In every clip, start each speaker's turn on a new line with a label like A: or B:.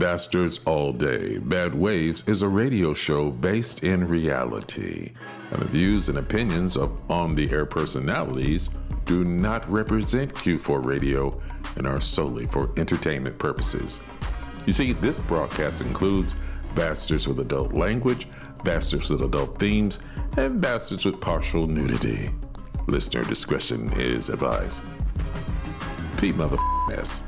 A: Bastards All Day. Bad Waves is a radio show based in reality, and the views and opinions of on-the-air personalities do not represent Q4 Radio and are solely for entertainment purposes. You see, this broadcast includes bastards with adult language, bastards with adult themes, and bastards with partial nudity. Listener discretion is advised. Pete motherfuckers.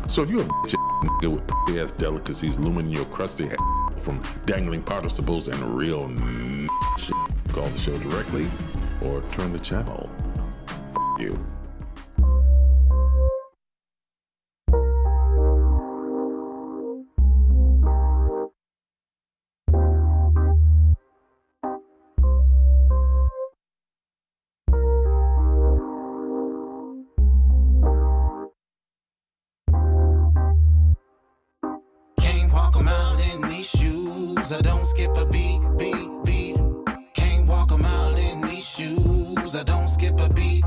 A: So if you're a bitch nigga with ass delicacies looming in your crusty ass from dangling participles and real shit, call the show directly or turn the channel. You.
B: I don't skip a beat. Can't walk a mile in these shoes. I don't skip a beat.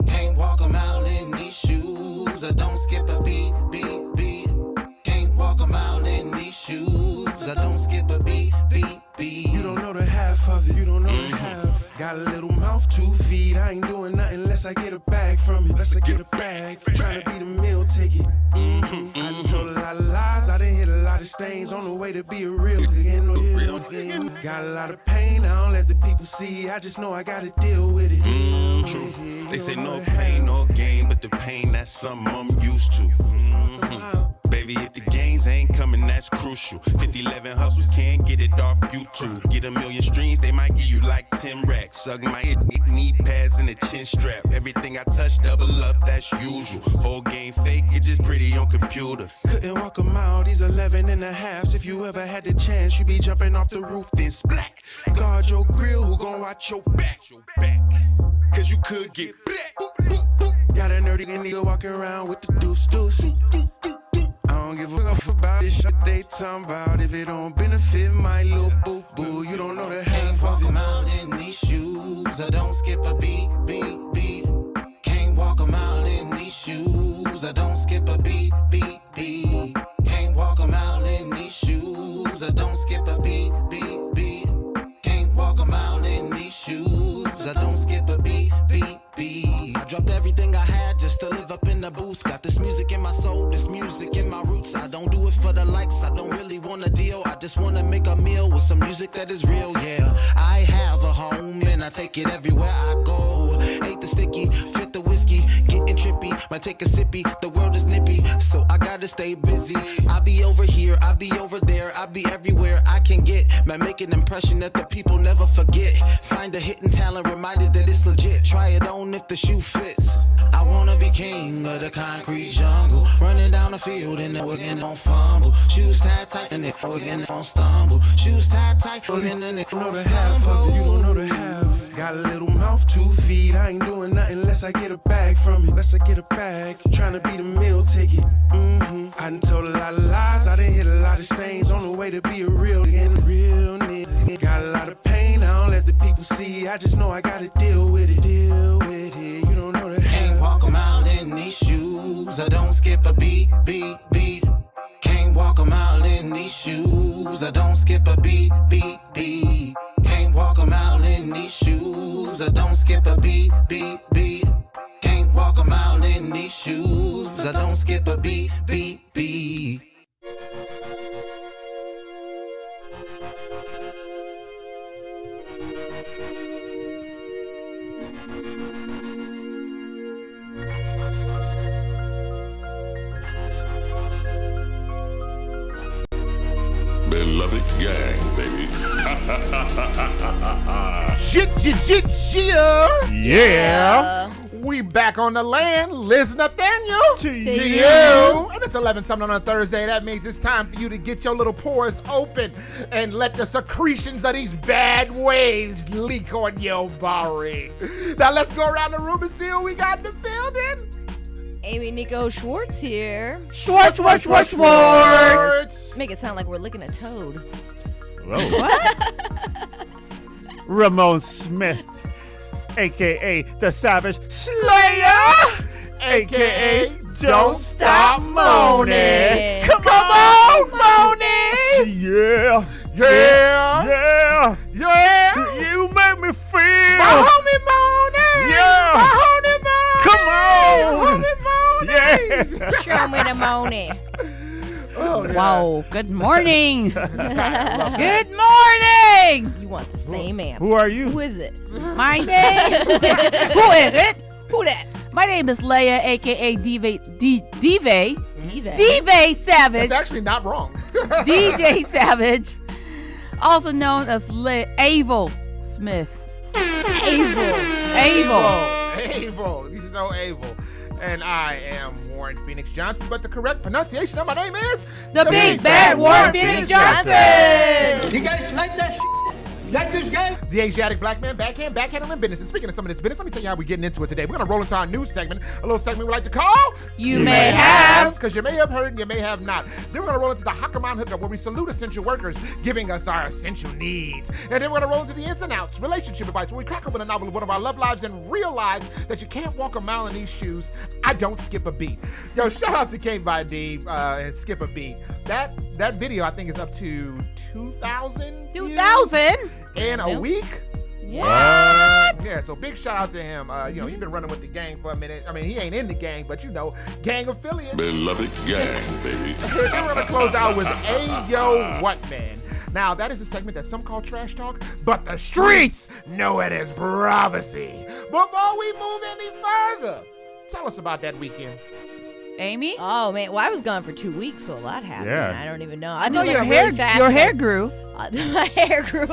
B: Can't walk a mile in these shoes. I don't skip a beat. Can't walk a mile in these shoes. I don't skip a beat.
C: You don't know the half of it. You don't know the half. Got a little mouth, 2 feet. I ain't doing nothing unless I get a bag from it. Unless I get a bag. Trying to be the meal ticket. I done told a lot of lies. I done hit a lot of stains on the way to be a real again. Got a lot of pain. I don't let the people see. I just know I gotta deal with it.
D: True. They say no pain, no gain, but the pain, that's something I'm used to. Baby, if the gains ain't coming, that's crucial. 50-11 hustles can't get it off YouTube. Get a million streams, they might give you like 10 racks. Suck my knee pads and a chin strap. Everything I touch, double up, that's usual. Whole game fake, it just pretty on computers.
C: Couldn't walk a mile, these 11 and a halves. If you ever had the chance, you be jumping off the roof, then splat. Guard your grill, who gon' watch your back? Cause you could get black. Got a nerdy nigga walking around with the deuce. I don't give a fuck about this shit they talking about. If it don't benefit my little boo-boo, you don't know the half of it.
B: Can't walk a mile in these shoes. I don't skip a beat. Can't walk a mile in these shoes. I don't skip a beat. Can't walk a mile in these shoes. I don't skip a beat. Can't walk a mile in these shoes. I don't skip a beat. I dropped everything I had just to live up in the booth. Got this music in my soul, this music in my roots. I don't do it for the likes, I don't really want a deal. I just want to make a meal with some music that is real, yeah. I have a home and I take it everywhere I go. Ate the sticky, fit the whiskey, getting trippy. Might take a sippy, the world is nippy, so I gotta stay busy. I be over here, I be over there, I be everywhere I can get. Man, make an impression that the people never forget. Find a hidden talent, reminded that it's legit. Try it on if the shoe fits. I wanna be king of the concrete jungle, running down the field and then again don't fumble. Shoes tied tight and then again don't stumble. Shoes tied tight again and then don't stumble.
C: You don't know the half. Got a little mouth, 2 feet. I ain't doing nothing unless I get a bag from it. Unless I get a bag. Trying to be the meal ticket. I done told a lot of lies. I done hit a lot of stains on the way to be a real nigga. Got a lot of pain. I don't let the people see. I just know I gotta deal with it. You don't know the half.
B: Can't walk a mile in these shoes. I don't skip a beat. Can't walk a mile in these shoes. I don't skip a beat. Can't walk a mile in these shoes. I don't skip a beat. Can't walk a mile in these shoes. I don't skip a beat.
A: Beloved gang, baby.
E: Yeah. We back on the land. Liz Nathaniel.
F: To
E: you. And it's 11 something on a Thursday. That means it's time for you to get your little pores open and let the secretions of these bad waves leak on your body. Now let's go around the room and see who we got in the building.
F: Amy Nico Schwartz here.
E: Schwartz.
F: Make it sound like we're licking a toad.
G: Whoa.
F: What?
G: Ramon Smith, a.k.a. the Savage Slayer.
E: a.k.a.
G: Don't Stop Moaning.
E: Come on, Moaning!
G: Yeah.
E: Yeah!
G: Yeah.
E: Yeah!
G: You make me feel.
E: My homie Moaning!
G: Yeah.
E: My homie Moaning!
G: Come on.
E: Homie Moaning!
G: Yeah.
F: Show me the money.
E: Oh, yeah.
H: Wow. Good morning.
F: Good
H: morning.
F: You want the same answer.
G: Who are you?
F: Who is it?
H: My name. Who is it?
F: Who that?
H: My name is Leia, aka Dive
F: Diva.
H: Savage.
E: That's actually not wrong.
H: DJ Savage, also known as Avel Smith.
F: Avel.
E: Avel. You know Avel. And I am Warren Phoenix Johnson, but the correct pronunciation of my name is
H: The Big Bad Warren Phoenix Johnson.
I: You guys like that shit? Like this guy?
E: The Asiatic black man, backhandling business. And speaking of some of this business, let me tell you how we're getting into it today. We're going to roll into our news segment, a little segment we like to call
H: You May Have.
E: Because you may have heard and you may have not. Then we're going to roll into the Hakaman Hookup, where we salute essential workers, giving us our essential needs. And then we're going to roll into the ins and outs, relationship advice, where we crack open a novel of one of our love lives and realize that you can't walk a mile in these shoes. I don't skip a beat. Yo, shout out to B.A.D and Skip a Beat. That video, I think, is up to 2,000
H: 2,000?
E: in a week.
H: What?
E: Yeah, so big shout out to him. He's been running with the gang for a minute. I mean, he ain't in the gang, but gang affiliate.
A: Beloved gang, baby.
E: Then we're gonna close out with Ayo What Man. Now, that is a segment that some call trash talk, but the streets know it as bravery. Before we move any further, tell us about that weekend.
H: Amy?
F: Oh man, well I was gone for 2 weeks, so a lot happened.
G: Yeah.
F: I don't even know.
H: I know your hair grew.
F: My hair grew.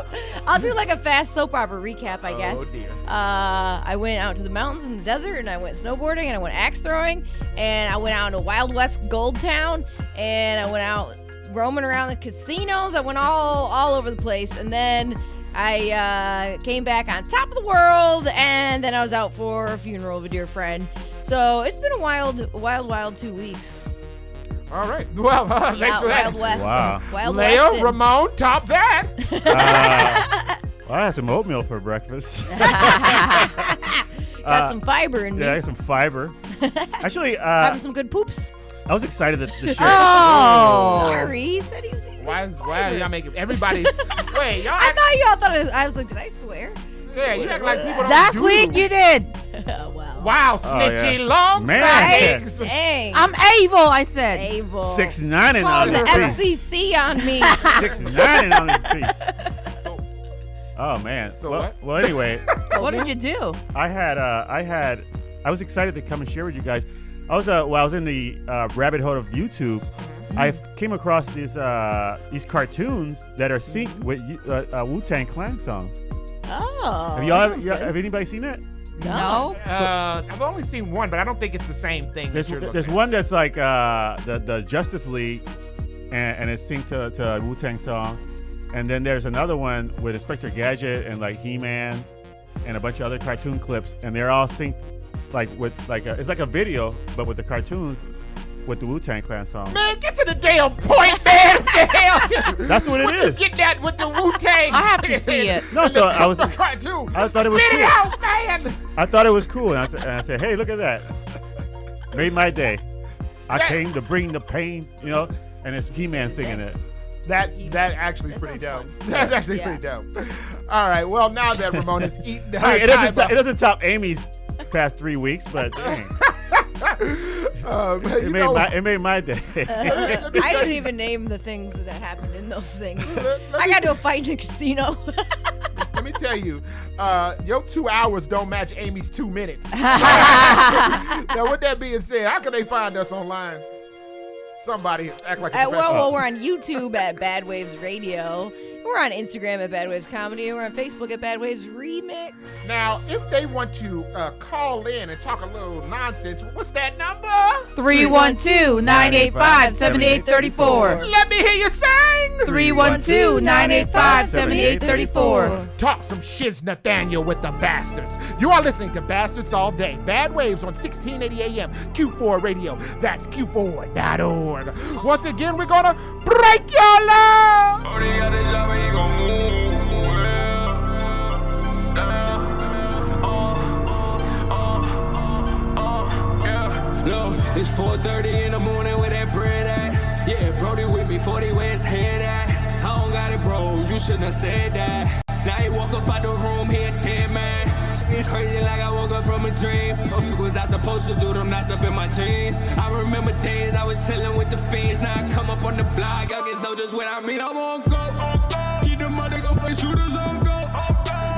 F: I'll do like a fast soap opera recap, I guess.
E: Oh dear.
F: I went out to the mountains in the desert, and I went snowboarding, and I went axe throwing, and I went out to Wild West Gold Town, and I went out roaming around the casinos. I went all over the place, and then I came back on top of the world, and then I was out for a funeral of a dear friend. So it's been a wild 2 weeks.
E: All right. Well, thanks for that.
F: Wild West.
G: Wow.
F: Wild
E: Leo,
F: West.
E: Ramon, top that.
G: Well, I had some oatmeal for breakfast.
F: Got some fiber in me.
G: Yeah, I had some fiber. Actually,
F: Having some good poops.
G: I was excited that the show.
H: Oh.
F: Sorry, he said he's.
E: Why are y'all making everybody? Wait, y'all.
F: I thought y'all thought I was like, did I swear?
E: Yeah, you act like people don't
H: Last
E: do.
H: week you did.
F: Wow.
E: Wow, snitchy
G: yeah.
E: long
G: Man.
E: snakes.
F: Dang.
H: I'm Avel, I said.
F: Able.
G: 6'9"
F: Called
G: on
F: the
G: his piece.
F: FCC on me.
G: 6'9" on his piece. Oh man.
E: So
G: well,
E: what?
G: well, anyway,
H: What did you do?
G: I was excited to come and share with you guys. I was in the rabbit hole of YouTube. I came across these cartoons that are synced with Wu-Tang Clan songs.
F: Oh.
G: Have anybody seen that?
H: No.
E: I've only seen one, but I don't think it's the same thing.
G: There's one that's like the Justice League, and it's synced to a Wu-Tang song, and then there's another one with Inspector Gadget and like He-Man, and a bunch of other cartoon clips, and they're all synced like with it's like a video, but with the cartoons with the Wu-Tang Clan song.
E: Man, get to the damn point, man. What the hell?
G: That's what it is.
E: Get that with the Wu-Tang.
H: I have to see it.
G: No, so I was.
E: Cartoon.
G: I thought it was
E: Spit
G: cool.
E: it out, man.
G: I thought it was cool, and I said, "Hey, look at that! Made my day. I came to bring the pain, And it's He-Man singing it.
E: That actually is pretty dope.
F: sounds fun.
E: That's actually
F: Yeah.
E: pretty dope. All right. Well, now that Ramon is eating,
G: I mean, it doesn't top Amy's past 3 weeks, but dang, it made my day.
F: I didn't even name the things that happened in those things. I got to a fight in a casino.
E: Let me tell you, your 2 hours don't match Amy's 2 minutes. Now, with that being said, how can they find us online? Somebody act like a professional.
F: well, we're on YouTube at Bad Waves Radio. We're on Instagram at Bad Waves Comedy. We're on Facebook at Bad Waves Remix.
E: Now, if they want to call in and talk a little nonsense, what's that number?
H: 312-985-7834.
E: Let me hear you sing.
H: 312-985-7834.
E: Talk some shiz, Nathaniel, with the bastards. You are listening to Bastards All Day. Bad Waves on 1680 AM, Q4 Radio. That's Q4.org. Once again, we're going to break your love.
J: It's 4:30 in the morning where that bread at. Yeah, Brody with me, 40 where his head at. I don't got it, bro, you shouldn't have said that. Now he walk up out the room, he a dead man. It's crazy like I woke up from a dream. What was I supposed to do? Them knots up in my jeans. I remember days I was chilling with the fiends. Now I come up on the block, y'all guys know just what I mean. I'm on go. Keep the money, go for shooters on go.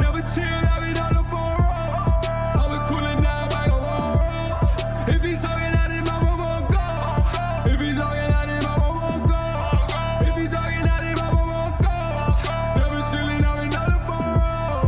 J: Never chill, I been on the ball roll. I been cooling down like a roll. If he's talking out his mouth, I'm on go. If he's talking out his mouth, I'm on go. If he's talking out his mouth, I'm on go. Never chillin', I been on the ball roll.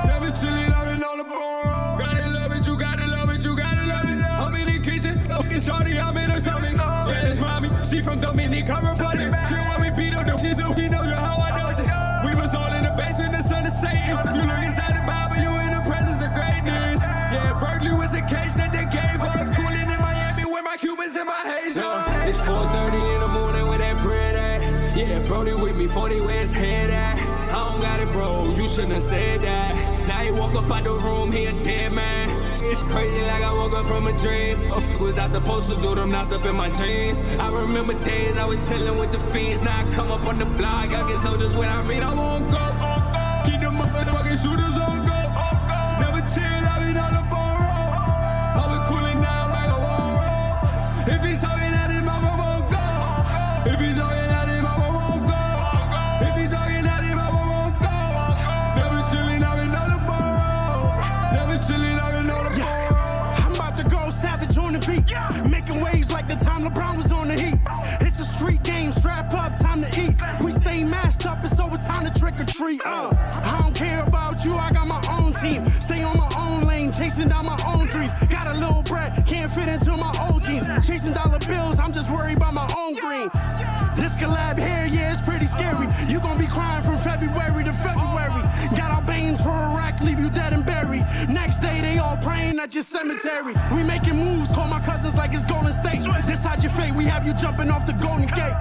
J: Never chillin', I been on the ball roll. Gotta love it, you gotta love it, you gotta love it. I'm in the kitchen, fucking shorty, I'm in her stomach. Spanish mommy, she from Dominican Republic. She want me beat up, she's a she know how I does it. We was all in the basement, the sun is Satan. You look inside the Bible, you in the presence of greatness. Yeah, Berkeley was the cage that they gave us. Cooling in Miami with my Cubans and my Haitians. It's 4:30 in the morning where that bread at. Yeah, Brody with me, 40 where his head at. I don't got it, bro, you shouldn't have said that. Now he walk up out the room, he a dead man. It's crazy like I woke up from a dream. What was I supposed to do? Them knots up in my jeans. I remember days I was chilling with the fiends. Now I come up on the block, y'all guys know just what I mean. I'm on go. Keep the motherfucking shooters on go. Never chill, I been on the ball roll. I been cooling down like a roll. If he's talking at his mouth, I'm on go. If he's talking at his mouth, I'm on go. If he's talking at his mouth, I'm on go. Never chillin', I been on the ball roll. Never chillin', I been on the ball roll.
C: I'm about to go savage on the beat. Making waves like the time LeBron was on the Heat. It's a street game, strap up, time to eat. We stay masked up, and so it's time to trick or treat. I don't care about you, I got my own team. Stay on my own lane, chasing down my own dreams. Got a little bread, can't fit into my old jeans. Chasing dollar bills, I'm just worried about my own green. This collab here, yeah, it's pretty scary. You gon' be crying from February to February. Got our veins for Iraq, leave you dead and buried. Next day, they all praying at your cemetery. We making moves, call my cousins like it's Golden State. Decide your fate, we have you jumping off the Golden Gate.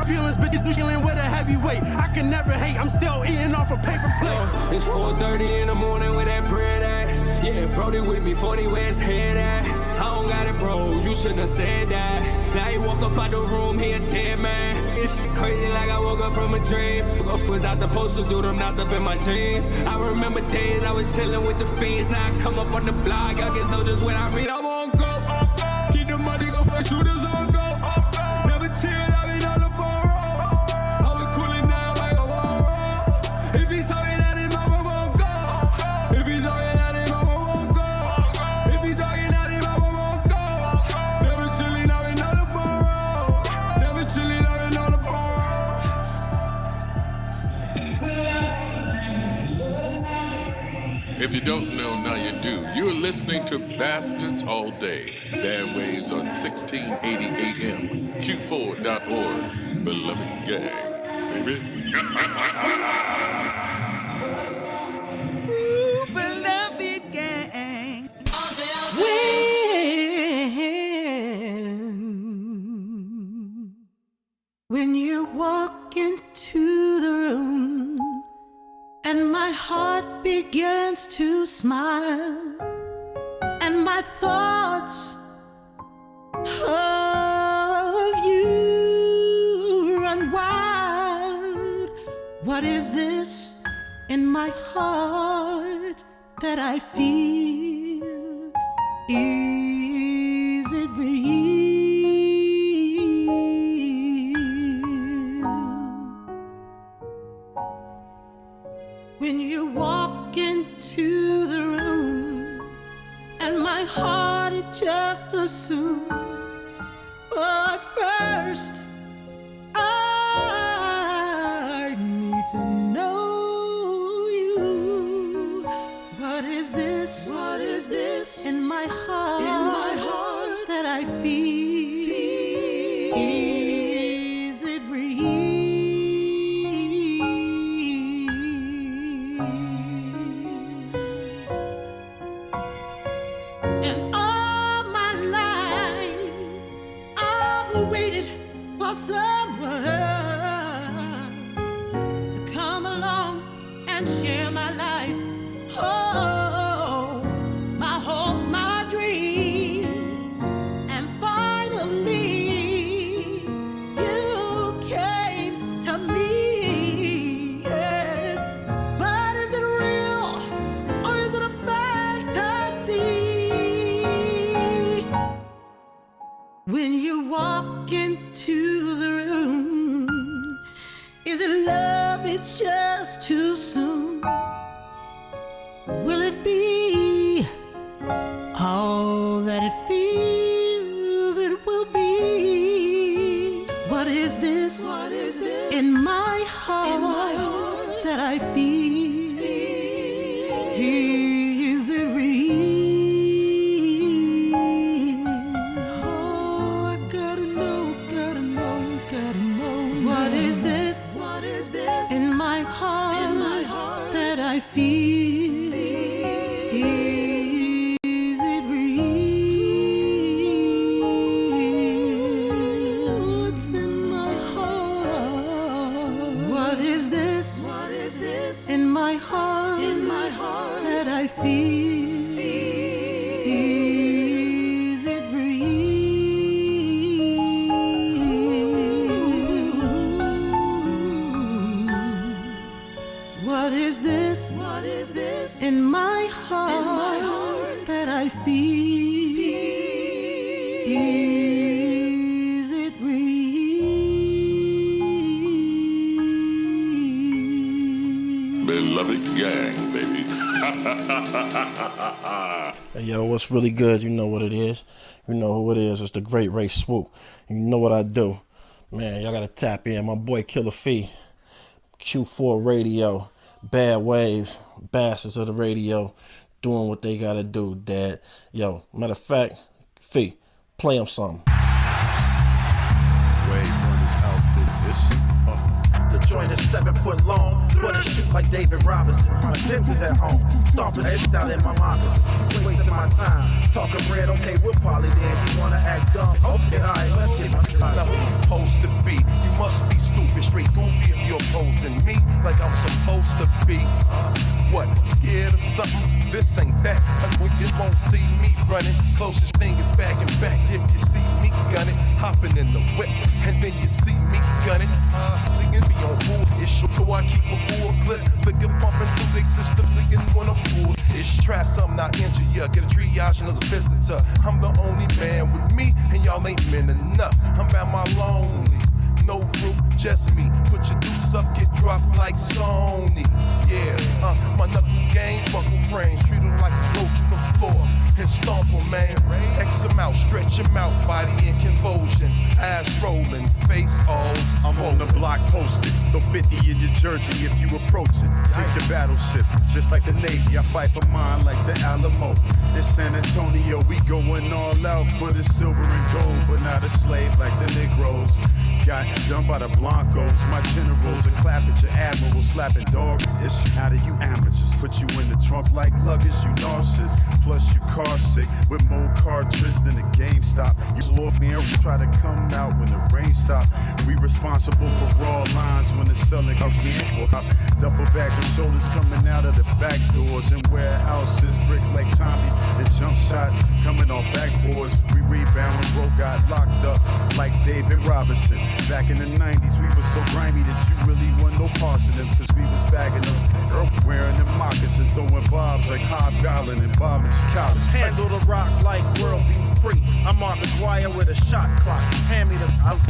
C: Feelings, but you chilling with a heavyweight. I can never hate, I'm still eating off a paper plate.
J: It's 4:30 in the morning where that bread at. Yeah, Brody with me, 40 where his head at. I don't got it, bro, you shouldn't have said that. Now he walk up out the room, he a dead man. It's crazy like I woke up from a dream. What was I supposed to do? Them knots up in my jeans. I remember days I was chilling with the fiends. Now I come up on the block, y'all guys know just what I mean. I'm on go. Keep the money, go for shooters on go. Never chill, I been on the ball roll. I been cooling down like a roll. If he's talking at his mouth, I'm on go. If he's talking at his mouth, I'm on go. If he's talking at his mouth, I'm on go. Never chillin', I been on the ball roll. Never chillin', I been on the ball roll.
A: If you don't know, now you do. You're listening to Bastards All Day. Bad waves on 1680 AM. Q4.org. Beloved gang, baby.
H: Ooh, beloved gang. When you walk into the room and my heart begins to smile and my thoughts of you run wild. What is this in my heart that I feel? Is it real? When you walk into the room and my heart it just assumes, but first I need to know you. What is this? What is this in my heart? In my heart that I feel? Is it real? And all my life I've waited for someone to come along and share my life. Oh, my hopes, my dreams, and find that it feels it will be. What is this? What is this? In my heart, that I feel. Is it real? Oh, I gotta know, gotta know, gotta know. What is this? What is this? In my heart, that I feel. Is it real? What's in my heart? What is this? What is this? In my heart, that I feel. Is it real? What is this? What is this? In my heart, that I feel. Is it real?
A: Beloved gang, baby.
K: Hey, yo, what's really good? You know what it is. You know who it is. It's the Great Ray Swoop. You know what I do. Man, y'all gotta tap in. My boy Killer Fee. Q4 Radio. Bad Waves. Bastards of the radio. Doing what they gotta do, Dad. Yo, matter of fact, Fee, play him something.
L: Wave on his outfit. The joint is 7 foot long, but it shoot like David Robinson. My Tim's is at home, stomping it's out in my moccasins. You wasting my time, talking bread, okay, we'll poly then. You wanna act dumb? Okay, alright, let's get my spot.
D: Not where you supposed to be. You must be stupid, straight goofy if you're opposing me like I'm supposed to be. What? Scared of something? This ain't that. You won't see me running. Closest thing is back and back. If you see me gunning, hopping in the whip, and then you see me gunning. Singing me on bull issue, so I keep a full clip. Figure bumping through their systems, singing wanna pull. It's try something, not injure ya. Get a triage, another visitor. I'm the only man with me, and y'all ain't men enough. I'm by my lonely. No group, just me. Put your dukes up, get dropped like Sony. Yeah, my knuckle game, buckle frames. Treat them like a roach on the floor and stomp them, man. X them out, stretch them out, body in convulsions. Eyes rolling, face all
L: I'm on the block posted, throw 50 in your jersey if you approach it. Sink your battleship, just like the Navy. I fight for mine like the Alamo. In San Antonio, we going all out for the silver and gold, but not a slave like the Negroes. Got done by the Blancos, my generals, and clap at your admiral, slapping dog. It's out of you amateurs, put you in the trunk like luggage, you nauseous. Plus you car sick with more cartridge than the GameStop. You off me and try to come out when the rain stop. We responsible for raw lines when the selling comes in. Duffel bags and shoulders coming out of the back doors and warehouses, bricks like Tommy and jump shots coming off backboards. We rebound when bro got locked up like David Robinson. Back in the 90s, we were so grimy that you really wasn't no parts of them, cause we was bagging them, wearing them moccasins, throwing bobs like Hobgoblin and Bob and Chicago's.
M: Handle the rock like world be free. I'm Mark McGuire with a shot clock. Hand me the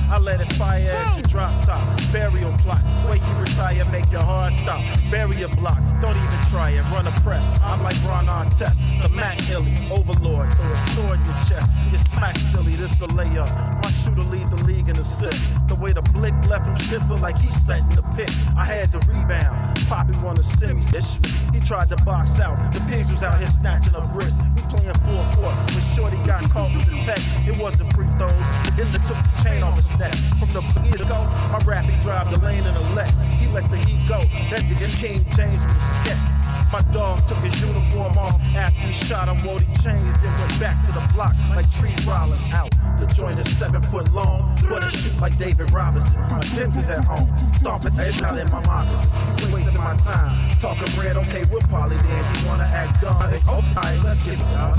M: I let it fire at your drop top. Burial plots, where you retire, make your heart stop. Bury a block, don't even try it. Run a press, I'm like Ron Artest. The Mac Illy, overlord, throw a sword in your chest. You smack silly, this a layup. My shooter lead the league in assist. The way the blick left him stiffer like he setting the pick. I had to rebound. Poppy wanna send me this. He tried to box out. The pigs was out here snatching up wrists. We playing full court. When Shorty got caught with the tech, it wasn't free throws. The Hitler took the chain off his neck. From the year to go, my rap he drive the lane in a Lex. He let the heat go. Then the King James with a sketch. My dog took his uniform off after he shot him, wore he changed, then went back to the block like Tree Rollins out. The joint is 7 foot long, but it shoot like David Robinson. My Tim's is at home, stomping it's out in my moccasins. You wasting my time, talking bread, okay, we'll poly then. You wanna act dumb? Okay, let's get it, y'all.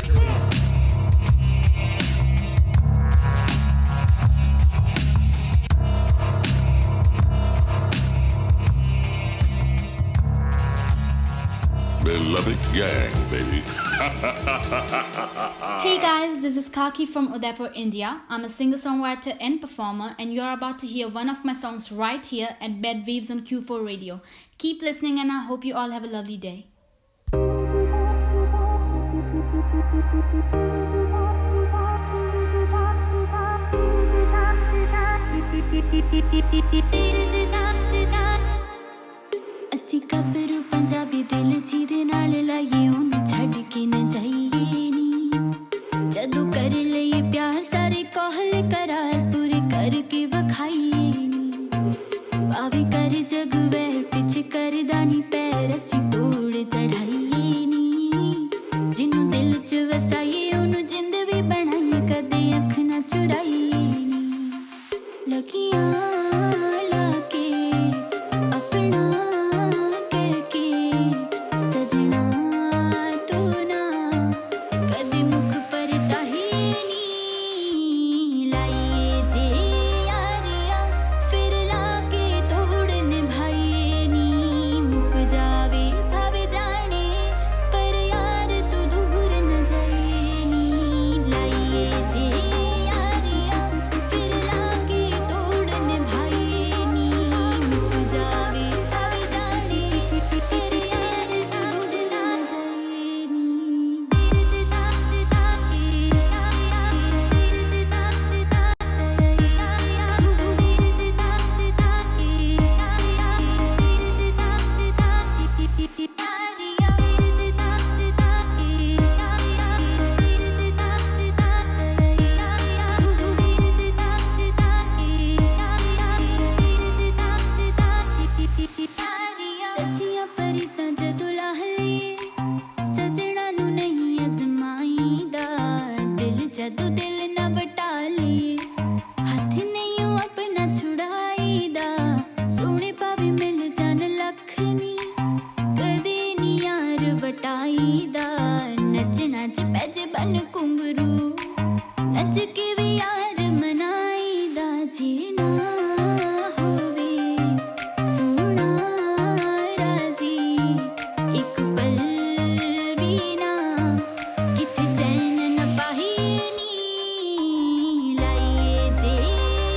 A: Beloved gang, baby.
N: Hey guys, this is Kaki from Udaipur, India. I'm a singer-songwriter and performer, and you're about to hear one of my songs right here at B.A.D Waves on Q4 Radio. Keep listening, and I hope you all have a lovely day. ਅਸੀਂ ਗੱਭਰੂ ਪੰਜਾਬੀ ਦਿਲ ਜਿਹਦੇ ਨਾਲ ਲਾਈਏ ਉਹਨੂੰ ਛੱਡ ਕੇ ਨਾ ਜਾਈਏ ਨੀ ਜਦੋਂ ਕਰ ਲਈਏ ਪਿਆਰ ਸਾਰੇ ਕੋਹਲ ਕਰਾਰ ਪੂਰੇ ਕਰਕੇ ਵਿਖਾਈਏ ਨੀ ਭਾਵੇਂ ਕਰ ਜਗ ਵੈਰ ਪਿੱਛੇ ਕਰਦਾ ਨੀ ਪੈਰ ਅਸੀਂ ਤੋੜ ਚੜਾਈਏ ਨੀ ਜਿਹਨੂੰ ਦਿਲ ਚ ਵਸਾਈਏ ਉਹਨੂੰ ਜਿੰਦ ਵੀ ਬਣਾਈਏ ਕਦੇ ਅੱਖ ਨਾ ਚੁਰਾਈਏ ਨੀ ਲਕੀਆਂ ਲਾ ਕੇ ਆਪਣਾ ਕਰਕੇ ਸਜਣਾ ਤੂੰ ਨਾ ਕਦੇ ਮੁਖ ਪਰ ਤਾਹੀ ਨੀ ਲਾਈਏ ਜੇ ਯਾਰੀਆਂ ਫਿਰ ਲਾ ਕੇ ਤੋੜ ਨਿਭਾਈਏ ਨੀ ਮੁੱਕ ਜਾਵੇ ਭਾਵੇਂ ਜਾਣੇ ਪਰ ਯਾਰ ਤੂੰ ਦੂਰ ਨਾ ਜਾਈਏ ਨੀ ਲਾਈਏ ਜੇ ਯਾਰੀਆਂ ਫਿਰ ਲਾ ਕੇ ਤੋੜ ਨਿਭਾਈਏ ਨੀ ਮੁੱਕ ਜਾਵੇ ਭਾਵੇਂ ਜਾਣੇ ਪਰ ਯਾਰ ਤੂੰ ਦੂਰ ਨਾ ਜਾਈਏ ਸੱਚੀਆਂ ਪਰੀਤਾਂ ਜਦੋਂ ਲਾਹ ਲਈਏ ਸਜਣਾ ਨੂੰ ਨਹੀਂ ਅਜ਼ਮਾਈਦਾ ਦਿਲ ਜਦੋਂ ਦਿਲ ਨਾ ਵਟਾ ਲਈਏ ਹੱਥ ਨਹੀਂ ਉਹ ਆਪਣਾ ਛੁਡਾਈਦਾ ਸੋਹਣੇ ਭਾਵੇਂ ਮਿਲ ਜਾਣ ਲੱਖ ਨੀ ਕਦੇ ਨੀ ਯਾਰ ਵਟਾਈਦਾ ਨੱਚਣਾ ਚ ਪੈਜ ਬਨ ਘੁੰਗਰੂ ਨੱਚ ਕੇ ਵੀ ਯਾਰ ਮਨਾਈਦਾ ਜੀ ਨਾ ਹੋਵੇ ਸੋਹਣਾ ਰਾਜ਼ੀ ਇੱਕ ਪਲ ਵੀ ਨਾ ਕਿਤੇ ਚੈਨ ਨਾ ਪਾਹੀ ਨੀ ਲਾਈਏ ਜੇ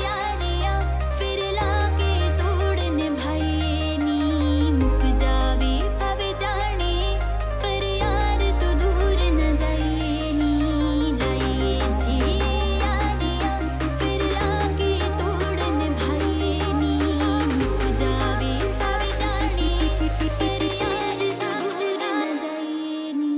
N: ਯਾਰੀਆਂ ਫਿਰ ਲਾ ਕੇ ਤੋੜ ਨਿਭਾਈਏ ਨੀ ਮੁੱਕ ਜਾਵੇ ਭਾਵੇਂ ਜਾਣੇ ਪਰ ਯਾਰ ਤੂੰ ਦੂਰ ਨਾ ਜਾਈਏ ਨੀ ਲਾਈਏ ਜੇ ਯਾਰੀਆਂ ਫਿਰ ਲਾ ਕੇ ਤੋੜ ਨਿਭਾਈਏ ਨੀ ਮੁੱਕ ਜਾਵੇ ਭਾਵੇਂ ਜਾਣੇ ਪਰ ਯਾਰ ਤੂੰ ਦੂਰ ਨਾ ਜਾਈਏ ਨੀ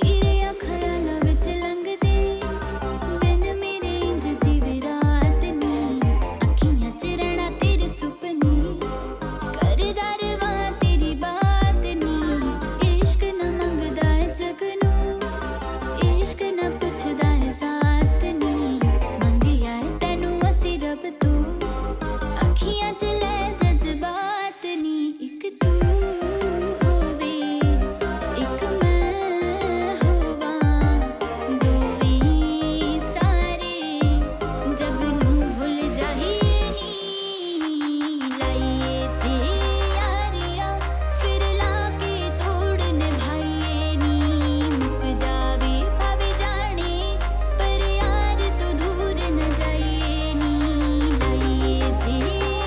N: ਤੇਰੇ ਖਿਆਲਾਂ ਵਿੱਚ ਲੰਘਦੇ ਦਿਨ ਮੇਰੇ ਇੰਜ ਜਿਵੇਂ ਰਾਤ ਨੀ ਅੱਖੀਆਂ ਚ ਰਹਿਣਾ ਤੇਰੇ ਸੁਪਨੇ ਕਰਦਾ ਰਵਾਂ ਤੇਰੀ ਬਾਤ ਨੀ ਇਸ਼ਕ ਨਾ ਮੰਗਦਾ ਏ ਜਗ ਨੂੰ ਇਸ਼ਕ ਨਾ ਪੁੱਛਦਾ ਏ ਸਾਥ ਨੀ ਮੰਗਿਆ ਏ ਤੈਨੂੰ ਅਸੀਂ ਰੱਬ ਤੋਂ ਅੱਖੀਆਂ ਚ ਲੈ ਜਜ਼ਬਾਤ ਨੀ ਇੱਕ ਤੂੰ ਹੋਵੇ ਇੱਕ ਮੈਂ ਹੋਵਾਂ ਦੋਵੇਂ ਸਾਰੇ ਜਗ ਨੂੰ ਭੁੱਲ ਜਾਈਏ ਨੀ ਲਾਈਏ ਜੇ ਯਾਰੀਆਂ ਫਿਰ ਲਾ ਕੇ ਤੋੜ ਨਿਭਾਈਏ ਨੀ ਮੁੱਕ ਜਾਵੇ ਭਾਵੇਂ ਜਾਣੇ ਪਰ ਯਾਰ ਤੂੰ ਦੂਰ ਨਾ ਜਾਈਏ ਨੀ ਲਾਈਏ ਜੇ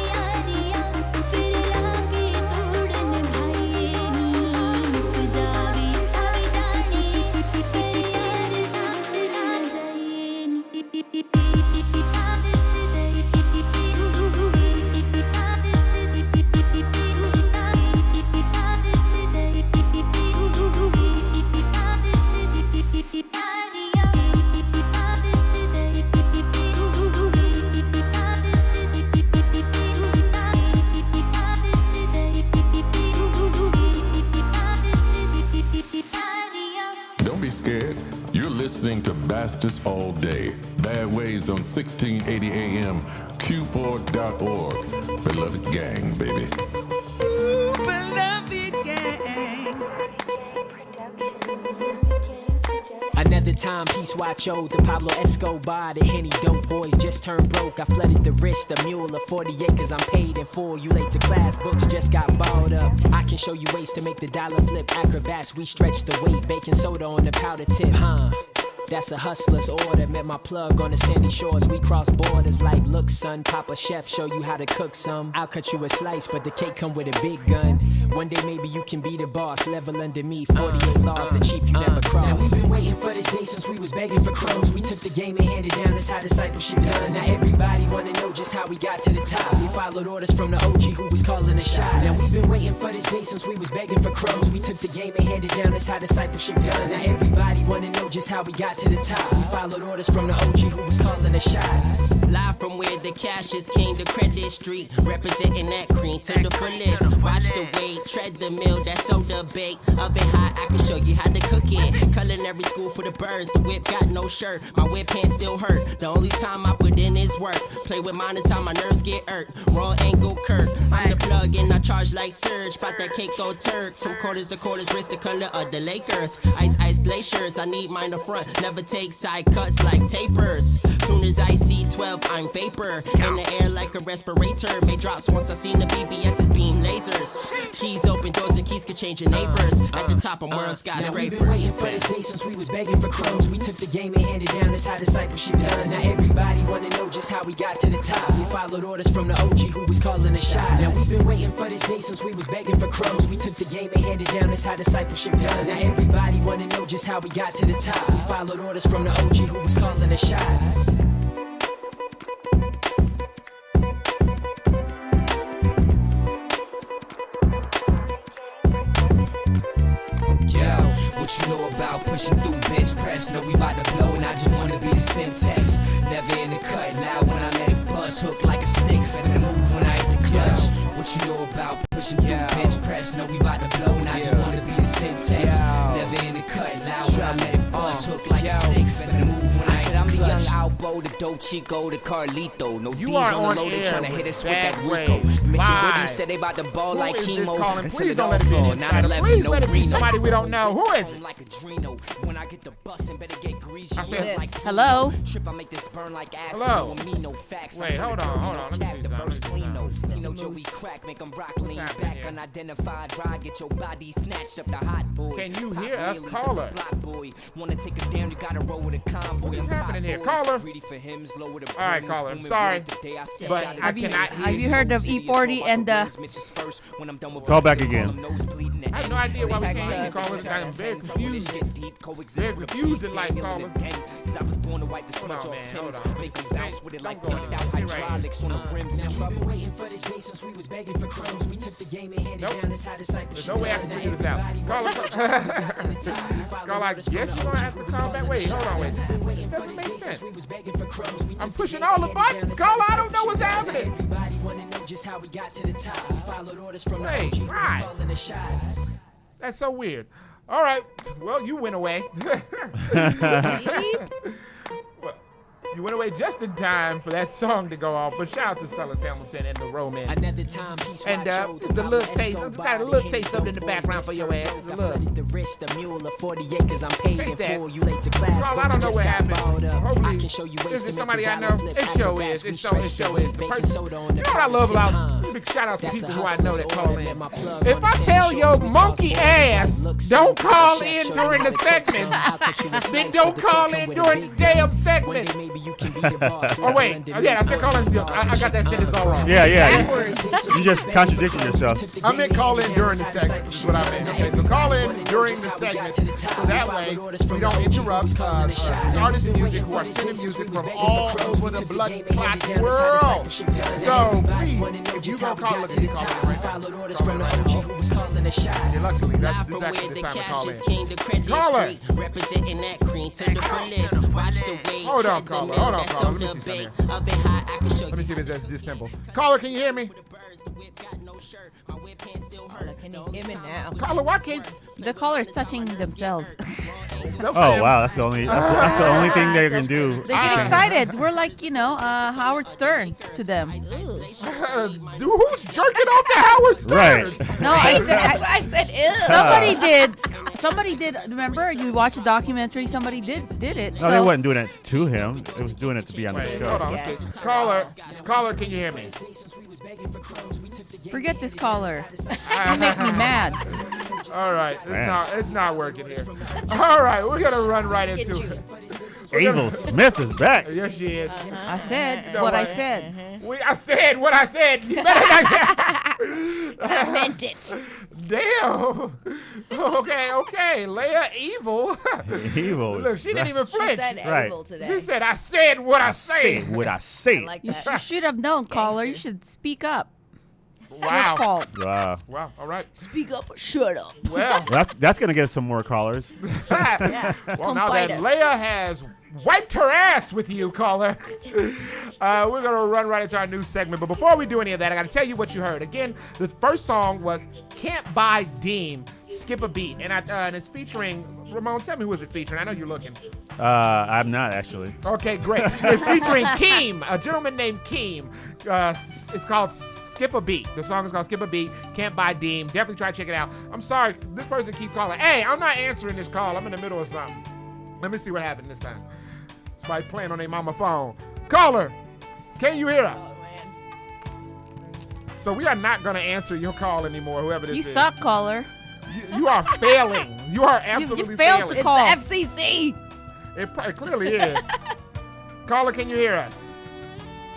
N: ਯਾਰੀਆਂ ਫਿਰ ਲਾ ਕੇ ਤੋੜ ਨਿਭਾਈਏ ਨੀ ਮੁੱਕ ਜਾਵੇ ਭਾਵੇਂ ਜਾਣੇ ਪਰ ਯਾਰ ਤੂੰ ਦੂਰ ਨਾ ਜਾਈਏ
A: Don't be scared. You're listening to Bastards All Day. Bad Ways on 1680 AM, Q4.org. Beloved gang, baby.
O: A Another timepiece, watch old. The Pablo Escobar, the Henny dope boys just turned broke. I flooded the wrist, a mule of 40 acres. I'm paid in full. You late to class, books just got balled up. I can show you ways to make the dollar flip. Acrobats, we stretch the weight. Baking soda on the powder tip, huh? That's a hustler's order. Met my plug on the sandy shores. We cross borders like, look, son, Papa Chef, show you how to cook some. I'll cut you a slice, but the cake come with a big gun. One day maybe you can be the boss. Level under me, 48 laws, the chief you never cross. Now we've been waiting for this day since we was begging for crumbs. We took the game and handed down. That's how discipleship done. Now everybody wanna know just how we got to the top. We followed orders from the OG who was calling the shots. Now we've been waiting for this day since we was begging for crumbs. We took the game and handed down. That's how discipleship done. Now everybody wanna know just how we got to the top. We followed orders from the OG who was calling the shots.
P: Live from where the cash is king, the credit street, representing that cream to the fullest. Watch the weight, tread the mill, that soda bake. Oven hot, I can show you how to cook it. Culinary school for the birds, the whip got no shirt. My whip pants still hurt, the only time I put in is work. Play with mine is how my nerves get irked. Raw angle Kurt, I'm the plug and I charge like Surge. Spot that cake go Turks, from quarters to quarters, wrist the color of the Lakers. Ice glaciers, I need mine up front, never take side cuts like tapers. Soon as I see 12, I'm vapor. In the air like a respirator. May drops once I seen the BBS's beam lasers. Keys open doors and keys could change your neighbors. At the top of world skyscraper.
O: We've been waiting for this day since we was begging for crumbs. We took the game and handed down. That's how discipleship done. Now everybody wanna know just how we got to the top. We followed orders from the OG who was calling the shots. Now we've been waiting for this day since we was begging for crumbs. We took the game and handed down. That's how discipleship done. Now everybody wanna know just how we got to the top. We followed orders from the OG who was calling the shots.
Q: What you know about pushing through bench press? Know we bout to blow and I just wanna be the Simtex. Never in the cut, loud when I let it bust. Hook like a stick, better move when I hit the clutch. What you know about pushing through bench press? Know we bout to blow and I just wanna be the Simtex. Never in the cut, loud when I let it bust. Hook like a stick, better move when I hit the clutch. I'm the young Albo, the dope Chico, the Carlito. No D's on the load, they tryna hit us with that Rico. Mitchell Woody said they bout to ball like chemo until it all fall. 9/11, no Reno.
E: Somebody we don't know. Who is it?
Q: Like a Drino. When I get the bus and better get greasy.
E: I said,
Q: like
F: hello.
Q: Trip, I make this burn like acid.
E: Hello.
Q: Me no facts.
E: Wait, hold on. Let me see something.
Q: You know Joey crack, make them rock lean back. Unidentified dry, get your body snatched up the hot boy.
E: Can you hear us, caller?
Q: Boy. Wanna take us down, you gotta roll with a convoy.
E: What is happening here, caller? All right, caller. I'm sorry, but I cannot hear.
F: Have you heard of E40 and the?
G: Call back again.
E: I have no idea why we can't hear you, caller. I'm very confused. Very confused in life, caller.
Q: I was born to wipe the smudge off Tim's. Make them bounce with it like pimped out hydraulics on the rims.
O: Now we've been waiting for this day since we was begging for crumbs. We took the game and handed down. That's how discipleship.
E: There's no way I can figure this out. Caller, caller, I guess you're gonna have to call back. Wait, hold on, wait. That doesn't make sense. I'm pushing all the buttons. Caller, I don't know what's happening.
O: Everybody wanna know just how we got to the top. We followed orders from the
E: Wait,
O: OG who was
E: right.
O: calling the shots.
E: That's so weird. All right. Well, you went away. Well, you went away just in time for that song to go off. But shout out to Silas Hamilton and the Romance.
O: Another timepiece.
E: And just a little taste. Just got a little taste of it in the background for your ass. Just a little.
O: The wrist, a mule of 40 acres. I'm paid in
E: that.
O: full. You late to class.
E: Carl, I don't know what happened.
O: Hopefully, I can show you ways
E: this
O: to
E: is
O: make
E: somebody
O: the
E: I know.
O: dollar flip.
E: It show is. It show is. The person, you know what I love about? Big shout out to people who I know that call in. If I tell your monkey ass, don't call in during the segments, then don't call in during the damn segments. Oh wait, yeah, I said call in. I got that sentence all wrong.
G: Yeah. You just contradicted yourself.
E: I meant call in during the segment. Is what I meant. Okay, so call in during the segment, so that way we don't interrupt artists' music who are sending music from all over the blood clot world. So please, if you gonna call it, you call it right now. Yeah, luckily, that's exactly the time to call in. Caller.
P: Representing that cream to the fullest. Watch the way.
E: Hold on, caller. Let me see something. Let me see if it's this simple. Caller, can you hear me?
F: Can you hear me now?
E: Caller, why can't
R: The caller's touching themselves.
G: Oh wow, that's the only thing they can do.
R: They get excited. We're like, Howard Stern to them.
E: Dude, who's jerking off to Howard Stern?
G: Right.
R: No,
F: I said ew.
R: Somebody did. Remember, you watched a documentary. Somebody did it.
G: No, they wasn't doing it to him. It was doing it to be on the show.
E: Hold on. Yes. Caller, can you hear me?
R: Forget this caller. You make me mad.
E: All right, it's not working here. All right, we're gonna run right into it.
G: Abel Smith is back.
E: Yes, she is.
R: I said what I said.
E: I said what I said. You better not.
F: I meant it.
E: Damn. Okay. Leia evil.
G: Evil.
E: Look, she didn't even flinch.
F: She said evil today.
E: She said, "I said what I said."
G: Said what I said.
F: I like
R: You
F: that.
R: should have known, caller. You should speak up.
E: Wow.
R: Your fault.
G: Wow.
E: All right.
F: Speak up or shut up.
E: Well,
G: that's gonna get some more callers.
F: Yeah.
E: Well, now that Leia has wiped her ass with you, caller, we're gonna run right into our news segment. But before we do any of that, I gotta tell you what you heard. Again, the first song was "Can't Buy Deem," Skip a Beat, and it's featuring Ramon. Tell me who is it featuring? I know you're looking.
G: I'm not actually.
E: Okay, great. It's featuring Keem, a gentleman named Keem. It's called Skip a Beat. The song is called Skip a Beat. Can't Buy Deem. Definitely try to check it out. I'm sorry, this person keeps calling. Hey, I'm not answering this call. I'm in the middle of something. Let me see what happened this time. Somebody playing on their mama phone. Caller, can you hear us?
F: Oh, man.
E: So we are not going to answer your call anymore, whoever this is.
R: You suck, caller.
E: You are failing. You are absolutely
R: you failed
E: failing.
R: to call.
F: It's the FCC.
E: It clearly is. Caller, can you hear us?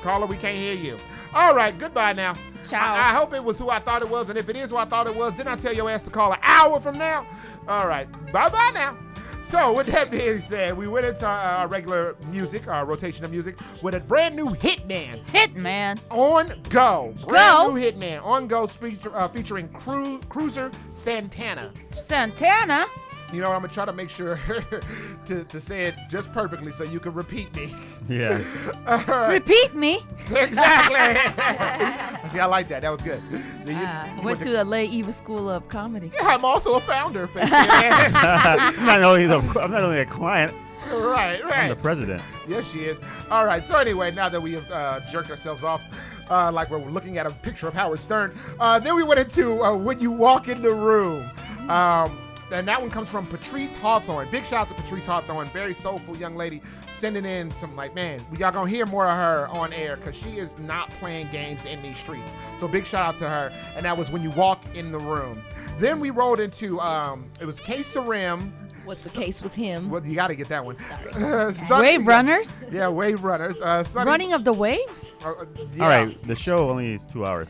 E: Caller, we can't hear you. All right, goodbye now.
R: Ciao.
E: I hope it was who I thought it was, and if it is who I thought it was, then I'll tell your ass to call an hour from now. All right, bye-bye now. So with that being said, we went into our regular music, our rotation of music, with a brand new Hitman.
R: Hitman.
E: On Go. Brand new Hitman. On Go featuring Cruiser Santana.
R: Santana?
E: You know, I'm going to try to make sure to say it just perfectly so you can repeat me.
G: Yeah.
E: Right.
R: Repeat me?
E: Exactly. See, I like that. That was good.
R: Went to the Lay Eva School of Comedy.
E: Yeah, I'm also a founder.
G: I'm not only a client.
E: Right.
G: I'm the president.
E: Yes, she is. All right. So anyway, now that we have jerked ourselves off, like we're looking at a picture of Howard Stern, then we went into When You Walk in the Room. And that one comes from Patrice Hawthorne. Big shout out to Patrice Hawthorne. Very soulful young lady sending in some y'all gonna hear more of her on air because she is not playing games in these streets. So big shout out to her. And that was When You Walk in the Room. Then we rolled into, it was K Sarim.
F: What's the case with him?
E: Well, you got to get that one.
R: Wave Runners?
E: Yeah, Wave Runners.
R: Running of the Waves?
E: Yeah.
G: All right, the show only is 2 hours.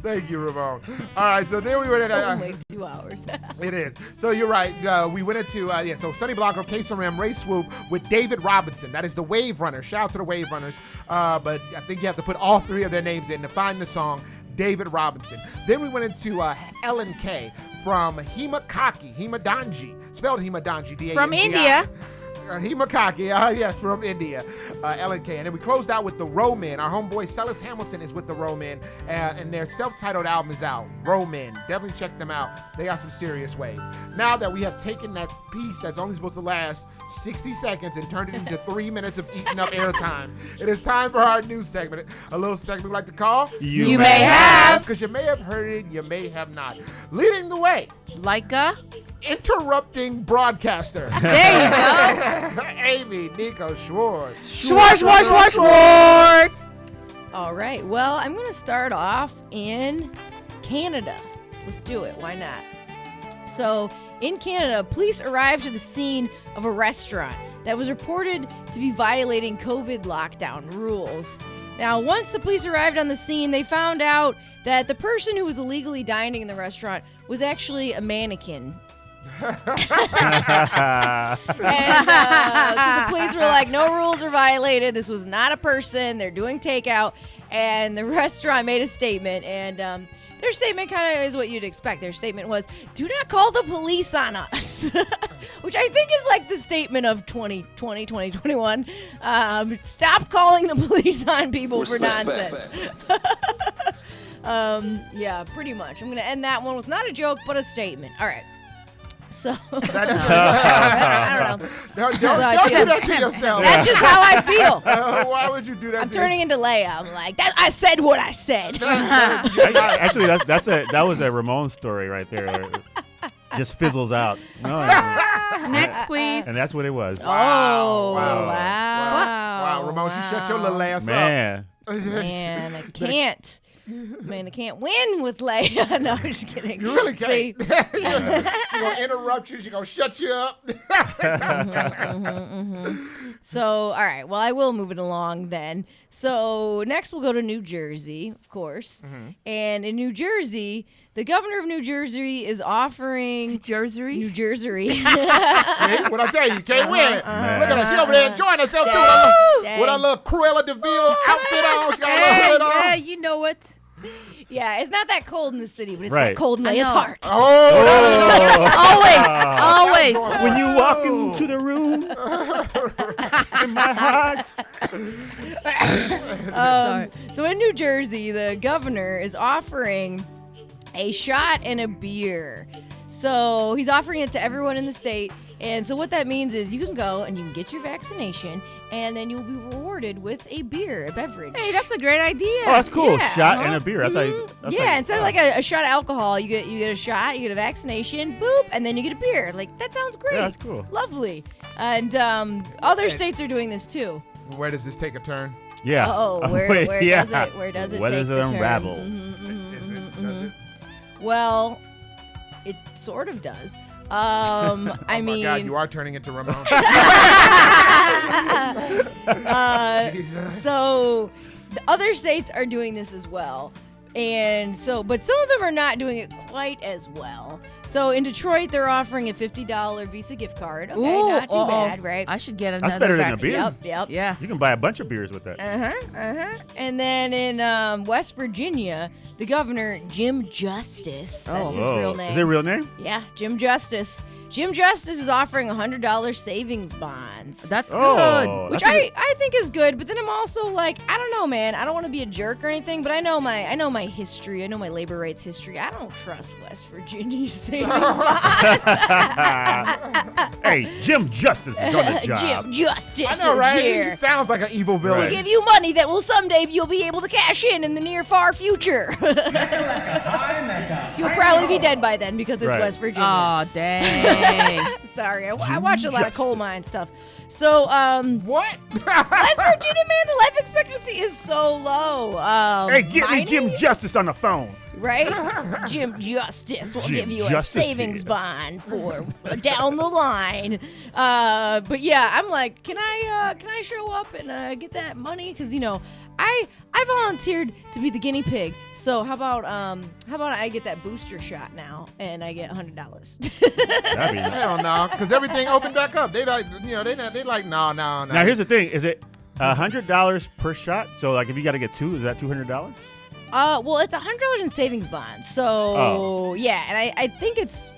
E: Thank you, Ramon. All right, so then we went into...
F: Only 2 hours.
E: It is. So you're right. We went into, so Sonny Blanco, K-Ram, Ray Swoop with David Robinson. That is the Wave Runners. Shout out to the Wave Runners. But I think you have to put all three of their names in to find the song David Robinson. Then we went into Ellen K from Himadanji, spelled Himadanji, D-A-N-G-I.
R: From India.
E: Himakaki, yes, from India, Ellen K. And then we closed out with the Roman. Our homeboy Celis Hamilton is with the Roman, and their self-titled album is out. Roman, definitely check them out. They got some serious wave. Now that we have taken that piece that's only supposed to last 60 seconds and turned it into 3 minutes of eating up airtime, it is time for our news segment. A little segment we like to call
R: You May Have.
E: Because you may have heard it, you may have not. Leading the way,
R: like a
E: interrupting broadcaster.
R: There you go.
E: Amy Nico Schwartz.
R: Schwartz.
F: All right. Well, I'm going to start off in Canada. Let's do it. Why not? So, in Canada, police arrived to the scene of a restaurant that was reported to be violating COVID lockdown rules. Now, once the police arrived on the scene, they found out that the person who was illegally dining in the restaurant was actually a mannequin. And so the police were like, no rules are violated. This was not a person. They're doing takeout. And the restaurant made a statement. And their statement kind of is what you'd expect. Their statement was, do not call the police on us. Which I think is like the statement of 2020, 2021. Stop calling the police on people for nonsense. Yeah, pretty much. I'm gonna end that one with not a joke, but a statement. All right. So I don't know.
E: Don't do that to yourself.
F: That's just how I feel.
E: Why would you do that?
F: I'm turning into Leia. I'm like, I said what I said.
G: Actually, that was a Ramon story right there. Just fizzles out. No.
R: Next, please.
G: And that's what it was.
E: Wow, Ramon, she shut your little ass
G: Man.
E: up.
F: Man, I can't. Man, I can't win with Leia. No, I'm just kidding.
E: You really can't.
F: See?
E: She's going to interrupt you. She's going to shut you up.
F: So, all right. Well, I will move it along then. So, next we'll go to New Jersey, of course. And in New Jersey, the governor of New Jersey is offering... New Jersey? See?
E: What I tell you, you can't win. Look at her. She over there enjoying herself, too. With her little Cruella de Vil outfit on. She got a little hood on.
R: Yeah, you know it.
F: Yeah, it's not that cold in the city, but it's
G: Right.
F: that cold in Leia's heart.
R: Always.
G: When you walk into the room, in my heart.
F: So in New Jersey, the governor is offering a shot and a beer. So he's offering it to everyone in the state. And so what that means is you can go and you can get your vaccination, and then you'll be rewarded with a beer, a beverage.
R: Hey, that's a great idea.
G: Oh, that's cool.
F: Yeah,
G: Shot and a beer. I thought.
F: Instead of like a shot of alcohol, you get a shot, you get a vaccination, boop, and then you get a beer. Like, that sounds great.
G: Yeah, that's cool.
F: Lovely. And other states are doing this too.
E: Where does this take a turn?
G: Yeah.
F: Where does it
G: Where
F: take
G: does it
F: the turn?
G: unravel?
F: Well, it sort of does. I mean,
E: my God, you are turning into Ramon.
F: So the other states are doing this as well. And so, but some of them are not doing it quite as well. So in Detroit, they're offering a $50 Visa gift card. Okay, not too bad, right?
R: I should get another
G: That's better than a
R: vaccine.
G: beer.
F: Yep.
R: Yeah.
G: You can buy a bunch of beers with that.
F: And then in West Virginia, the governor, Jim Justice, that's his real name.
G: Is it a real name?
F: Yeah, Jim Justice. Jim Justice is offering $100 savings bonds.
R: That's good.
F: Which I think is good, but then I'm also like, I don't know, man. I don't want to be a jerk or anything, but I know my history. I know my labor rights history. I don't trust West Virginia savings bonds.
G: Hey, Jim Justice is on the job.
F: Jim Justice
E: I know, right?
F: is here.
E: He sounds like an evil villain.
F: To give you money that will someday you'll be able to cash in the near far future. You'll probably be dead by then because it's
G: Right.
F: West Virginia.
R: Oh, dang.
F: Sorry, I watch a lot of coal mine stuff. So,
E: what?
F: West Virginia, man, the life expectancy is so low.
G: Hey, get me Jim Justice on the phone.
F: Right? Jim Justice will
G: Jim
F: give you
G: Justice
F: a savings
G: here.
F: bond for down the line. But yeah, I'm like, can I show up and get that money? Because I volunteered to be the guinea pig. So how about I get that booster shot now and I get $100?
E: Hell no, because everything opened back up. They like, they like, no.
G: Now here's the thing: is it $100 per shot? So like, if you got to get two, is that $200?
F: Well, it's $100 in savings bonds. So yeah, and I think it's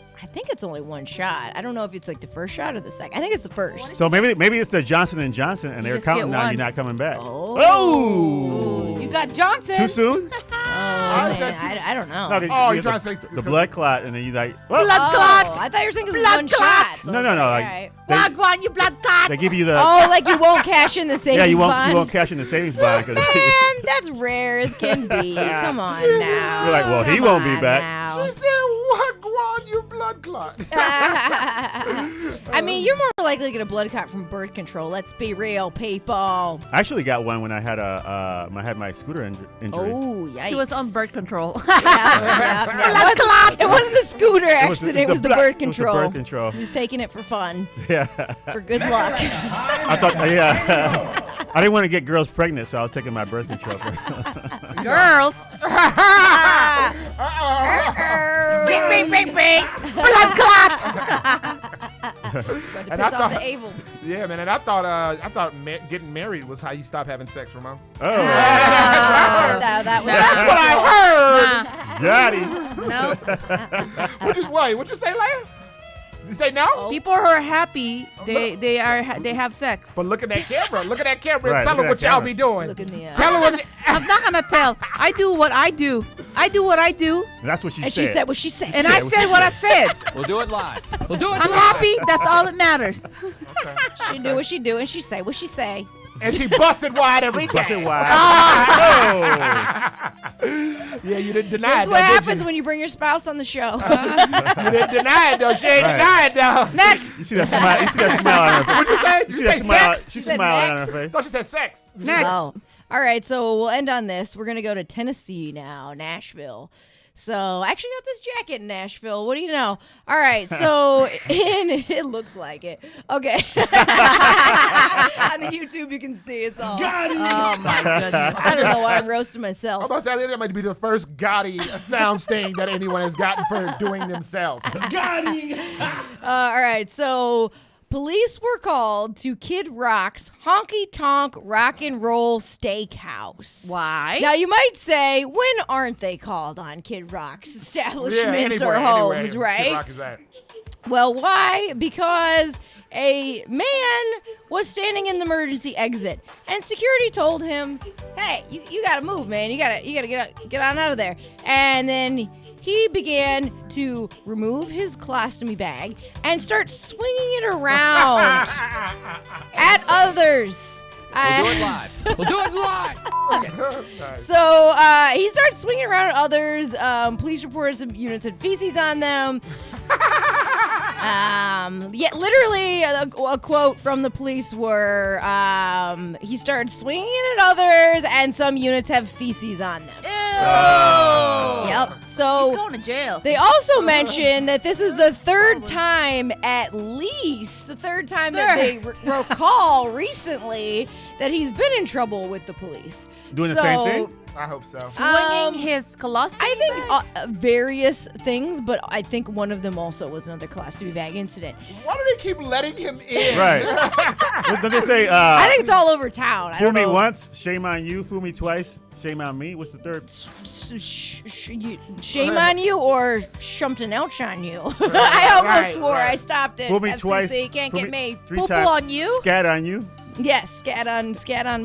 F: only one shot. I don't know if it's like the first shot or the second. I think it's the first.
G: So maybe it's the Johnson & Johnson, and
R: You
G: they're
R: just
G: counting
R: get
G: on
R: one.
G: you not coming back.
R: Oh. You got Johnson.
G: Too soon?
F: Oh, man, I don't know.
G: No,
E: you're trying to say
G: the blood clot, and then you like
R: Blood clot.
F: I thought you were saying because it's
R: Blood
F: one
R: clot.
F: shot. So
G: No.
F: okay,
G: Like,
F: alright.
R: Blood clot, you blood clot.
G: they give you the
F: Like you won't cash in the savings
G: yeah, you
F: bond.
G: won't cash in the savings bond because
F: Man, that's rare as can be. Come on now.
G: you're like, well, he
F: Come
G: won't be
F: on
G: back.
F: now.
E: She said, what, Guan, you blood clot?
F: I mean, you're more likely to get a blood clot from birth control. Let's be real, people.
G: I actually got one when I had I had my scooter injury.
F: Oh, yikes.
R: He was on birth control.
F: It wasn't the scooter accident. It was the birth
G: It was the
F: control.
G: birth control.
F: He was taking it for fun,
G: Yeah.
F: for good luck.
G: I thought, I didn't want to get girls pregnant, so I was taking my birth control.
R: Girls. Bing. Blood clot.
F: To piss off the able.
E: Yeah, man, and I thought getting married was how you stop having sex, Ramon.
G: Oh.
F: That's
E: what I heard.
G: Got him.
R: No.
E: What'd you say, Leia? You say no?
R: People who are happy, they have sex.
E: But look at that camera. Look at that camera
G: Right,
E: and tell
G: look
E: them
G: at
E: what
G: that
E: y'all
G: camera.
E: be doing.
F: Look in the
E: Tell them what
R: I'm not gonna tell. I do what I do. I do what I do.
G: And that's what she
F: And
G: said.
F: she said what she said.
R: And I said what I said.
S: We'll do it live. We'll do it
R: I'm
S: live.
R: happy. That's all that matters.
F: She do what she do, and she say what she say.
E: And she busted wide every day.
G: Busted wide.
E: Yeah, you didn't deny
F: That's
E: it.
F: what
E: though,
F: happens
E: did
F: when you bring your spouse on the show.
E: you didn't deny it, though. She ain't
G: Right.
E: denied, though.
R: Next.
G: You see that smile? You see that smile on her face?
E: What'd you say?
G: You see that
E: say
G: smile?
E: sex?
G: She
F: said
G: smiling on
F: next.
G: her face.
E: thought she said sex.
R: Next.
F: Oh. All right, so we'll end on this. We're going to go to Tennessee now, Nashville. So, I actually got this jacket in Nashville. What do you know? All right, so it looks like it. Okay. On the YouTube, you can see it's all.
R: Oh my goodness.
F: I don't know why I'm roasting myself.
E: I'm about to say, I think that might be the first Gotti sound stain that anyone has gotten for doing themselves.
G: Gotti.
F: All right, so police were called to Kid Rock's Honky Tonk Rock and Roll Steakhouse.
R: Why?
F: Now, you might say, when aren't they called on Kid Rock's establishments or homes, right?
E: Kid Rock is that.
F: Well, why? Because a man was standing in the emergency exit, and security told him, "Hey, you gotta move, man. You gotta get on out of there." And then he began to remove his colostomy bag and start swinging it around at others.
S: We'll do it live. We'll do it live.
F: So he starts swinging around at others. Police reported some units had feces on them. Yeah, literally a quote from the police were, he started swinging it at others, and some units have feces on them. Yep. So
R: He's going to jail.
F: they also mentioned that this was the third time, at least the third time that they recall recently that he's been in trouble with the police.
G: Doing the same thing?
E: I hope so.
R: Swinging his colostomy
F: I think
R: bag?
F: various things, but I think one of them also was another colostomy bag incident.
E: Why do they keep letting him in?
G: Right. Don't they say,
F: I think it's all over town. I
G: fool
F: don't
G: me
F: know.
G: once, shame on you. Fool me twice, shame on me. What's the third?
F: Shame on you or something else on you. I almost swore. I stopped it.
G: Fool me
F: FCC,
G: twice.
F: can't
G: fool
F: get me.
G: Three
F: Poo-poo
G: times.
F: on you?
G: Scat on you.
F: Yes, scat on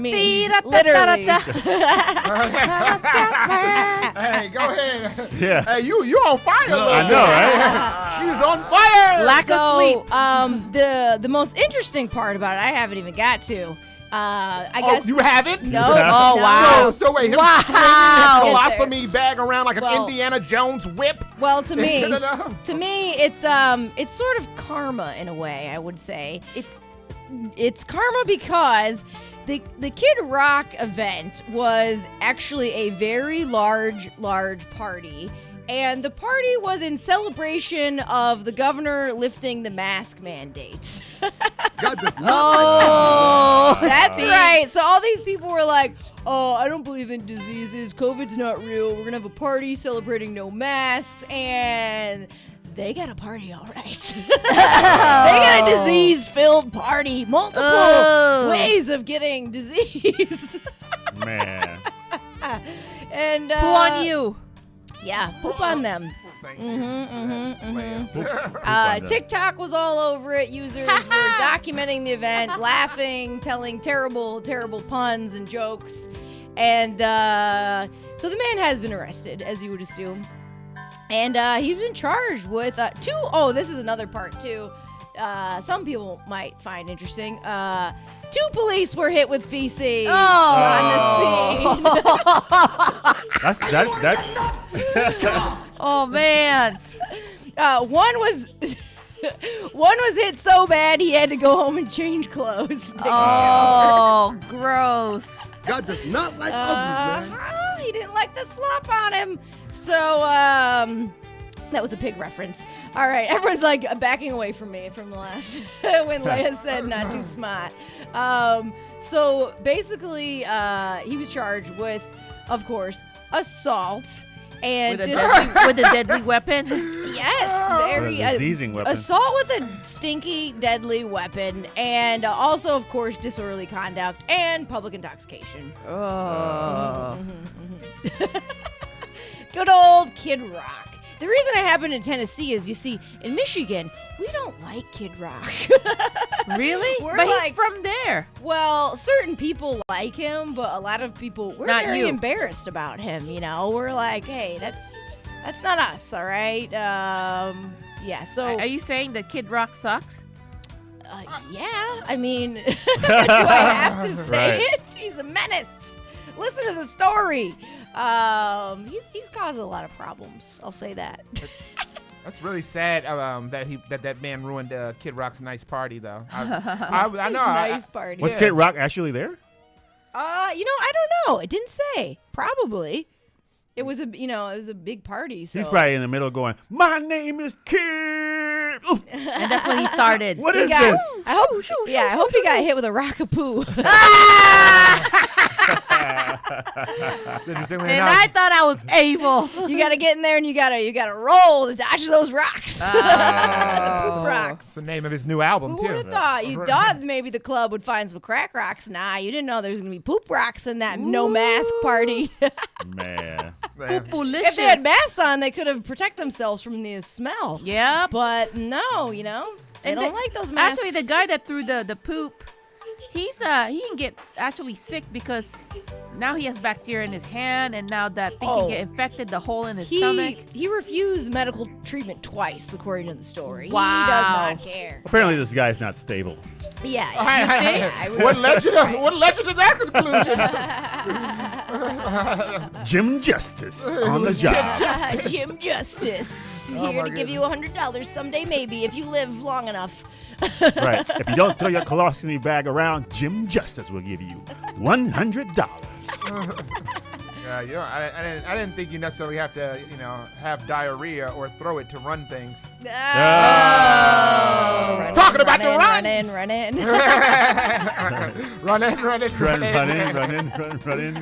F: me.
R: Dee-da-da-da-da.
F: Literally.
E: Hey, go ahead.
G: Yeah.
E: Hey, you on fire?
G: I know, right?
E: She's on fire.
R: Lack of sleep.
F: The most interesting part about it, I haven't even got to. I
E: Oh,
F: guess
E: you haven't?
F: No.
R: Oh,
F: no.
R: wow.
E: So wait, him
F: Wow.
E: swinging his colostomy bag around like an
F: Well-
E: Indiana Jones whip?
F: Well, to me,
E: No.
F: to me, it's sort of karma in a way. I would say it's karma because the Kid Rock event was actually a very large party. And the party was in celebration of the governor lifting the mask mandate.
L: God does
R: Oh,
F: That's right. So all these people were like, "Oh, I don't believe in diseases. COVID's not real. We're going to have a party celebrating no masks." And they got a party, all right. They got a disease-filled party. Multiple ways of getting disease.
G: Man.
F: And
R: Who on you?
F: Yeah, poop on them.
E: Thank you.
F: TikTok was all over it. Users were documenting the event, laughing, telling terrible puns and jokes. And so the man has been arrested, as you would assume. And he's been charged with this is another part too. Some people might find interesting. 2 police were hit with feces on the scene.
G: That's
R: Oh man.
F: One was hit so bad he had to go home and change clothes. And take a
R: Oh, gross.
L: God does not like ugly, man.
F: He didn't like the slop on him. So, that was a pig reference. All right, everyone's like backing away from me from the last when Leia said not too smart. So basically, he was charged with, of course, assault and
R: With a deadly weapon?
F: Yes, very
G: A diseasing weapon.
F: assault with a stinky, deadly weapon, and also, of course, disorderly conduct and public intoxication.
R: Oh.
F: Good old Kid Rock. The reason it happened in Tennessee is, you see, in Michigan, we don't like Kid Rock.
R: Really?
F: We're
R: But
F: like-
R: he's from there.
F: Well, certain people like him, but a lot of people, we're
R: Not
F: very
R: you.
F: embarrassed about him, you know? We're like, hey, that's not us, all right? Yeah, so...
R: Are you saying that Kid Rock sucks?
F: Yeah, I mean, do I have to say
G: Right.
F: it? He's a menace. Listen to the story. He's caused a lot of problems. I'll say that.
E: That's really sad that man ruined Kid Rock's nice party, though. I know.
F: Nice party.
G: Was Kid Rock actually there?
F: I don't know. It didn't say. Probably. It was a big party. So.
G: He's probably in the middle going, "My name is Kid." Oof.
R: And that's when he started.
G: What is this?
F: I hope he got hit with a rockapoo.
E: It's interesting when
R: And I thought I was able.
F: You gotta get in there and you gotta roll to dodge those rocks. The poop rocks.
E: It's the name of his new album,
F: Who
E: too.
F: would have thought? You thought maybe the club would find some crack rocks. Nah, you didn't know there was gonna be poop rocks in that no mask party.
G: Man.
F: If they had masks on, they could have protected themselves from the smell.
R: Yeah.
F: But no, they don't like those masks.
R: Actually, the guy that threw the poop, he can get actually sick because now he has bacteria in his hand, and now that thing can get infected, the hole in his stomach.
F: He refused medical treatment twice, according to the story.
R: Wow.
F: He does not care.
G: Apparently, this guy's not stable.
F: Yeah.
E: What led you to that conclusion?
G: Jim Justice on the job.
F: Jim Justice.
E: Oh,
F: Here
E: my
F: to give you $100 someday, maybe, if you live long enough.
G: Right. If you don't throw your colostomy bag around, Jim Justice will give you $100.
E: I didn't think you necessarily have to, have diarrhea or throw it to run things. Talking about the runs.
F: Run in.
E: Run in.
G: Run in.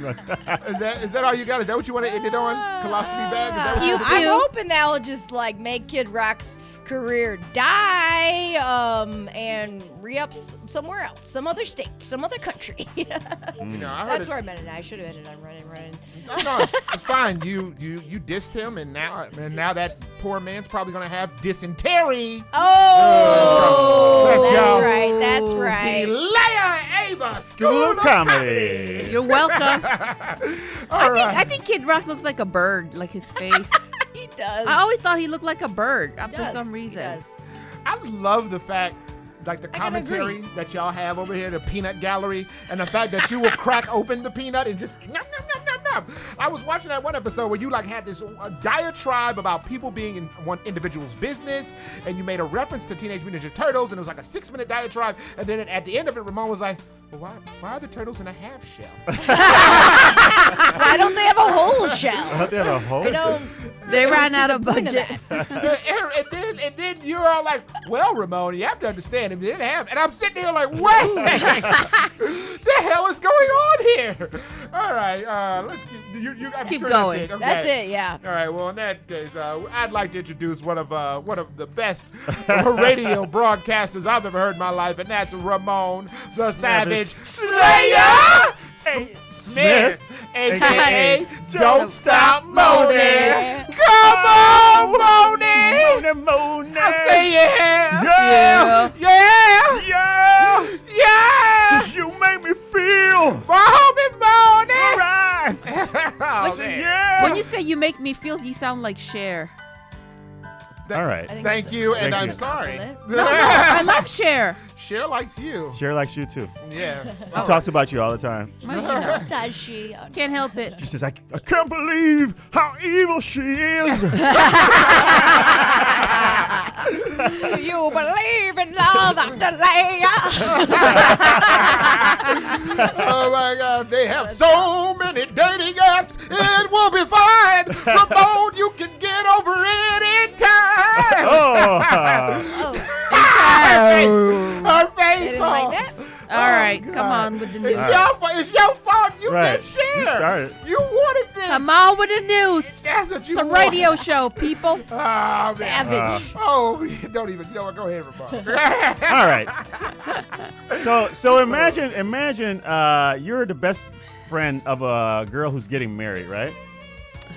E: Is that all you got? Is that what you want to end it on? Colostomy bag? Is that what you want to
F: I'm
E: do?
F: hoping that will just make Kid Rock's career die and re-up somewhere else, some other state, some other country. That's where I meant it. I should have ended on running.
E: No, it's fine. You dissed him, and now that poor man's probably gonna have dysentery.
F: Oh, that's right.
E: The Leia Ava
G: School of Comedy.
R: You're welcome. I think Kid Rock looks like a bird, like his face.
F: He does.
R: I always thought he looked like a bird for some reason.
E: I love the fact, the
F: gotta
E: commentary
F: agree.
E: that y'all have over here, the peanut gallery, and the fact that you will crack open the peanut and just nom, nom, nom, nom, nom. I was watching that one episode where you had this diatribe about people being in one individual's business, and you made a reference to Teenage Mutant Ninja Turtles, and it was like a 6-minute diatribe, and then at the end of it, Ramon was like, well, why are the turtles in a half shell?
F: Why don't they have a whole shell?
G: They have a whole
R: They ran out of budget.
E: and then you're all like, well, Ramon, you have to understand, if they didn't have, and I'm sitting here like, wait, the hell is going on here? All right, let's you got
R: Keep going.
E: That's it. Okay.
F: That's it, yeah.
E: All right, well, in that case, I'd like to introduce one of the best radio broadcasters I've ever heard in my life, and that's Ramon the Savage Slayer Smith, a.k.a. Don't Stop Moaning. Come on, Moaning.
G: Moaning.
E: I say yeah. Yeah.
G: Just you make me feel.
E: My homie Moaning.
G: Right.
E: Oh, man.
R: When you say you make me feel, you sound like Cher.
G: All right.
E: Thank you, and
G: Thank
E: I'm
G: you.
E: sorry.
R: No, I love Cher.
E: Cher likes you.
G: Cher likes you too.
E: Yeah.
G: She talks about you all the time.
R: Well,
F: Does she?
R: can't help it.
G: She says, I can't believe how evil she is.
F: Do you believe in love after Leia?
E: Oh my God, they have so many dating apps. It will be fine. Ramon, you can get over it in time. Her face.
F: Didn't like that?
R: All right, come on with the news.
E: It's your fault. You
G: Right.
E: can share.
G: You started.
E: You wanted this.
R: Come on with the news.
E: That's what you
R: It's a
E: want.
R: radio show, people.
E: Oh, man.
F: Savage.
E: Oh, don't even. You know what? Go ahead, Ramon.
G: All right. So imagine you're the best friend of a girl who's getting married, right?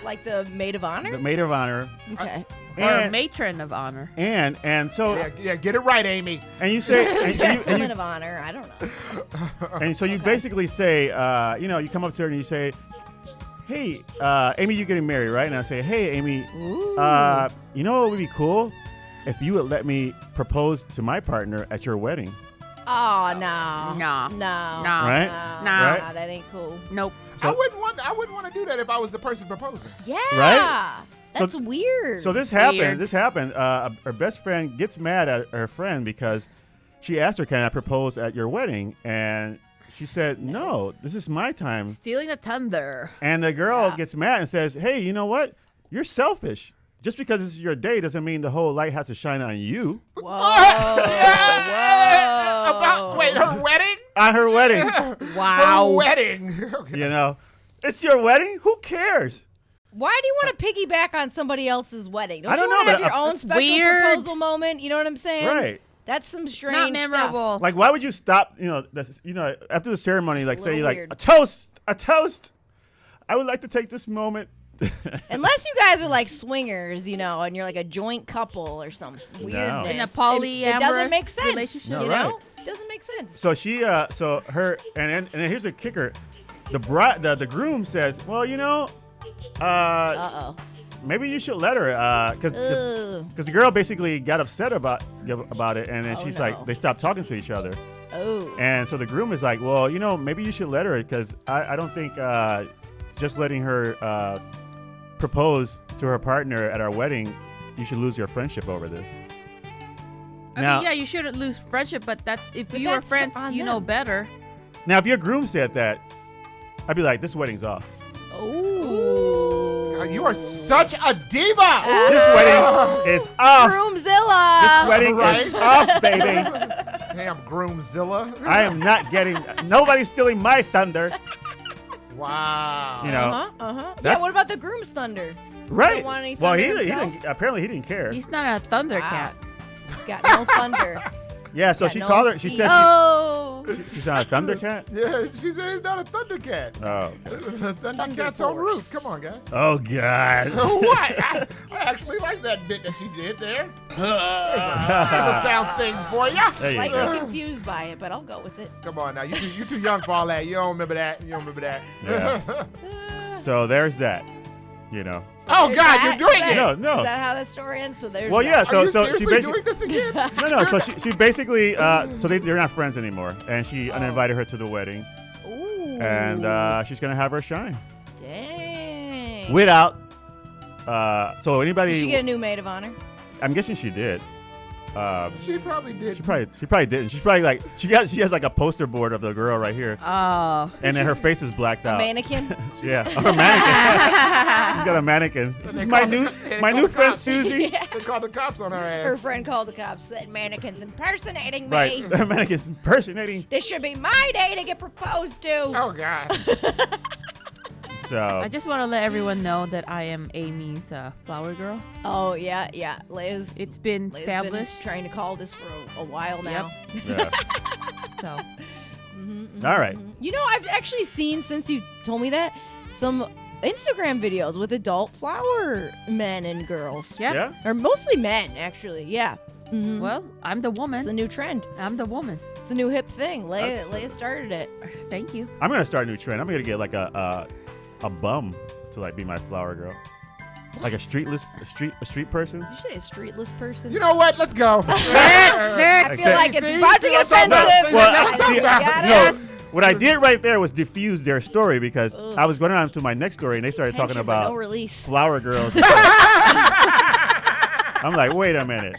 F: Like the maid of honor?
G: The maid of honor.
F: Okay.
R: Or a matron of honor.
G: And so
E: yeah, get it right, Amy.
G: And you say
F: Woman of honor. I don't know.
G: and so you basically say, you come up to her and you say, "Hey, Amy, you're getting married, right?" And I say, "Hey, Amy, you know what would be cool if you would let me propose to my partner at your wedding."
F: Oh no.
R: No.
G: Right?
F: No,
G: Right?
F: that ain't cool.
R: Nope.
E: I wouldn't want to do that if I was the person proposing.
F: Yeah.
G: Right?
F: That's weird.
G: So this happened. Her best friend gets mad at her friend because she asked her, "Can I propose at your wedding?" And she said, "No, this is my time."
R: Stealing the thunder.
G: And the girl gets mad and says, "Hey, you know what? You're selfish. Just because this is your day doesn't mean the whole light has to shine on you."
F: Whoa.
E: Wait, her wedding?
G: On her wedding.
E: Wow. Her wedding. Okay.
G: You know, it's your wedding. Who cares?
F: Why do you want to piggyback on somebody else's wedding?
G: I don't
F: you
G: know,
F: want to have
G: but
F: your own
R: it's
F: special
R: weird.
F: proposal moment? You know what I'm saying?
G: Right.
F: That's some strange
R: Not memorable.
F: stuff.
G: Like, why would you stop? After the ceremony, like say, like
F: weird.
G: a toast. I would like to take this moment.
F: Unless you guys are like swingers, and you're like a joint couple or some weirdness.
R: In a
F: It
R: polyamorous
F: doesn't make sense.
R: relationship.
G: No,
F: you
G: right.
F: know? It doesn't make sense.
G: So she, so her, and then here's the kicker: the bride, the groom says, "Well, maybe you should let her, because the girl basically got upset about it, and then she's like, they stopped talking to each other."
F: Oh.
G: And so the groom is like, "Well, maybe you should let her, because I don't think just letting her propose to her partner at our wedding, you should lose your friendship over this."
R: I mean, yeah, you shouldn't lose friendship, but if you were friends, you know better.
G: Now, if your groom said that, I'd be like, "This wedding's off."
F: Ooh.
E: God, you are such a diva.
G: This wedding is off.
F: Groomzilla.
G: This wedding is off, baby.
E: Damn, Groomzilla.
G: I am not getting. Nobody's stealing my thunder.
E: Wow.
F: Yeah,
G: That's-
F: what about the groom's thunder?
G: Right.
F: Don't want any
G: Well,
F: thunder
G: he
F: himself?
G: didn't. Apparently, he didn't care.
R: He's not a thundercat.
F: He's got no thunder.
G: Yeah. So
F: Got
G: she
F: no
G: called her. She
F: speed.
G: said
R: Oh.
G: she's not a thundercat.
E: Yeah, she said he's not a Thundercat.
G: Oh.
E: Thundercat's on roof. Come on, guys.
G: Oh God.
E: What? I actually like that bit that she did there. There's a sound sting for you.
G: There you
F: Slightly
G: go.
F: confused by it, but I'll go with it.
E: Come on now, you too young for all that. You don't remember that.
G: Yeah. So there's that.
E: Oh
F: Is
E: God,
F: that-
E: you're doing
F: is
E: it.
F: that-
G: No.
F: Is that how that story ends? So there's
G: Well,
F: that.
G: yeah. So
E: Are you
G: so she
E: seriously
G: basically.
E: doing this again?
G: No. So she basically. So they're not friends anymore, and she uninvited her to the wedding,
F: Ooh.
G: and she's gonna have her shine
F: Dang.
G: without. So anybody.
F: Did she get a new maid of honor?
G: I'm guessing she did.
E: She probably did.
G: She probably didn't. She's probably like she has like a poster board of the girl right here,
R: Oh.
G: and then her face is blacked out.
F: Mannequin?
G: Yeah, or mannequin. She's got a mannequin. This is my new friend Susie.
F: Yeah.
E: They called the cops on her ass.
F: Her friend called the cops, said mannequin's impersonating me.
G: Right, the mannequin's impersonating.
F: This should be my day to get proposed to.
E: Oh God.
G: So
R: I just want to let everyone know that I am Amy's flower girl.
F: Oh, yeah. Liz.
R: It's been
F: Liz
R: established.
F: been trying to call this for a while now.
G: yeah.
R: So
G: All right.
F: I've actually seen, since you told me that, some Instagram videos with adult flower men and girls.
R: Yeah.
F: Or mostly men, actually. Yeah. Mhm.
R: Well, I'm the woman.
F: It's the new trend.
R: I'm the woman.
F: It's the new hip thing. Leia started it.
R: Thank you.
G: I'm gonna start a new trend. I'm gonna get like a bum to like be my flower girl, like a street person.
F: Did you say a streetless person?
E: You know what? Let's go.
R: Next.
F: I feel like it's about to get offensive.
G: Well,
F: I
G: see,
F: got
G: no,
F: it.
G: what I did right there was diffuse their story because I was going on to my next story and they started talking
F: Tension, but
G: about
F: no release.
G: flower girls. I'm like, wait a minute.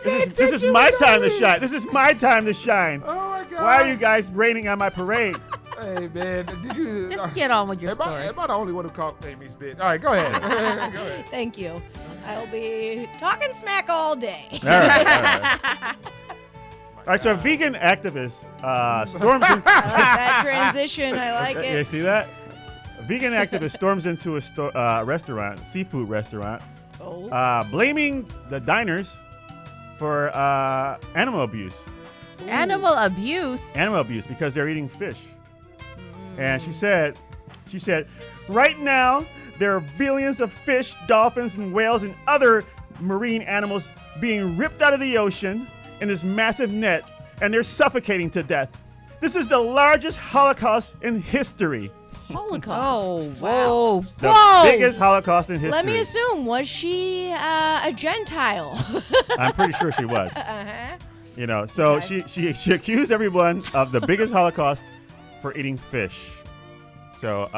G: This is my time to shine. This is my time to shine.
E: Oh my God.
G: Why are you guys raining on my parade?
E: Hey man, did you
R: Just get on with your
E: am I-
R: story.
E: Am I the only one who called Amy's bitch? All right, go ahead. Go ahead.
F: Thank you. I'll be talking smack all day.
G: All right. All right, so a vegan activist storms into...
F: I like that transition. I like
G: You
F: it.
G: see that? A vegan activist storms into a restaurant, seafood restaurant, blaming the diners for animal abuse.
R: Animal abuse.
G: Animal abuse because they're eating fish. And she said, right now there are billions of fish, dolphins, and whales and other marine animals being ripped out of the ocean in this massive net, and they're suffocating to death. This is the largest Holocaust in history.
F: Holocaust.
R: Whoa.
G: The biggest Holocaust in history.
F: Let me assume, was she a Gentile?
G: I'm pretty sure she was.
F: Uh-huh.
G: You know, so she accused everyone of the biggest Holocaust for eating fish. So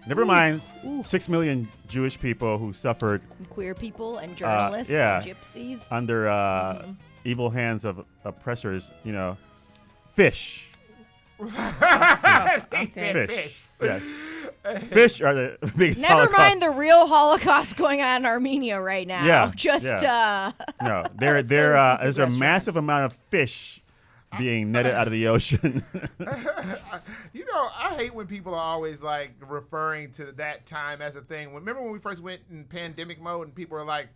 G: never mind 6 million Jewish people who suffered.
F: Queer people and journalists and gypsies.
G: Under evil hands of oppressors, you know. Fish. Fish. Yes. Fish are the biggest
F: Never
G: Holocaust.
F: mind the real Holocaust going on in Armenia right now.
G: Yeah.
F: No,
G: there's a massive amount of fish being netted out of the ocean.
E: You know, I hate when people are always like referring to that time as a thing. Remember when we first went in pandemic mode and people were like,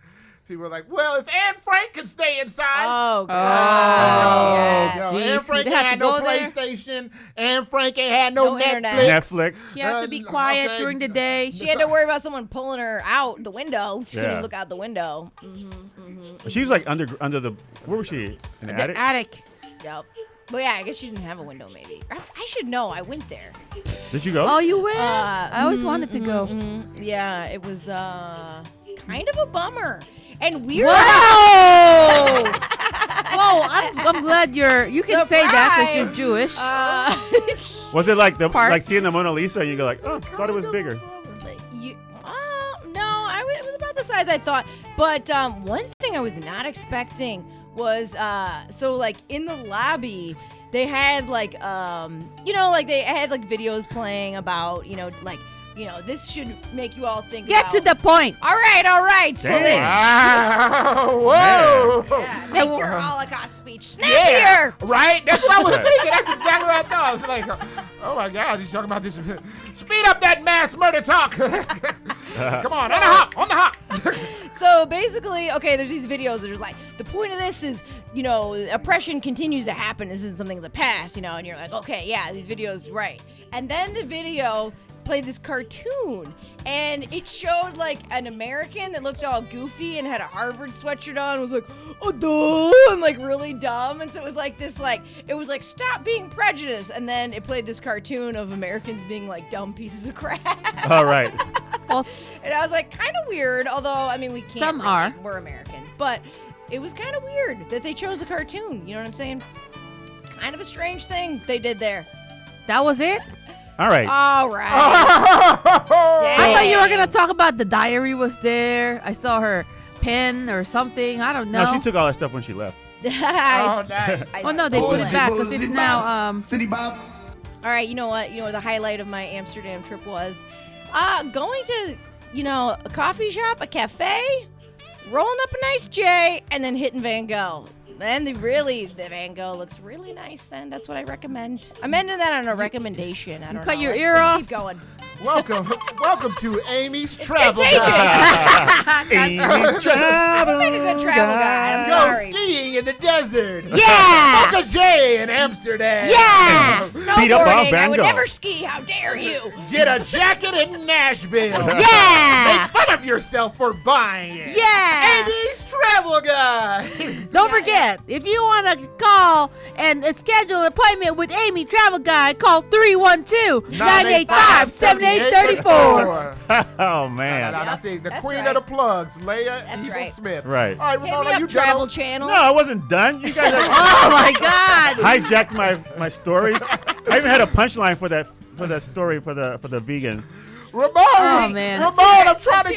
E: well, if Anne Frank could stay inside.
F: Oh, God.
E: Anne Frank ain't had no PlayStation. Anne Frank ain't had no
G: Netflix.
R: She had to be quiet during the day.
F: She had to worry about someone pulling her out the window. She couldn't
G: Yeah.
F: even look out the window.
G: She was like under the, where was she? In the attic?
R: Attic.
F: Yep. Well, yeah, I guess she didn't have a window, maybe. I should know. I went there.
G: Did you go?
R: Oh, you went? I always wanted to go.
F: Yeah, it was kind of a bummer. And weird.
R: Whoa! Whoa! I'm glad you can say that because you're Jewish.
G: Was it like like seeing the Mona Lisa and you go like, oh, thought it was bigger?
F: No, it was about the size I thought. But one thing I was not expecting was so like in the lobby they had like they had like videos playing about this should make you all think
R: Get
F: about,
R: to the point.
F: All right. So they
E: Whoa.
F: make your Holocaust speech snappier.
E: Right? That's what I was thinking. That's exactly what I thought. I was like, oh my God, he's talking about this. Speed up that mass murder talk. Come on, on the hop.
F: So basically, okay, there's these videos that are like, the point of this is, oppression continues to happen. This isn't something of the past, and you're like, okay, yeah, these videos, right. And then the video played this cartoon, and it showed like an American that looked all goofy and had a Harvard sweatshirt on, and was like, oh, duh, and like really dumb. And so it was like this, it was like, stop being prejudiced. And then it played this cartoon of Americans being like dumb pieces of crap.
G: All right.
F: And I was like, kind of weird, although, I mean, we can't.
R: Some are.
F: We're Americans. But it was kind of weird that they chose a cartoon. You know what I'm saying? Kind of a strange thing they did there.
R: That was it?
G: All right.
F: All right.
R: I thought you were going to talk about the diary was there. I saw her pen or something. I don't know.
G: No, she took all that stuff when she left.
E: Nice.
R: Oh, no, they put it back because it's now...
F: All right, you know what? You know what the highlight of my Amsterdam trip was? Going to, a coffee shop, a cafe, rolling up a nice J, and then hitting Van Gogh. Then the Van Gogh looks really nice. Then that's what I recommend. I'm ending that on a recommendation. I don't
R: cut
F: know.
R: your
F: Let's
R: ear off?
F: Keep going.
E: Welcome to Amy's Travel
F: contagious.
E: Guide.
G: Amy's Travel
F: I'm a good travel guy. I'm sorry.
E: Go skiing in the desert.
R: Yeah.
E: Smoke a J in Amsterdam.
R: Yeah.
G: Beat up on
F: Snowboarding.
G: Van
F: I would
G: Gogh.
F: never ski. How dare you?
E: Get a jacket in Nashville.
R: Yeah.
E: Make fun of yourself for buying it.
R: Yeah.
E: Amy's Travel Guide.
R: Don't forget, if you want to call and schedule an appointment with Amy Travel Guide, call 312-985-7834.
G: Oh, man.
E: I see the
F: That's
E: queen
F: right.
E: of the plugs, Leia
F: That's
E: Evil
F: right.
E: Smith.
G: Right.
E: All right,
F: Hit
E: Ramona,
F: me
E: you
F: up, Travel
E: done?
F: Channel.
G: No, I wasn't done. You guys
R: Oh, my God.
G: hijacked my stories. I even had a punchline for that story for the vegan.
E: Ramon,
R: Oh, man.
E: Ramon, I'm trying to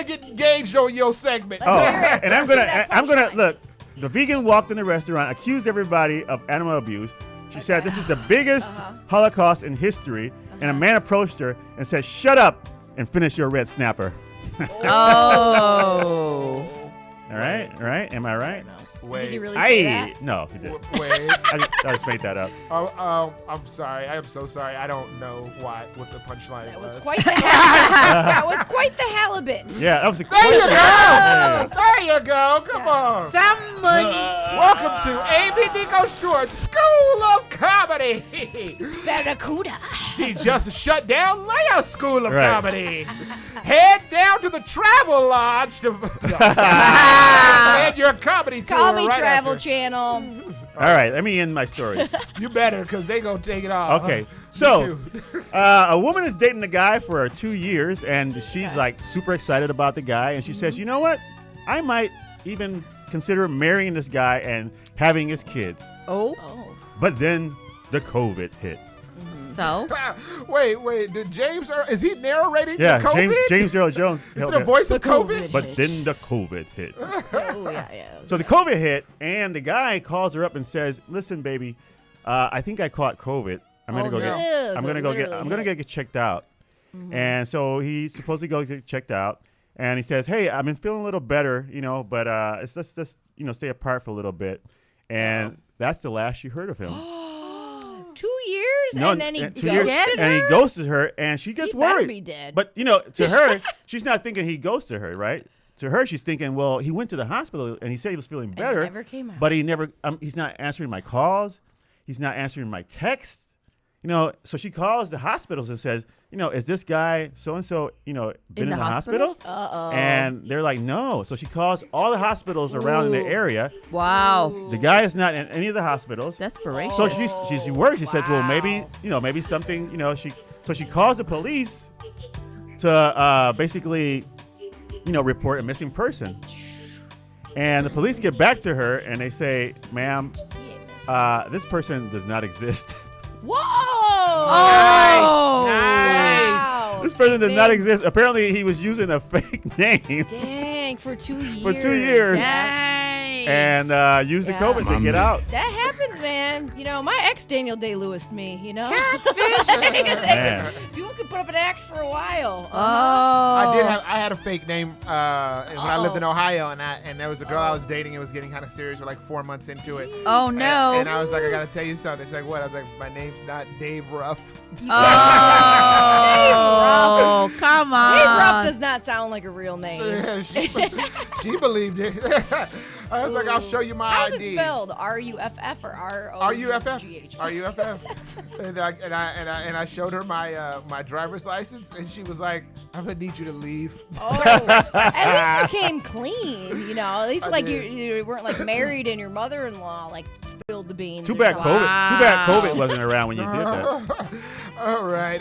E: get engaged on your segment.
G: Oh,
F: hear it.
G: and I'm
F: Let's hear
G: gonna
F: that
G: look. The vegan walked in the restaurant, accused everybody of animal abuse. She said this is the biggest Holocaust in history, and a man approached her and said, "Shut up and finish your red snapper."
R: Oh.
G: All right. Am I right?
F: Did you really say that?
G: No, he didn't.
E: Wait.
G: I just made that up.
E: I'm sorry. I am so sorry. I don't know what the punchline
F: That
E: was.
F: was quite the that was quite the halibut.
G: Yeah, that was a
E: There you go.
G: Yeah.
E: There you go. Come on.
R: Some someone.
E: Welcome to Amy Nico Short's School of Comedy.
F: Barracuda.
E: She just shut down Leah's School of
G: Right.
E: Comedy. Head down to the Travel Lodge to and your comedy tour.
F: Call me
E: right
F: Travel
E: after.
F: Channel.
G: All right, let me end my stories.
E: You better, because they going to take it off.
G: Okay,
E: Me
G: so
E: too.
G: a woman is dating a guy for 2 years, and she's like super excited about the guy, and she says, you know what? I might even consider marrying this guy and having his kids.
R: Oh.
G: But then the COVID hit.
R: So?
E: Wait. Did James, is he narrating
G: Yeah,
E: the COVID?
G: James Earl Jones.
E: Is it a voice of COVID?
G: But then the COVID hit.
F: Oh, yeah.
G: So the COVID hit, and the guy calls her up and says, "Listen, baby, I think I caught COVID. I'm gonna go get. I'm gonna go get. I'm gonna get checked out." And so he supposedly goes get checked out, and he says, "Hey, I've been feeling a little better, but let's just stay apart for a little bit." And that's the last you heard of him.
F: 2 years, and then he ghosted her?
G: And he ghosted her, and she gets
F: He better
G: worried.
F: be dead.
G: But to her, she's not thinking he ghosted her, right? To her, she's thinking, well, he went to the hospital and he said he was feeling better,
F: never came out.
G: but he never. He's not answering my calls. He's not answering my texts. So she calls the hospitals and says, is this guy so and so, been in the hospital?
F: Uh-oh.
G: And they're like, no. So she calls all the hospitals around in the area.
R: Wow.
G: The guy is not in any of the hospitals.
R: Desperation.
G: So she worries. She says, well, maybe something. So she calls the police to basically, report a missing person. And the police get back to her and they say, ma'am, this person does not exist.
F: Whoa!
R: Oh!
F: Nice.
G: This person does not exist. Apparently, he was using a fake name.
F: Dang, for 2 years.
G: For 2 years.
R: Dang.
G: And used the COVID to get out.
F: That happens, man. My ex Daniel Day-Lewis me,
R: Catfish.
G: Man.
F: People could put up an act for a while.
E: I had a fake name when I lived in Ohio, and there was a girl I was dating and was getting kind of serious. We're like 4 months into it.
R: Oh, no.
E: And I was like, I gotta tell you something. She's like, what? I was like, my name's not Dave Ruff.
R: Oh, come on.
F: Dave Ruff does not sound like a real name.
E: Yeah, she believed it. I was like, I'll show you my
F: How's
E: ID.
F: it spelled? R-U-F-F or R-O-U-G-H?
E: R-U-F-F. R-U-F-F. and I showed her my driver's license, and she was like, I'm gonna need you to leave.
F: Oh, at least you came clean, At least you weren't like married and your mother-in-law like spilled the beans.
G: Too bad COVID wasn't around when you did that.
E: All right,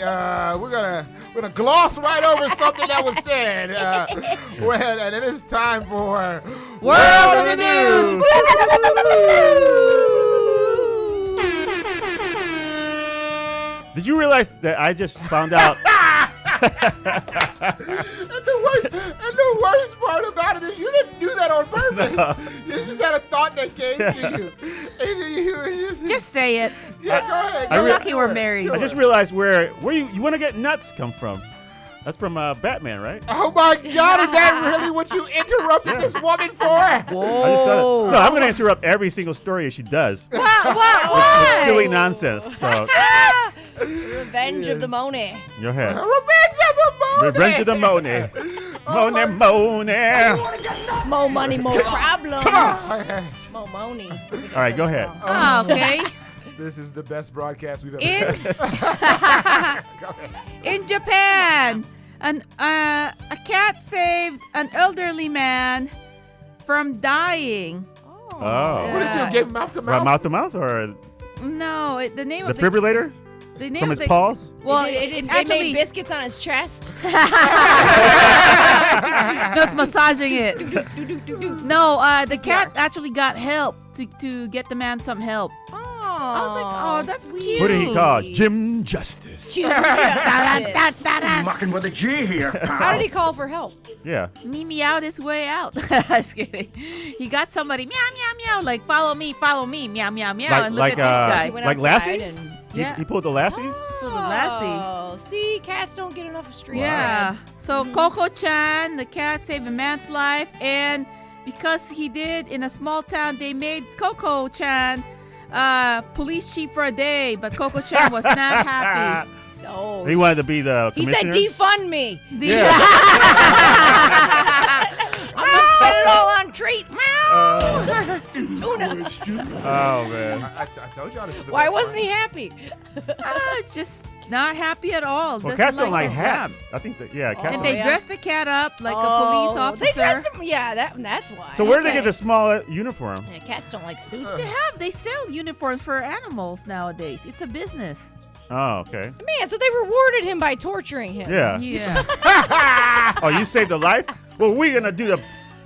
E: we're gonna gloss right over something that was said. And it is time for
R: World of the News.
G: Did you realize that I just found out?
E: And the worst part about it is you didn't do that on purpose.
G: No.
E: You just had a thought that came to you.
R: Just say it.
E: Yeah, go ahead.
R: You're lucky we're married.
G: I just realized where you want to get nuts come from. That's from Batman, right?
E: Oh my God, is that really what you interrupted this woman for?
R: Whoa.
G: No, I'm going to interrupt every single story she does.
R: What?
G: Silly nonsense. So
F: Revenge of the Moni.
G: go ahead.
E: Revenge of the Moni.
G: Revenge of the Moni. Moni.
F: More money, more problems.
E: Come on.
F: More money.
G: All right, go ahead.
R: Oh, okay.
E: This is the best broadcast we've ever had.
R: In Japan, a cat saved an elderly man from dying.
G: Oh.
E: What did you do? Give him mouth to mouth?
G: Mouth to mouth or
R: No, the name of
G: defibrillator?
R: The name
G: From
R: of
G: his paws?
R: Well,
F: They
R: actually
F: made biscuits on his chest.
R: No, it's massaging it. No, the cat actually got help to get the man some help. I was like, oh, that's cute.
G: Who did he call? Jim Justice.
I: Mucking with a G here.
F: How did he call for help?
G: Yeah.
R: Me meowed his way out. Just kidding. He got somebody meow meow meow like follow me meow meow meow and look at this guy.
F: He went
G: Like
F: outside
G: Lassie?
R: Yeah.
G: He pulled the Lassie?
R: Pulled the Lassie.
F: Oh, see, cats don't get enough of street
R: Yeah.
F: cred.
R: So Coco-chan, the cat, saved a man's life, and because he did in a small town, they made Coco-chan police chief for a day, but Coco-chan was not happy.
F: No.
G: He wanted to be the
F: He said,
G: commissioner?
F: defund me.
G: Yeah.
F: I'm going to spend it all on treats. Tuna.
G: Oh man.
E: I told y'all this is the
F: Why
E: best
F: wasn't
E: part.
F: he happy?
R: Just not happy at all.
G: Well,
R: Doesn't
G: cats don't like
R: the
G: hats.
R: job.
G: I think that cats.
R: And
G: don't
R: they
G: like-
R: dressed the cat up like a
F: Oh,
R: police officer.
F: They dressed him. Yeah, that's why.
G: So where did they get the small uniform?
F: Yeah, cats don't like suits.
R: They sell uniforms for animals nowadays. It's a business.
G: Oh, okay.
F: Man, so they rewarded him by torturing him.
G: Yeah.
R: Yeah.
G: Oh, you saved a life? Well, we're gonna do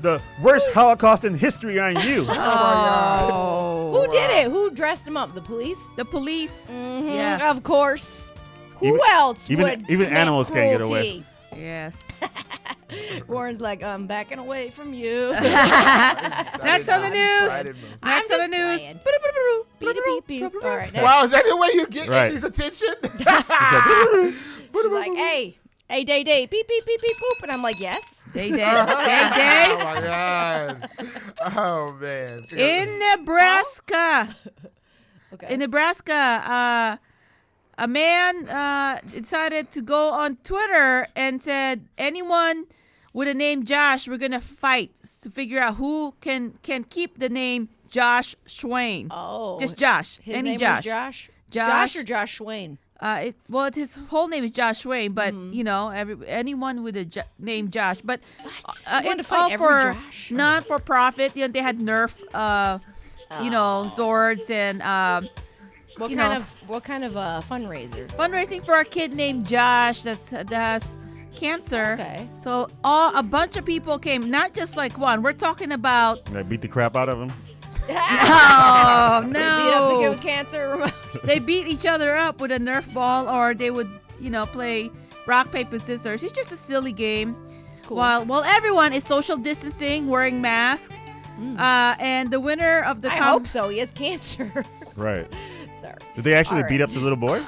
G: the worst Holocaust in history on you.
R: Oh.
F: Who did it? Who dressed him up? The police?
R: The police.
F: Mhm,
R: Yeah.
F: Of course. Who
G: Even-
F: else
G: even-
F: would
G: even
F: commit
G: animals can't get away.
F: cruelty?
R: Yes.
F: Warren's like, I'm backing away from you.
R: Next on the news. Next on the news.
F: All right, next.
E: Wow, is that the way you get
G: Right.
E: his attention?
F: She's like, hey, day, beep, beep, beep, beep, boop. And I'm like, yes.
R: Day, day.
E: Oh my God. Oh man.
R: In Nebraska. In Nebraska, a man decided to go on Twitter and said, anyone with a name Josh, we're gonna fight to figure out who can keep the name Josh Swain.
F: Oh,
R: just Josh.
F: His
R: Any
F: name
R: Josh.
F: was Josh.
R: Josh.
F: Josh or Josh Swain.
R: His whole name is Josh Swain, but you know, anyone with a name Josh. But
F: You want
R: it's
F: to fight
R: all
F: every
R: for
F: Josh?
R: not for profit. You know, they had Nerf, Zords and
F: What kind of fundraiser?
R: fundraising for a kid named Josh that has cancer.
F: Okay.
R: So a bunch of people came, not just like one. We're talking about
G: They beat the crap out of him.
R: no.
F: They beat up the kid with cancer.
R: They beat each other up with a Nerf ball, or they would, play rock, paper, scissors. It's just a silly game.
F: Cool.
R: While everyone is social distancing, wearing masks, and the winner of the
F: I hope so. He has cancer.
G: Right.
F: Sorry.
G: Did they actually
F: All
G: beat
F: right.
G: up the little boy?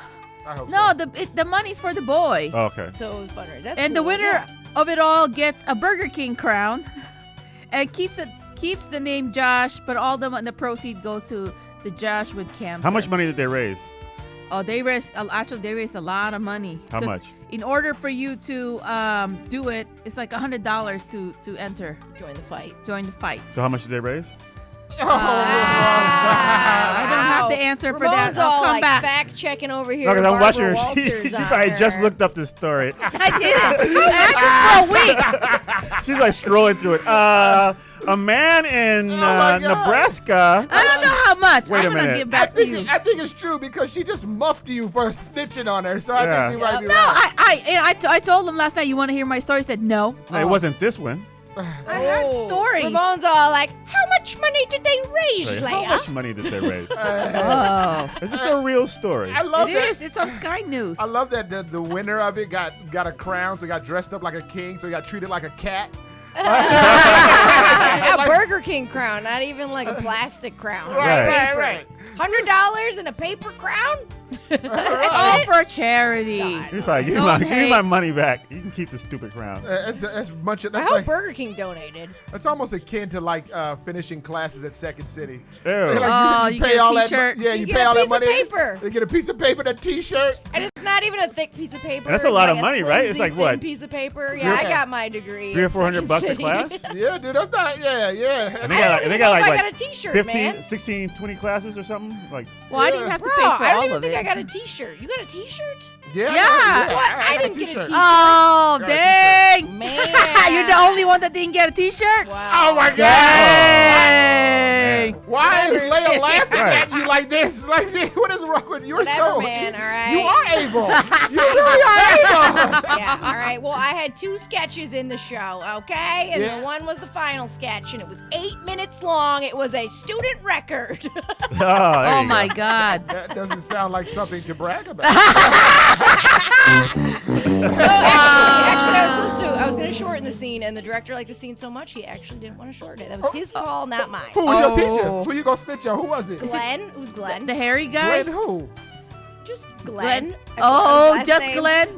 E: I hope
R: No, the money's for the boy.
G: Oh, okay.
F: So it was funner. That's
R: And the
F: cool,
R: winner
F: yeah.
R: of it all gets a Burger King crown and keeps the name Josh, but all the proceeds goes to the Josh with cancer.
G: How much money did they raise?
R: Oh, they raised a lot of money.
G: How
R: 'Cause
G: much?
R: In order for you to do it, it's like $100 to enter.
F: Join the fight.
R: Join the fight.
G: So how much did they raise?
R: I don't have the answer for that.
F: Ramon's
R: I'll
F: all
R: come
F: like
R: back.
F: fact checking over here.
G: No, because I'm watching her.
F: Barbara
G: She
F: Walters on
G: probably just
F: her.
G: looked up this story.
R: I didn't. I had this for a week.
G: She's like scrolling through it. A man in
E: my God.
G: Nebraska.
R: I don't know how much.
G: Wait a
R: I'm going to
G: minute.
R: get back to you.
E: I think it's true because she just muffed you for snitching on her. So I
G: Yeah.
E: think you might be
R: No,
E: right.
R: I told him last night, you want to hear my story? He said no.
G: No, it wasn't this one.
R: I had stories.
F: Ramon's all like, how much money did they raise,
G: Like,
F: Leia?
G: how much money did they raise?
R: Oh.
G: Is this a real story?
E: I love
R: It
E: that.
R: is. It's on Sky News.
E: I love that the winner of it got a crown, so he got dressed up like a king, so he got treated like a cat.
F: A Burger King crown, not even like a plastic crown.
G: Right.
E: Right.
F: $100 and a paper crown?
R: It's all for charity.
G: He's probably, give me my money back. You can keep the stupid crown.
E: That's much.
F: I
E: That's
F: hope
E: like
F: Burger King donated.
E: that's almost akin to like finishing classes at Second City.
G: Ew.
R: Oh, you get a t-shirt.
E: Yeah,
F: You
E: you
F: get
E: pay
F: a
E: all that
F: piece of
E: money.
F: paper.
E: They get a piece of paper, that T-shirt.
F: And it's not even a thick piece of paper.
G: And that's a
F: It's
G: lot
F: like
G: of money, right? It's
F: flimsy,
G: like what?
F: thin piece of paper. Yeah, I got my degree.
G: $300 or
F: at Second
G: $400 a
F: City.
G: class?
E: Yeah, dude, that's not. Yeah.
G: And they got
F: I
G: like
F: got a t-shirt,
G: 15,
F: man.
G: 16, 20 classes or something? Like,
R: Well, I didn't have to
F: Bro,
R: pay for
F: I don't
R: all
F: even
R: of
F: think
R: it.
F: I got a t-shirt. You got a t-shirt?
E: Yeah.
F: What? I didn't get a t-shirt.
R: Oh,
E: Got a
R: dang.
F: Man.
R: You're the only one that didn't get a t-shirt?
F: Wow.
E: Oh my God!
R: Dang.
E: Why is Leia laughing
G: Right.
E: at you like this? Like, what is wrong with you? You're
F: Whatever,
E: so
F: man, all right?
E: You are able. You really are able.
F: Yeah, all right. Well, I had 2 sketches in the show, okay? And
E: Yeah.
F: the one was the final sketch, and it was 8 minutes long. It was a student record.
R: Oh, my God.
E: That doesn't sound like something to brag about.
F: Actually, I was going to shorten the scene, and the director liked the scene so much, he actually didn't want to shorten it. That was his call, not mine.
E: Who was your
R: Oh.
E: teacher? Who you gonna snitch on? Who was it?
F: Glenn? It was Glenn.
R: The hairy guy?
E: Glenn who?
F: Just Glenn.
R: Glenn?
F: I
R: Oh,
F: forgot his last
R: just
F: name.
R: Glenn?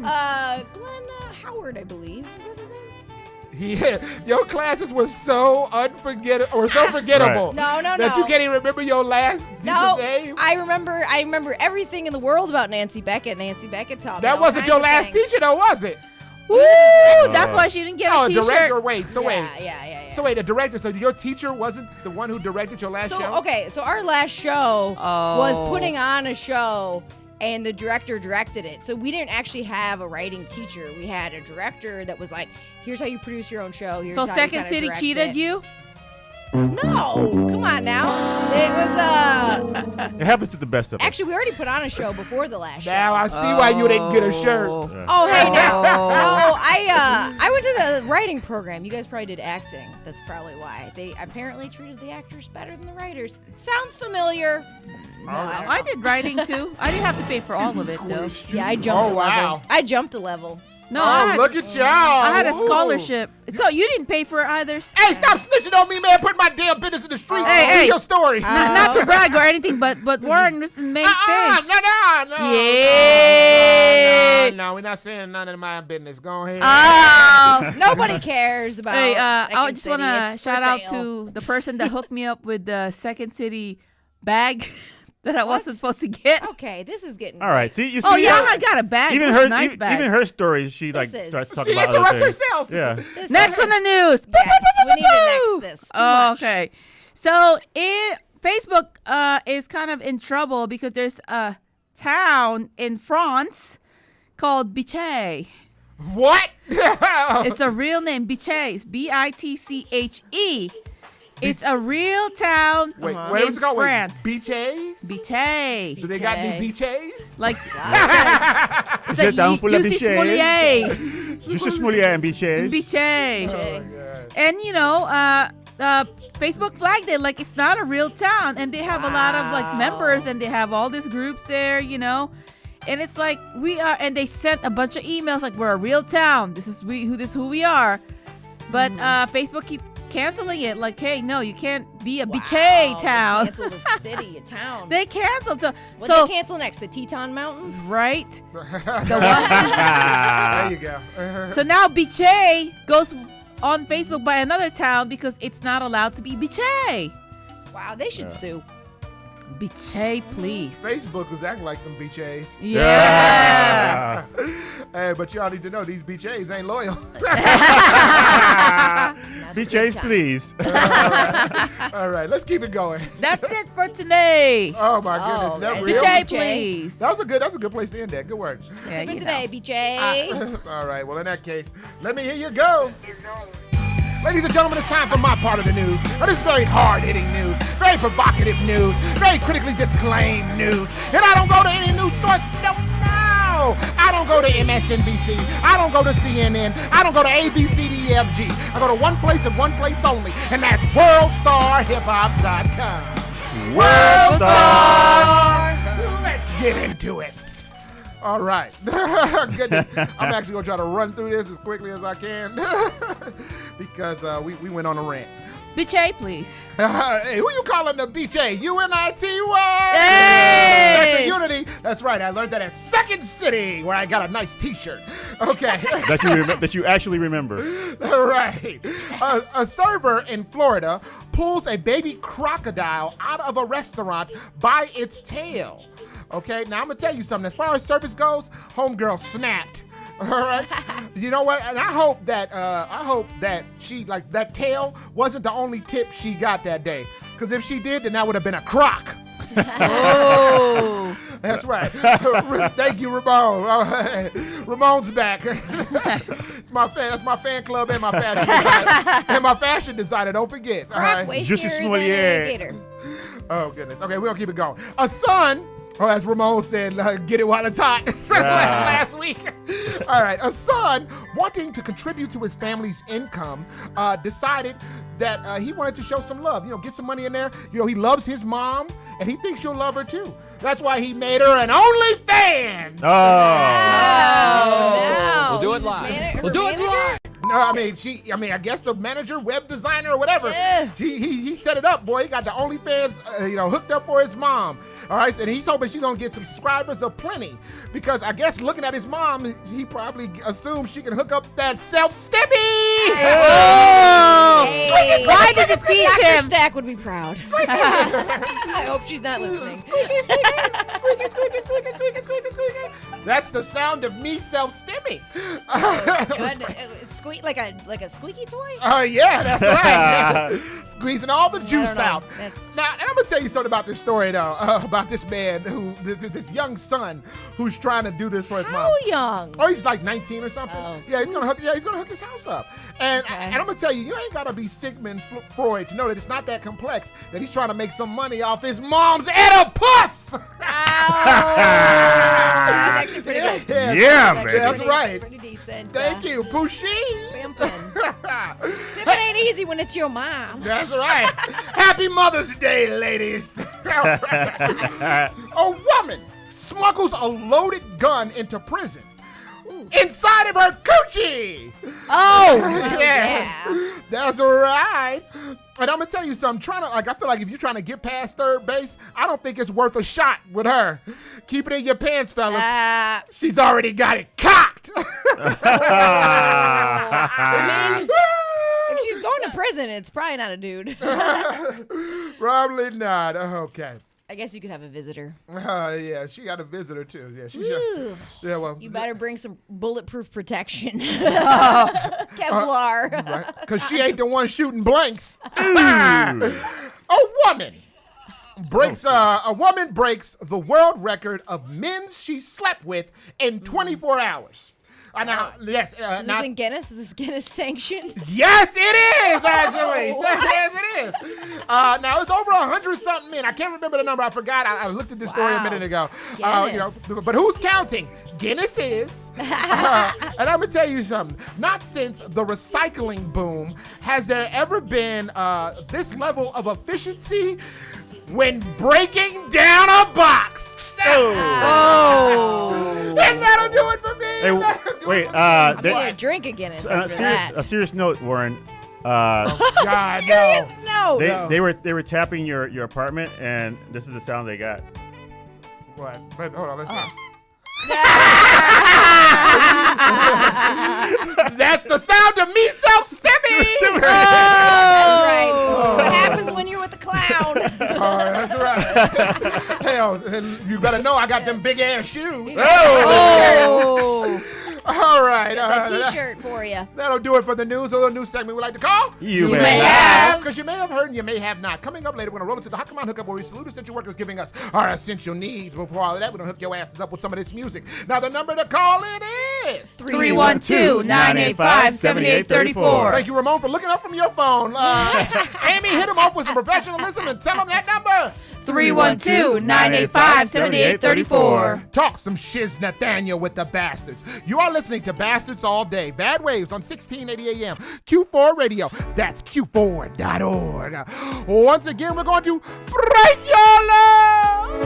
F: Glenn Howard, I believe. Is that his name?
E: Yeah, your classes were so forgettable.
F: No, no,
E: That
F: no.
E: you can't even remember your last teacher's
F: No,
E: name.
F: I remember everything in the world about Nancy Beckett. Nancy Beckett taught me
E: That
F: all
E: wasn't
F: kinds
E: your
F: of
E: last
F: things.
E: teacher, though, was it?
R: Woo! That's why she didn't get a T-shirt.
E: Director. Wait. So wait.
F: Yeah.
E: So wait, the director. So your teacher wasn't the one who directed your last show?
F: Okay, so our last show was putting on a show, and the director directed it. So we didn't actually have a writing teacher. We had a director that was like, "Here's how you produce your own show." Here's
R: So
F: how you
R: Second
F: kinda
R: City
F: direct
R: cheated
F: it.
R: you?
F: No, come on now. It was
G: It happens to the best of us.
F: actually we already put on a show before the last show.
E: Now I see why you didn't get a shirt.
F: Oh, hey now. No, I went to the writing program. You guys probably did acting. That's probably why. They apparently treated the actors better than the writers. Sounds familiar. No,
R: I did writing too. I didn't have to pay for all of it though.
F: Yeah, I jumped
E: Oh,
F: a level.
E: wow.
F: I jumped a level.
R: No,
E: look at y'all.
R: I had a
E: Ooh.
R: scholarship. So you didn't pay for it either.
E: Hey, stop snitching on me, man. Put my damn business in the street.
R: Hey,
E: Tell your story.
R: Not to brag or anything, but Warren was the main stage.
E: No.
R: Yeah.
E: No, we're not saying none of my business. Go ahead.
F: Nobody cares about.
R: Hey, I
F: Second
R: just
F: City.
R: want to
F: It's for
R: shout out
F: sale.
R: to the person that hooked me up with the Second City bag that I wasn't supposed to get.
F: Okay, this is getting.
G: All right, see, you see.
R: Oh yeah, I got a bag.
G: Even
R: It was
G: her,
R: a nice bag.
G: even her stories, she like
F: is-
G: starts talking
E: She
G: about other
E: interrupts
G: things.
E: herself.
G: Yeah.
R: Next on the news.
F: Yes, we need to next this. Too much.
R: Okay. So Facebook is kind of in trouble because there's a town in France called Bitche.
E: What?
R: It's a real name, Bitche. It's Bitche. It's a real town
E: Wait,
R: in
E: what is it called?
R: France.
E: Beaches?
R: Bitche.
E: Do they got any beaches?
R: Like,
G: It's a town full of
R: Juicy
G: biches.
R: Smolier.
G: Just a Smolier and biches.
R: Bitche. And you know, Facebook flagged it like it's not a real town, and they have a lot of like members, and they have all these groups there, you know. And it's like we are, and they sent a bunch of emails like we're a real town. This is who we are. But Facebook keep canceling it. Like, hey, no, you can't be a Bitche town.
F: They canceled a city, a town.
R: They canceled.
F: What
R: So
F: they cancel next? The Teton Mountains?
R: right.
E: There you go.
R: So now Bitche goes on Facebook by another town because it's not allowed to be Bitche.
F: Wow, they should sue.
R: Bitche, please.
E: Facebook was acting like some beaches.
R: Yeah.
E: Hey, but y'all need to know these beaches ain't loyal.
G: Biches, please.
E: All right, let's keep it going.
R: That's it for today.
E: Oh my goodness, is that real?
R: Bitche, please.
E: That's a good place to end that. Good work.
R: Yeah,
F: For
R: you
F: today,
R: know.
F: BJ.
E: All right, well in that case, let me hear you go. Ladies and gentlemen, it's time for my part of the news. Now, this is very hard-hitting news, very provocative news, very critically disclaimed news. And I don't go to any news source. No. I don't go to MSNBC. I don't go to CNN. I don't go to ABCDEFG. I go to one place and one place only, and that's WorldStarHipHop.com. WorldStar! Let's get into it. All right. Goodness, I'm actually going to try to run through this as quickly as I can because we went on a rant.
R: Bitche, please.
E: Hey, who you calling the BJ? UNITY?
R: Hey!
E: That's a unity. That's right. I learned that at Second City where I got a nice T-shirt. Okay.
G: that you actually remember.
E: All right. A server in Florida pulls a baby crocodile out of a restaurant by its tail. Okay, now I'm gonna tell you something. As far as service goes, homegirl snapped. All right, you know what? And I hope that she like that tail wasn't the only tip she got that day. Because if she did, then that would have been a crock.
R: Oh,
E: that's right. Thank you, Ramon. Ramon's back. It's my fan. That's my fan club and my fashion designer. And my fashion designer. Don't forget. All right.
G: Just a Smolier.
E: Oh goodness. Okay, we're gonna keep it going. A son. Oh, as Ramon said, get it while it's hot last week. All right, a son wanting to contribute to his family's income decided that he wanted to show some love, get some money in there. He loves his mom and he thinks she'll love her too. That's why he made her an OnlyFans.
F: Oh.
S: We'll do it live. We'll do it live.
E: No, I guess the manager, web designer, or whatever.
F: Yeah.
E: He set it up, boy. He got the OnlyFans, hooked up for his mom. All right, and he's hoping she's gonna get some subscribers aplenty because I guess looking at his mom, he probably assumes she can hook up that self-stimming.
R: Oh!
F: Hey.
R: Why did you teach
F: Dr.
R: him?
F: Stack would be proud. I hope she's not listening.
E: Squeaky, squeaky, squeaky, squeaky, squeaky, squeaky, squeaky, squeaky. That's the sound of me self-stimming. me.
F: It's like a squeaky toy.
E: Yeah, that's right. Squeezing all the juice out.
F: That's...
E: Now, and I'm gonna tell you something about this story though, about this man this young son who's trying to do this for his mom.
F: How young?
E: Oh, he's like 19 or something.
F: Oh.
E: Yeah, he's gonna hook his house up. And I'm gonna tell you, you ain't gotta be Sigmund Freud to know that it's not that complex. That he's trying to make some money off his mom's Oedipus.
F: That's actually pretty good.
E: Yeah,
F: That's
E: man. That's
F: pretty,
E: right.
F: Pretty decent.
E: Thank you, Pushi.
F: It ain't easy when it's your mom.
E: That's right. Happy Mother's Day, ladies. A woman smuggles a loaded gun into prison. Inside of her coochie.
F: Oh,
E: yes.
F: yeah.
E: That's right. And I'm gonna tell you something. I feel like if you're trying to get past third base, I don't think it's worth a shot with her. Keep it in your pants, fellas. She's already got it cocked.
F: I mean, if she's going to prison, it's probably not a dude.
E: Probably not. Okay.
F: I guess you could have a visitor.
E: Yeah, she got a visitor too. Yeah, she should. Yeah, well,
F: you better bring some bulletproof protection. Kevlar.
E: Right, because she ain't the one shooting blanks. A woman breaks the world record of men she slept with in 24 hours. Now, yes.
F: Is this in Guinness? Is this Guinness sanctioned?
E: Yes, it is, actually. Yes, it is. Now, it's over 100-something men. I can't remember the number. I forgot. I looked at this story a minute ago. But who's counting? Guinness is. And I'm going to tell you something. Not since the recycling boom has there ever been this level of efficiency when breaking down a box.
F: Oh.
E: And that'll do it for me.
G: Hey, wait.
F: A drink of Guinness after that.
G: A serious note, Warren.
E: God,
F: serious note.
G: They were tapping your apartment, and this is the sound they got.
E: What? But hold on, let's see. That's the sound of me self-stimming.
F: That's right. What happens when you're with a clown?
E: That's right. Hell, you better know I got them big ass shoes.
F: Oh.
E: All right.
F: Got a t-shirt for you.
E: That'll do it for the news. A little news segment we like to call
G: You May Have.
E: Because you may have heard and you may have not. Coming up later, we're going to roll into the Hot Come On Hookup where we salute essential workers giving us our essential needs. Before all of that, we're going to hook your asses up with some of this music. Now, the number to call in is
R: 312-985-7834.
E: Thank you, Ramon, for looking up from your phone. Amy, hit him off with some professionalism and tell him that number.
R: 312-985-7834.
E: Talk some shiz, Nathaniel, with the bastards. You are listening to Bastards All Day. Bad Waves on 1680 AM. Q4 Radio. That's Q4.org. Once again, we're going to break your love.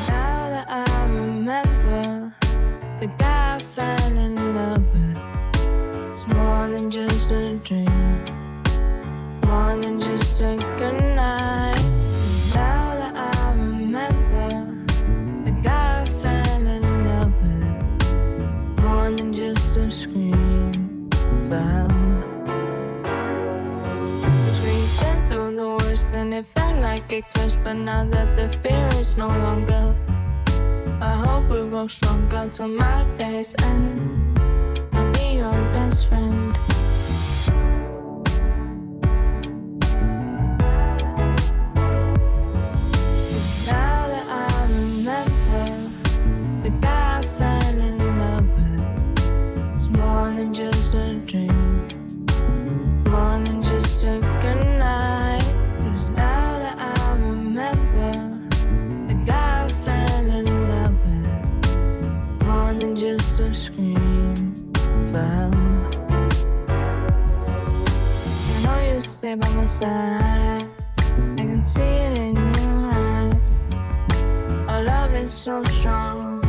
T: Now that I remember the guy I fell in love with. It's more than just a dream, more than just a good night. It's now that I remember the guy I fell in love with, more than just a scream for help. 'Cause we've been through the worst and it felt like it cursed, but now that the fear is no longer, I hope we grow stronger till my days end. Your best friend. It's now that I remember the guy I fell in love with. It's more than just a dream, more than just a good night. It's now that I remember the guy I fell in love with, more than just a scream. I know you stay by my side, I can see it in your eyes. Our love is so strong,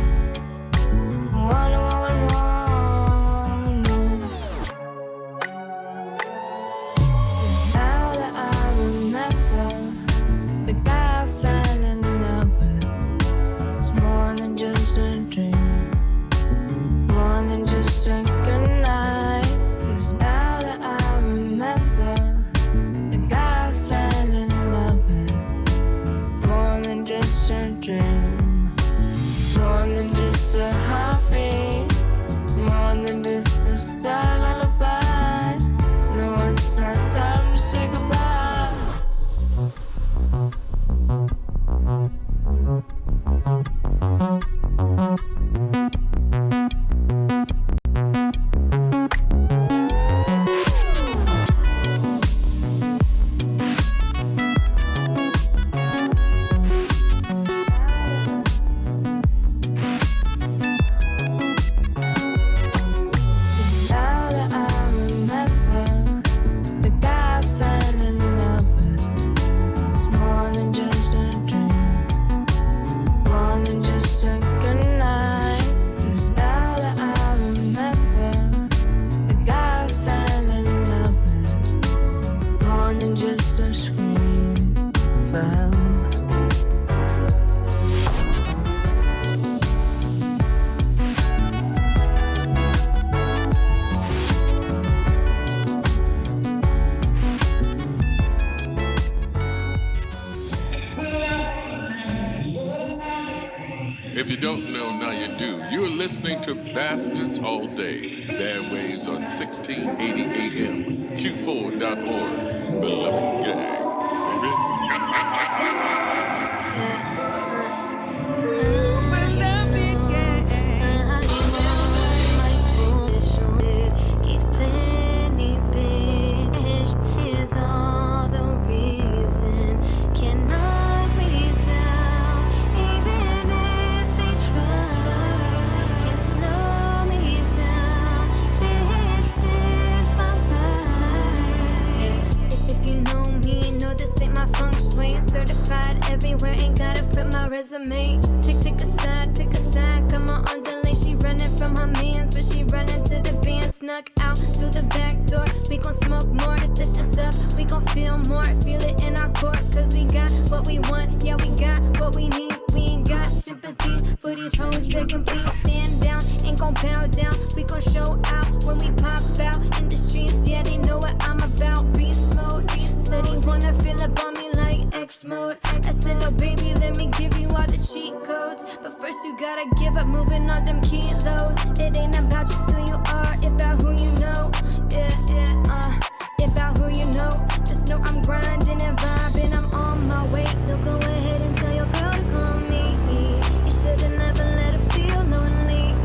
T: I wonder what went wrong. It's now that I remember the guy I fell in love with. It's more than just a dream, more than just a good night. 'Cause now that I remember the guy I fell in love with, more than just more than just a scream for help.
A: If you don't know, now you do. You're listening to Bastards All Day. Bad Waves on 1680 AM. Q4.org. Beloved gang,
T: Give plenty bitch is all the reason. Can knock me down, even if they try. Can slow me down, bitch, this my ride. If you know me, know this ain't my feng shui. Certified everywhere, ain't gotta print my resume. Pick a side, come on delay. She running from her mans, but she running to the band. Snuck out through the back door. We gon' smoke more to lift us up. We gon' feel more, feel it in our core. Cause we got what we want, yeah, we got what we need. We ain't got sympathy for these hoes begging, please stand down. Ain't gon' bow down, we gon' show out when we pop out in the streets. Yeah, they know what I'm about. Beast mode, said he wanna feel up on me like X mode. I said, no, baby, let me give you all the cheat codes. But first, you gotta give up moving on them kilos. It ain't about just who you are, it's about who you know. Yeah, it's about who you know. Just know I'm grinding and vibing, I'm on my way. So go ahead and tell your girl to call me. You should've never let her feel lonely.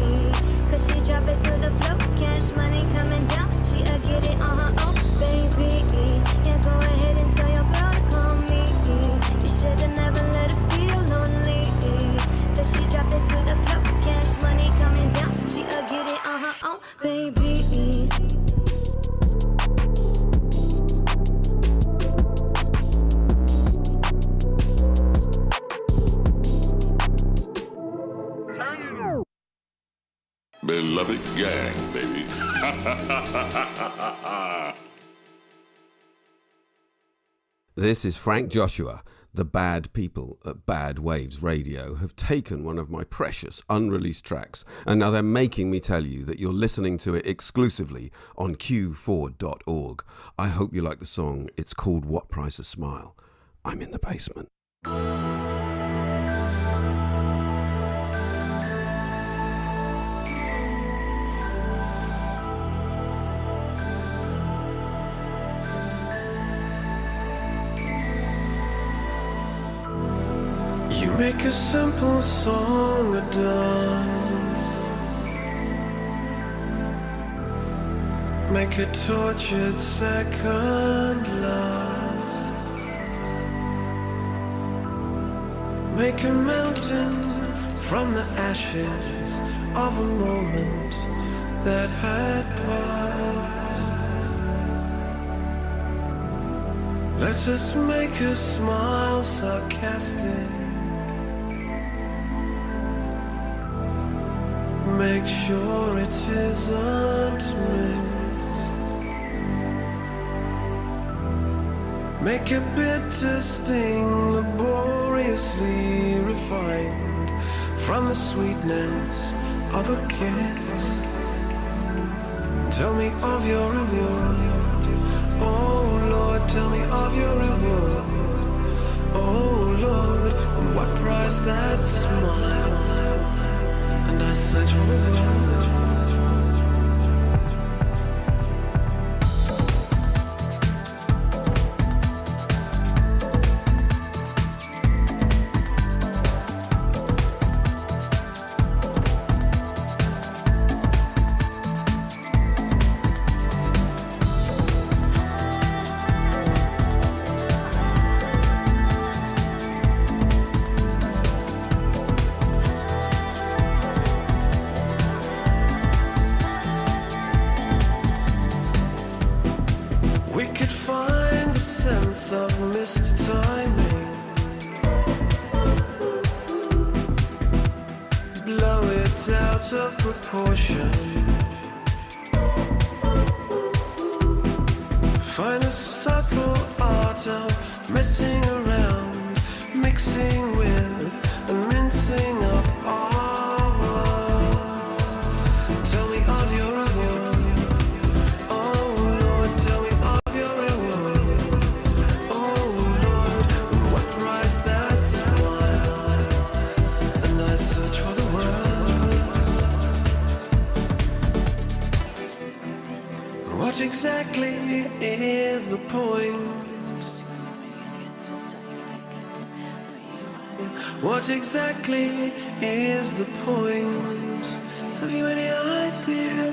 T: Cause she drop it to the floor, cash money coming down. She'll get it on her own, baby. Yeah, go ahead and tell your girl to call me. You should've never let her feel lonely. Cause she drop it to the floor, cash money coming down. She'll get it on her own, baby.
A: beloved gang, baby.
U: This is Frank Joshua. The bad people at Bad Waves Radio have taken one of my precious unreleased tracks, and now they're making me tell you that you're listening to it exclusively on Q4.org. I hope you like the song. It's called What Price a Smile. I'm in the basement.
V: You make a simple song a dance, make a tortured second last, make a mountain from the ashes of a moment that had passed. Let us make a smile sarcastic, make sure it isn't missed. Make a bitter sting laboriously refined from the sweetness of a kiss. Tell me of your reward, oh Lord, tell me of your reward, oh Lord, and what price that smile. And I said, of missed timing, blow it out of proportion, find a subtle art of messing around, mixing with and mincing up our words. Tell me of your reward. Oh Lord, tell me of your reward. Oh Lord, and what price that's worth. And I search for the words. What exactly is the point? What exactly is the point? Have you any idea?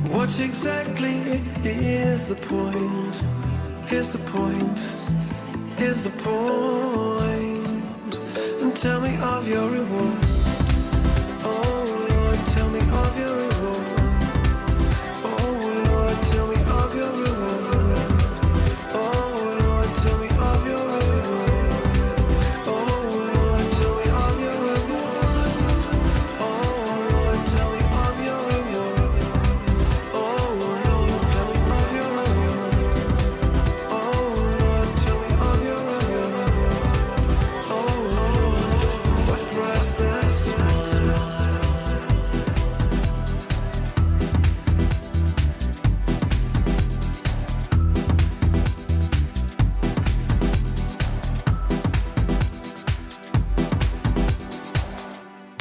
V: What exactly is the point? Here's the point. Here's the point. And tell me of your reward. Oh Lord, tell me of your reward. Oh Lord, tell me of your reward. Oh Lord, tell me of your reward. Oh Lord, tell me of your reward. Oh Lord, tell me of your reward. Oh Lord, tell me of your reward. Oh Lord, tell me of your reward. Oh Lord, what price that's worth.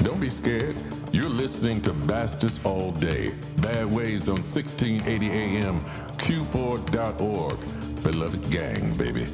A: Don't be scared. You're listening to Bastards All Day. Bad Ways on 1680 AM, Q4.org. Beloved gang, baby.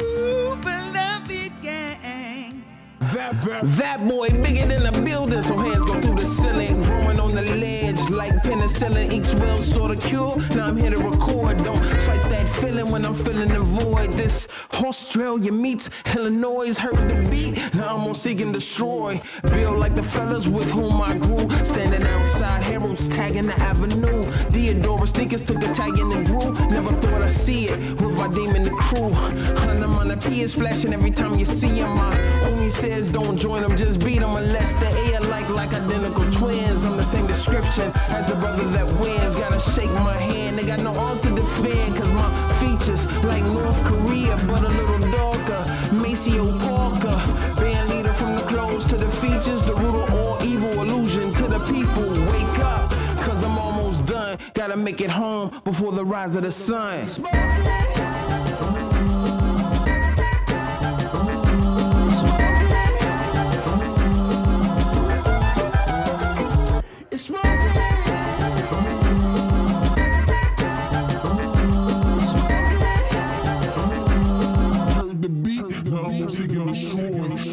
B: Ooh, beloved gang.
J: That boy bigger than a builder, so hands go through the ceiling. Growing on the ledge like penicillin. Each well sort of cure. Now I'm here to record. Don't fight that feeling when I'm feeling the void. This Australia meets Illinois. Heard the beat. Now I'm on seek and destroy. Build like the fellas with whom I grew. Standing outside Harold's tagging the avenue. Theodora sneakers took a tag in the groove. Never thought I'd see it with Vadim and the crew. Onomatopoeia is splashing every time you see him. My homie says don't join them, just beat them unless they air like identical twins. I'm the same description as the brother that wins. Gotta shake my hand, they got no arms to defend. Cause my features like North Korea, but a little darker. Maceo Parker, band leader from the clothes to the features. The root of all evil illusion to the people. Wake up, cause I'm almost done. Gotta make it home before the rise of the sun.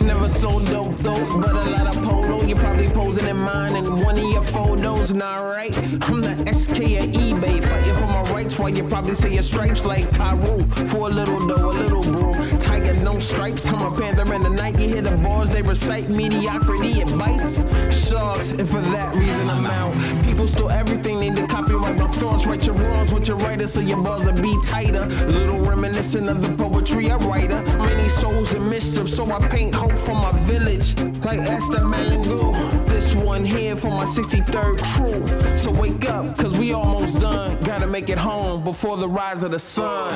J: Never so dope though, but a lot of polo. You're probably posing in mine in one of your photos, nah right? I'm the SK of eBay, fighting for my rights while you probably say your stripes like Cairo. For a little dough, a little bro. Tiger, no stripes. I'm a panther in the night. You hear the bars they recite. Mediocrity, it bites. Sharks, and for that reason I'm out. People stole everything, need to copyright my thoughts. Write your wrongs with your writer so your bars will be tighter. Little reminiscent of the poetry I write. Many souls in mischief, so I paint hope for my village. Like Esther Malingo. This one here for my 63rd crew. So wake up, cause we almost done. Gotta make it home before the rise of the sun.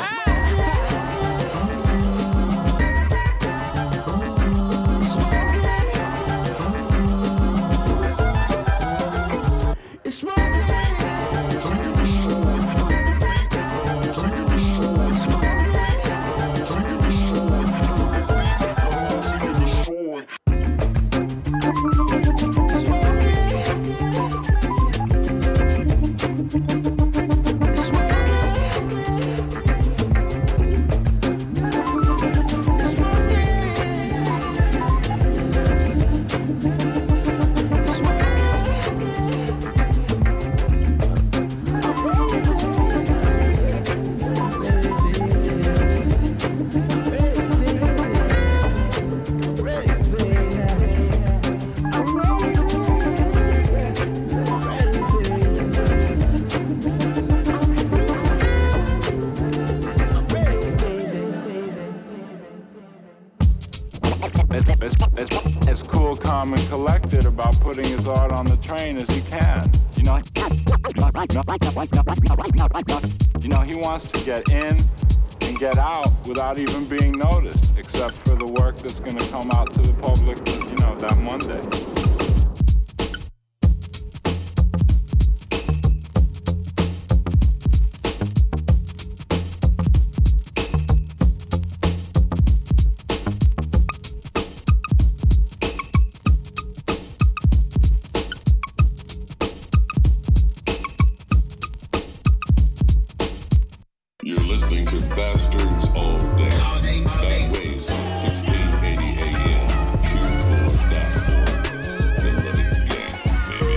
C: as cool, calm, and collected about putting his art on the train as he can. You know, he wants to get in get out without even being noticed, except for the work that's going to come out to the public, that Monday.
A: You're listening to Bastards All Day. Bad Waves on 1680 AM. Q4.org. The Living Gang, baby.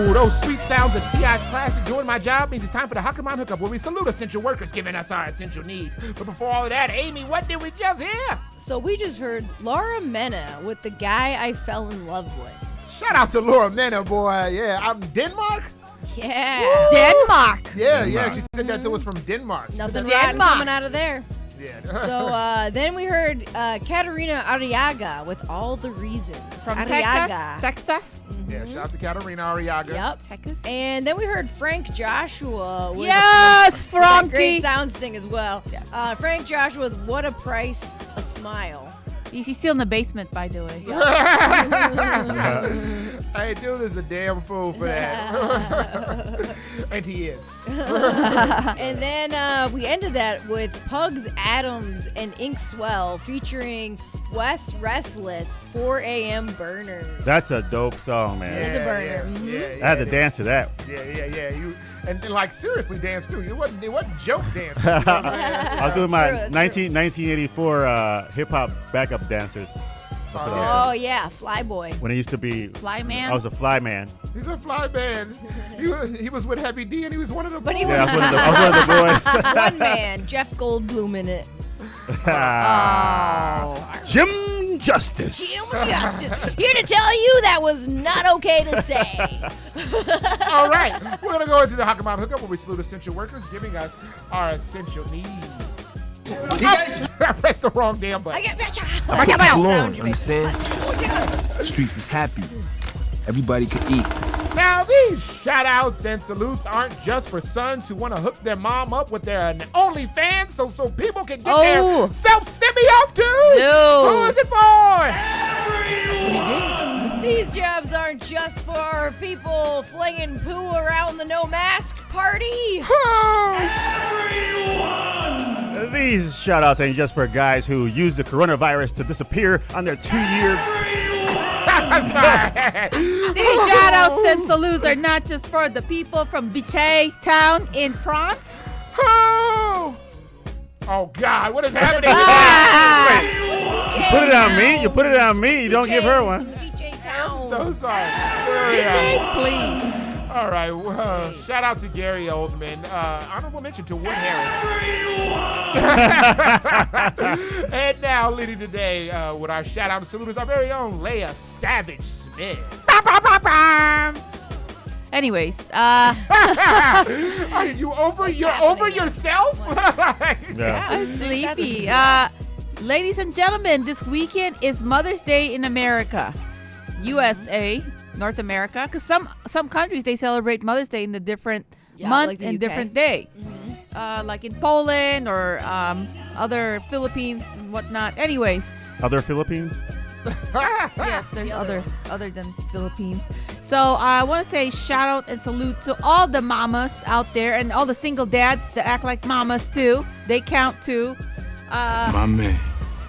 E: Ooh, those sweet sounds of T.I.'s classic Doing My Job means it's time for the Huck 'em On Hookup, where we salute essential workers giving us our essential needs. But before all of that, Amy, what did we just hear?
F: So we just heard Laura Mena with The Guy I Fell in Love With.
E: Shout out to Laura Mena, boy. Yeah, out in Denmark?
F: Yeah.
E: Woo!
R: Denmark.
E: Yeah,
F: Denmark.
E: she said that to us from Denmark.
F: Nothing rotten coming out of there.
E: Yeah.
F: So then we heard Katerina Arriaga with All the Reasons.
R: From
F: Arriaga.
R: Texas.
E: Yeah, shout out to Katerina Arriaga.
F: Yep.
R: Texas.
F: And then we heard Frank Joshua. With
R: Yes,
F: with that
R: Frankie.
F: great sound sting as well. Frank Joshua with What a Price, a Smile.
R: He's still in the basement, by the way.
E: Hey, dude is a damn fool for that. And he is.
F: And then we ended that with Pugs Adams and Ink Swell featuring Wes Restless, 4 a.m. Burners.
G: That's a dope song, man.
F: It's a burner.
G: I had to dance to that.
E: Yeah. You and like seriously dance too. It wasn't joke dance.
G: I was doing my 1984 hip hop backup dancers. That's what I was
F: Oh yeah, Flyboy.
G: when it used to be
R: Flyman?
G: I was a fly man.
E: He's a fly man. He was with Heavy D and he was one of the boys.
F: But he
G: Yeah, I was one of the boys.
F: One man, Jeff Goldblum in it.
G: Jim Justice.
F: Human Justice. Here to tell you that was not okay to say.
E: All right, we're gonna go into the Huck 'em On Hookup, where we salute essential workers giving us our essential needs. I pressed the wrong damn button.
H: Lauren, understand? Streets is happy. Everybody could eat.
E: Now, these shout-outs and salutes aren't just for sons who want to hook their mom up with their OnlyFans so people can get their self-stimmy off too.
R: No.
E: Who is it for?
F: These jobs aren't just for people flinging poo around the no mask party.
G: These shout-outs ain't just for guys who use the coronavirus to disappear on their 2-year.
R: These shout-outs and salutes are not just for the people from B.A.D town in France.
E: Oh God, what is happening?
G: You put it on me. You put it on me. You don't give her one.
E: I'm so sorry.
R: B.A.D, please.
E: All right, well, shout out to Gary Oldman. Honorable mention to Wood Harris. And now, leading today with our shout out and salute is our very own Leia Savage Smith.
R: Anyways,
E: are you over? You're over yourself?
R: I'm sleepy. Ladies and gentlemen, this weekend is Mother's Day in America, USA. North America, because some countries they celebrate Mother's Day in a different month
F: like the
R: and
F: UK.
R: different day, like in Poland or other Philippines and whatnot. Anyways,
G: Other Philippines?
R: yes, there's other than Philippines. So I want to say shout out and salute to all the mamas out there and all the single dads that act like mamas too. They count too.
H: My man.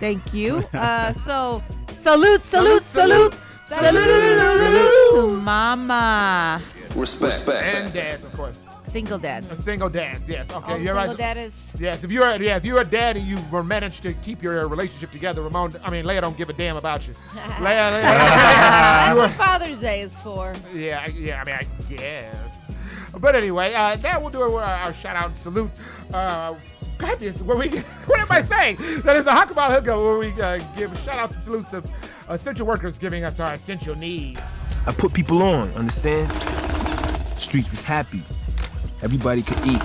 R: Thank you. So salute to mama.
E: Respect. And dads, of course.
R: Single dads.
E: Single dads, yes. Okay,
F: Oh,
E: you're right.
F: single dad is.
E: Yes, if you're a dad and you were managed to keep your relationship together, Leia don't give a damn about you. Leia.
F: That's what Father's Day is for.
E: Yeah, I guess. But anyway, now we'll do our shout out and salute. Goodness, what am I saying? That is a Huck 'em On Hookup, where we give shout outs and salutes to essential workers giving us our essential needs.
H: I put people on, understand? Streets was happy. Everybody could eat.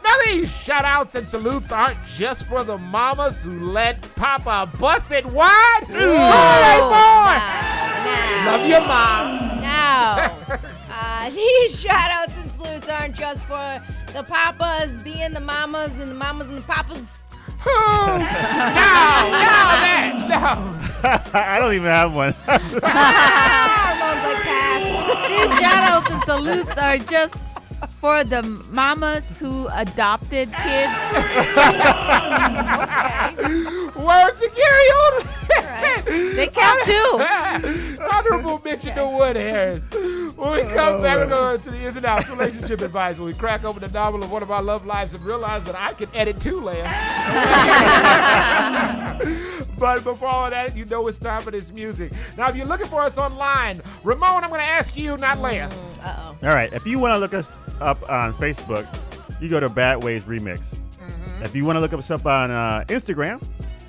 E: Now these shout outs and salutes aren't just for the mamas who let Papa bust it wide. Who are they for? Love your mom.
F: Now, these shout outs and salutes aren't aren't just for the papas being the mamas and the mamas and the papas.
E: No, man, no.
G: I don't even have one.
F: Ramon's like, pass.
R: These shout-outs and salutes are just for the mamas who adopted kids.
E: Word to carry on.
R: They count too.
E: Honorable mention to Wood Harris. When we come back, we're going to the ins and outs relationship advice. When we crack open the novel of one of our love lives and realize that I can edit too, Leia. But before all of that, you know it's time for this music. Now, if you're looking for us online, Ramon, I'm going to ask you, not Leia.
F: Uh-oh.
G: All right. If you want to look us up on Facebook, you go to Bad Waves Remix. If you want to look us up on Instagram,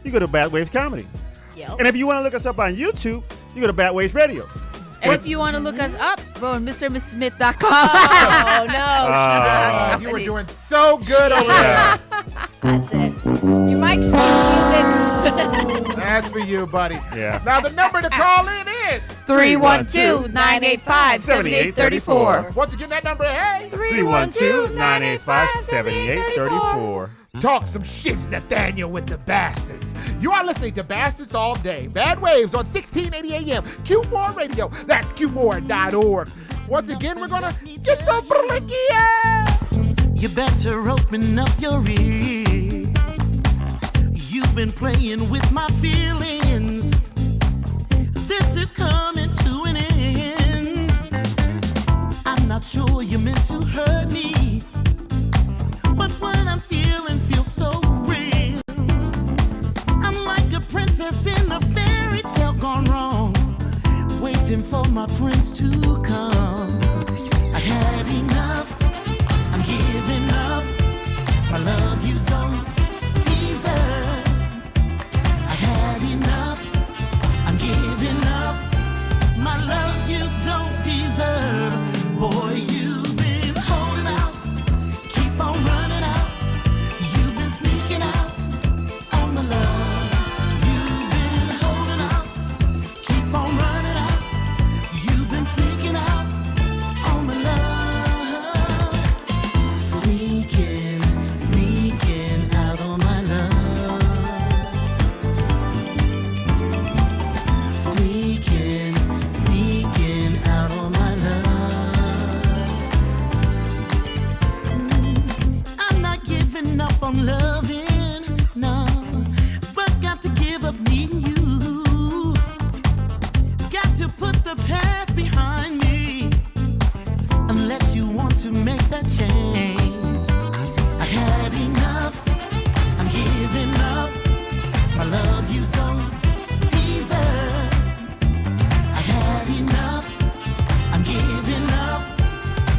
G: you go to Bad Waves Comedy.
F: Yep.
G: And if you want to look us up on YouTube, you go to Bad Waves Radio.
R: And if you want to look us up, go on MrMissSmith.com.
F: Oh, no.
E: You were doing so good over there.
F: That's it. Your mic's muted.
E: That's for you, buddy.
G: Yeah.
E: Now, the number to call in is
R: 312-985-7834.
E: Once again, that number, hey.
G: 312-985-7834.
E: Talk some shiz, Nathaniel, with the Bastards. You are listening to Bastards All Day. Bad Waves on 1680 AM. Q4 Radio. That's Q4.org. Once again, we're going to get the blicky out.
B: You better open up your ears. You've been playing with my feelings. This is coming to an end. I'm not sure you meant to hurt me, but what I'm feeling feels so real. I'm like a princess in a fairy tale gone wrong, waiting for my prince to come. I had enough, I'm giving up. My love you don't deserve. I had enough, I'm giving up. My love you don't deserve. Boy, you've been holding out, keep on running out. You've been sneaking out on my love. You've been holding out, keep on running out. You've been sneaking out on my love. Sneaking out on my love. Sneaking out on my love. I'm not giving up on loving, no, but got to give up needing you. Got to put the past behind me, unless you want to make that change. I had enough, I'm giving up. My love you don't deserve. I had enough, I'm giving up.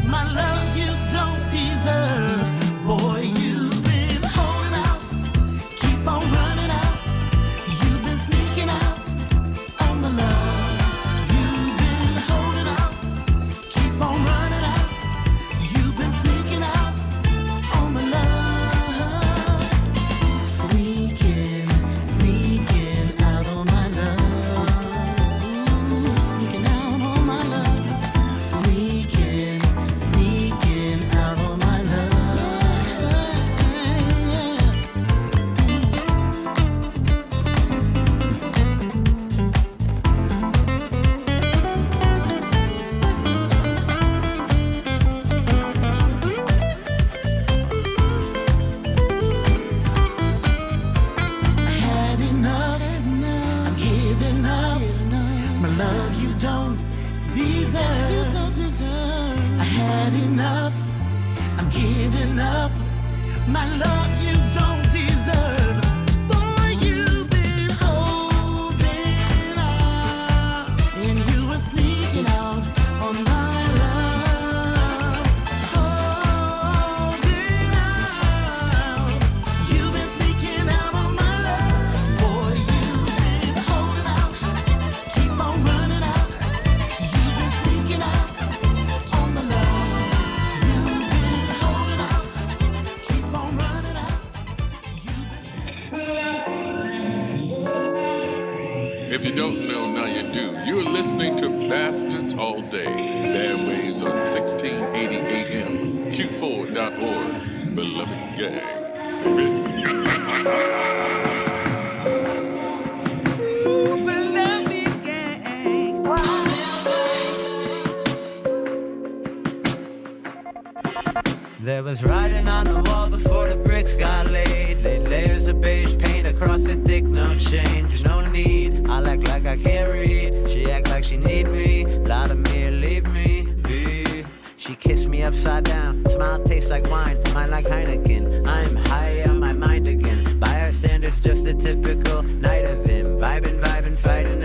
B: My love you don't deserve. Boy, you've been holding out, keep on running out. You've been sneaking out on my love. You've been holding out, keep on running out. You've been sneaking out on my love. Sneaking out on my love. Ooh, sneaking out on my love. Sneaking out on my love. I had enough, I'm giving up. My love you don't deserve. I had enough, I'm giving up. My love you don't deserve. Boy, you've been holding out, and you were sneaking out on my love. Holding out, you've been sneaking out on my love. Boy, you've been holding out, keep on running out. You've been sneaking out on my love. You've been holding out, keep on running out.
A: If you don't know, now you do. You're listening to Bastards All Day. Bad Waves on 1680 AM. Q4.org, beloved gang, baby.
D: There was writing on the wall before the bricks got laid. Laid layers of beige paint across it thick, no change, no need. I act like I can't read, she act like she need me. Lie to me or leave me be. She kissed me upside down, smile tastes like wine, mine like Heineken. I'm high on my mind again, by our standards just a typical night of him. Vibing, fighting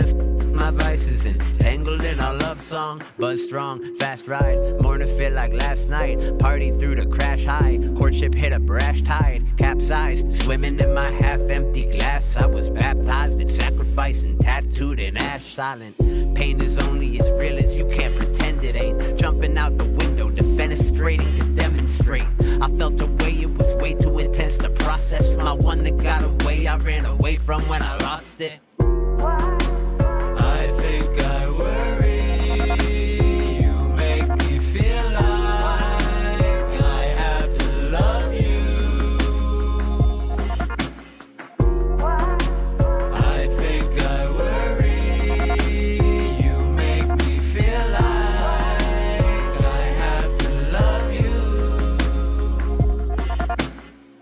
D: my vices and tangled in our love song. Buzz strong, fast ride, morning fit like last night. Party through the crash high, courtship hit a brash tide. Capsized, swimming in my half-empty glass. I was baptized in sacrifice and tattooed in ash. Silent, pain is only as real as you can't pretend it ain't. Jumping out the window, defenestrating to demonstrate. I felt a way, it was way too intense to process. My one that got away, I ran away from when I lost it. I think I worry. You make me feel like I have to love you. I think I worry. You make me feel like I have to love you.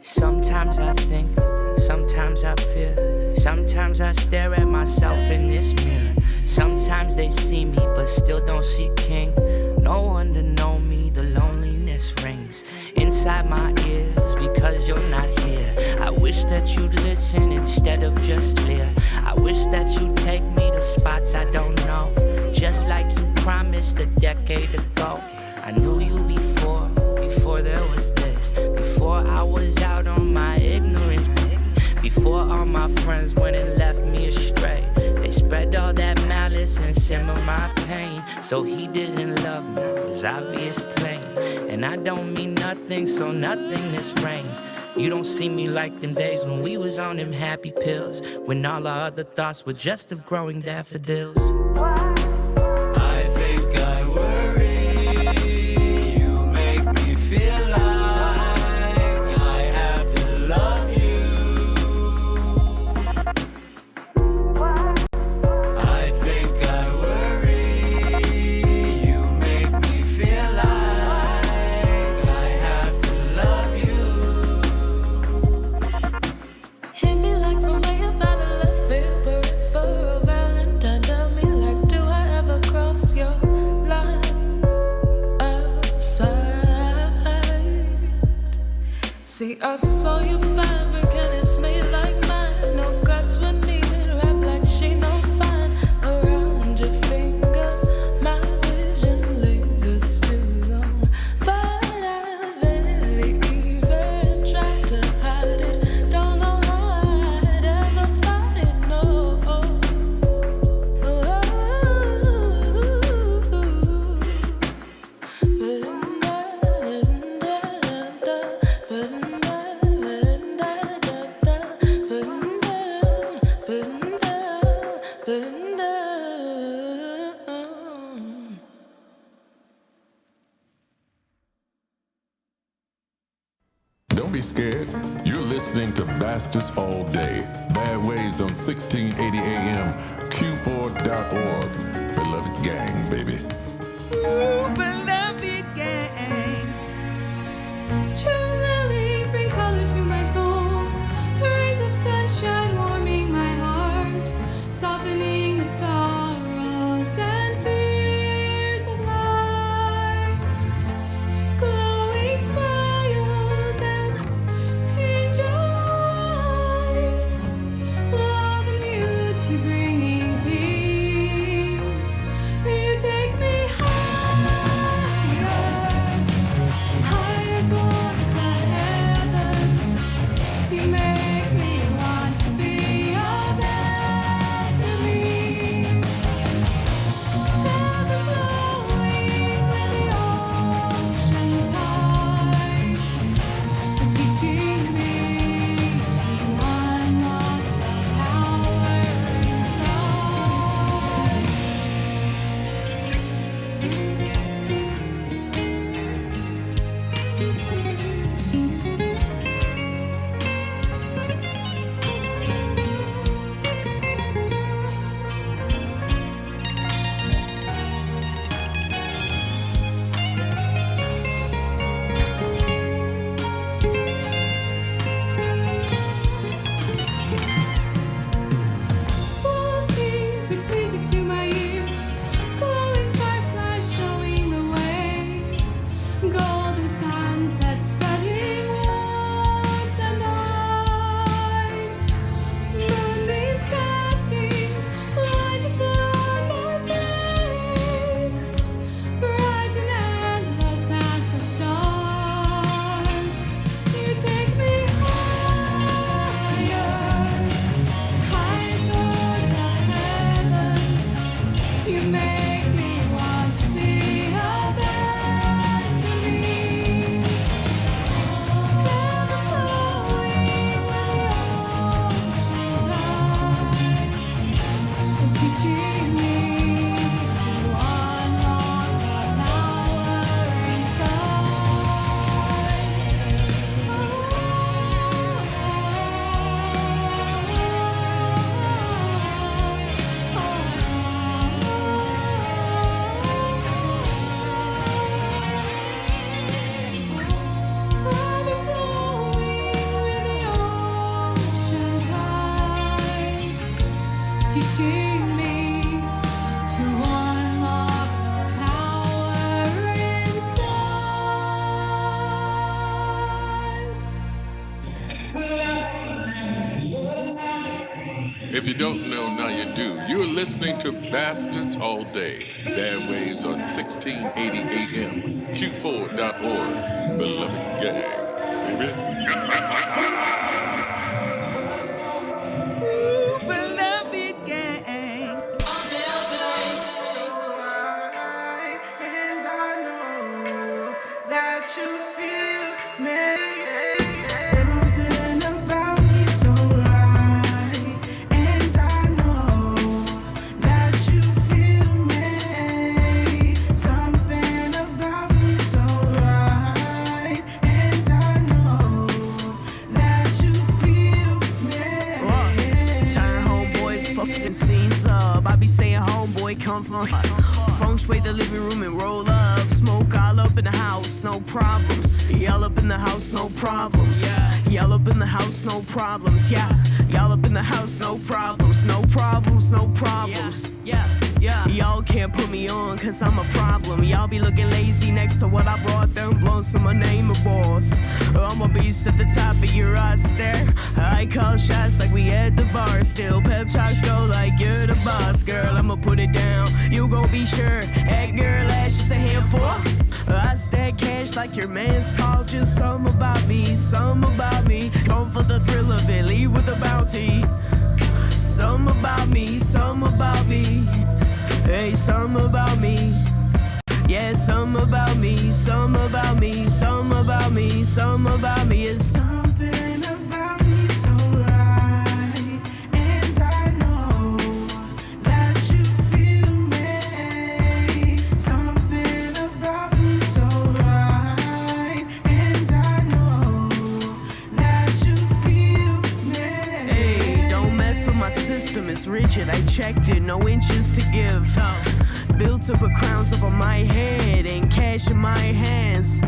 Q: Sometimes I think, sometimes I fear, sometimes I stare at myself in this mirror. Sometimes they see me but still don't see king. No one to know me, the loneliness rings inside my ears because you're not here. I wish that you'd listen instead of just leer. I wish that you'd take me to spots I don't know, just like you promised a decade ago. I knew you before there was this, before I was out on my ignorance, before all my friends went and left me astray. They spread all that malice and simmer my pain. So he didn't love me, it was obvious plain. And I don't mean nothing, so nothingness reigns. You don't see me like them days when we was on them happy pills, when all our other thoughts were just of growing daffodils.
D: I think I worry. You make me feel like I have to love you. I think I worry. You make me feel like I have to love you.
T: Hit me like from way up out of left field, peripheral Valentine. Tell me like, do I ever cross your line outside? See, I saw your fabric and it's made like mine. No guts were needed, wrap like she no fine. Around your fingers, my vision lingers too long. But I barely even tried to hide it. Don't know how I'd ever fight it, no.
A: Don't be scared. You're listening to Bastards All Day. Bad Ways on 1680 AM, Q4.org. Beloved gang, baby.
B: Ooh, beloved gang.
N: True lilies bring color to my soul. Rays of sunshine warming my heart, softening the sorrows and fears of life. Glowing smiles and angel eyes, love and beauty bringing peace. You take me higher, higher toward the
A: If you don't know, now you do. You're listening to Bastards All Day. Bad Waves on 1680 AM. Q4.org. Beloved gang, baby.
B: Ooh, beloved gang. And I know that you feel me. Something about me so right. And I know that you feel me. Something about me so right. And I know that you feel me.
D: Turn homeboys, fucks and scenes up. I be saying homeboy come from feng shui the living room and roll up. Smoke all up in the house, no problems. Y'all up in the house, no problems. Y'all up in the house, no problems. Yeah, y'all up in the house, no problems. No problems, no problems. Yeah. Y'all can't put me on cause I'm a problem. Y'all be looking lazy next to what I brought them. Blowing some my name of boss. I'm a beast at the top of your roster. I call shots like we at the bar still. Pep talks go like you're the boss, girl. I'ma put it down. You gon' be sure. That girl ass just a handful. I stack cash like your man's tall. Just something about me, something about me. Going for the thrill of it, leave with a bounty. Something about me, something about me. Hey, something about me. Yeah, something about me, something about me, something about me, something about me. It's
B: something about me so right. And I know that you feel me. Something about me so right. And I know that you feel me.
D: Hey, don't mess with my system, it's rigid. I checked it, no inches to give. Built up a crowns up on my head and cash in my hands.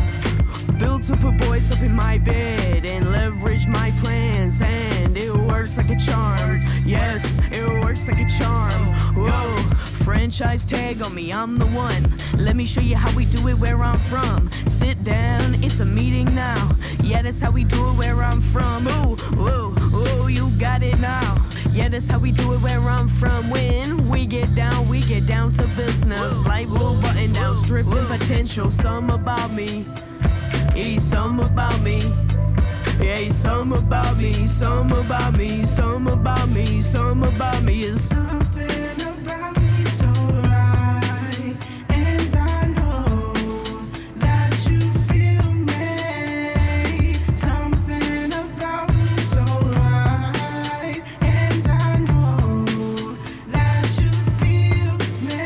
D: Built to put boys up in my bed and leverage my plans. And it works like a charm. Yes, it works like a charm. Whoa, franchise tag on me, I'm the one. Let me show you how we do it where I'm from. Sit down, it's a meeting now. Yeah, that's how we do it where I'm from. Ooh, ooh, ooh, you got it now. Yeah, that's how we do it where I'm from. When we get down to business. Like blue button down, stripped in potential. Something about me. Something about me. Yeah, something about me. Something about me. Something about me. Something about me is
B: something about me so right. And I know that you feel me. Something about me so right. And I know that you feel me.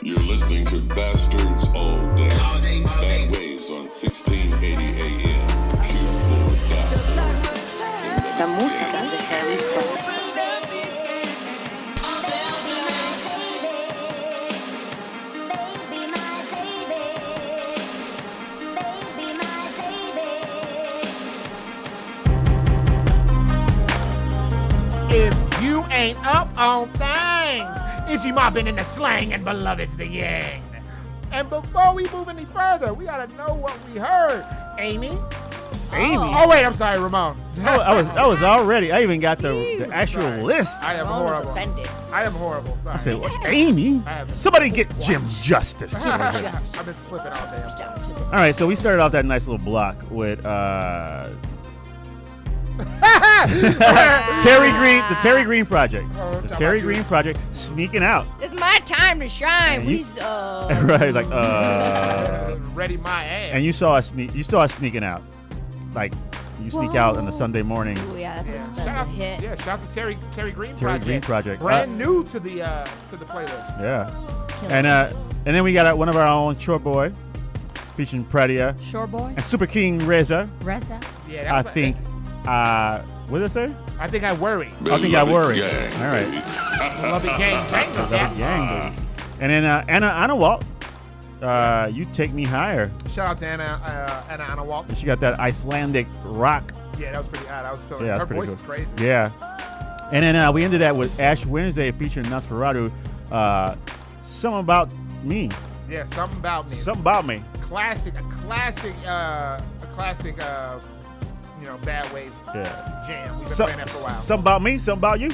A: You're listening to Bastards All Day. Bad Waves on 1680 AM.
K: La música de Harry Fraud.
E: If you ain't up on things, Itchy mopping in the slang and beloved's the yang. And before we move any further, we gotta know what we heard. Amy?
G: Amy?
E: Oh wait, I'm sorry, Ramon.
G: I was already. I even got the actual list.
E: I am horrible. I am horrible. Sorry.
G: I said, what, Amy? Somebody get Jim Justice.
E: I've been slipping all day.
G: All right, so we started off that nice little block with Terry Green, the Terry Green Project. The Terry Green Project sneaking out.
F: It's my time to shine.
G: Right, like
E: ready my ass.
G: And you saw us sneaking out. Like you sneak out on a Sunday morning.
F: Ooh, yeah, that's
E: shout
F: a hit.
E: Yeah, shout out to Terry Green
G: Terry
E: Project.
G: Green Project.
E: Brand new to the playlist.
G: Yeah. And then we got one of our own Short Boy featuring Predia.
R: Short Boy.
G: And Super King Reza.
E: Yeah,
G: I think what did I say?
E: I think I worry.
G: I think I worry.
A: Gang,
G: all right.
E: Love it gang.
G: Love it gang, baby. And then Anna Walt. You Take Me Higher.
E: Shout out to Anna Walt.
G: And she got that Icelandic rock.
E: Yeah, that was pretty odd. I was feeling
G: Yeah,
E: her
G: pretty
E: voice
G: cool.
E: is crazy.
G: Yeah. And then we ended that with Ash Wednesday featuring Nosferatu. Something About Me.
E: Yeah, something about me.
G: Something About Me.
E: A classic, Bad Waves jam. We've been playing that for a while.
G: Something About Me, Something About You.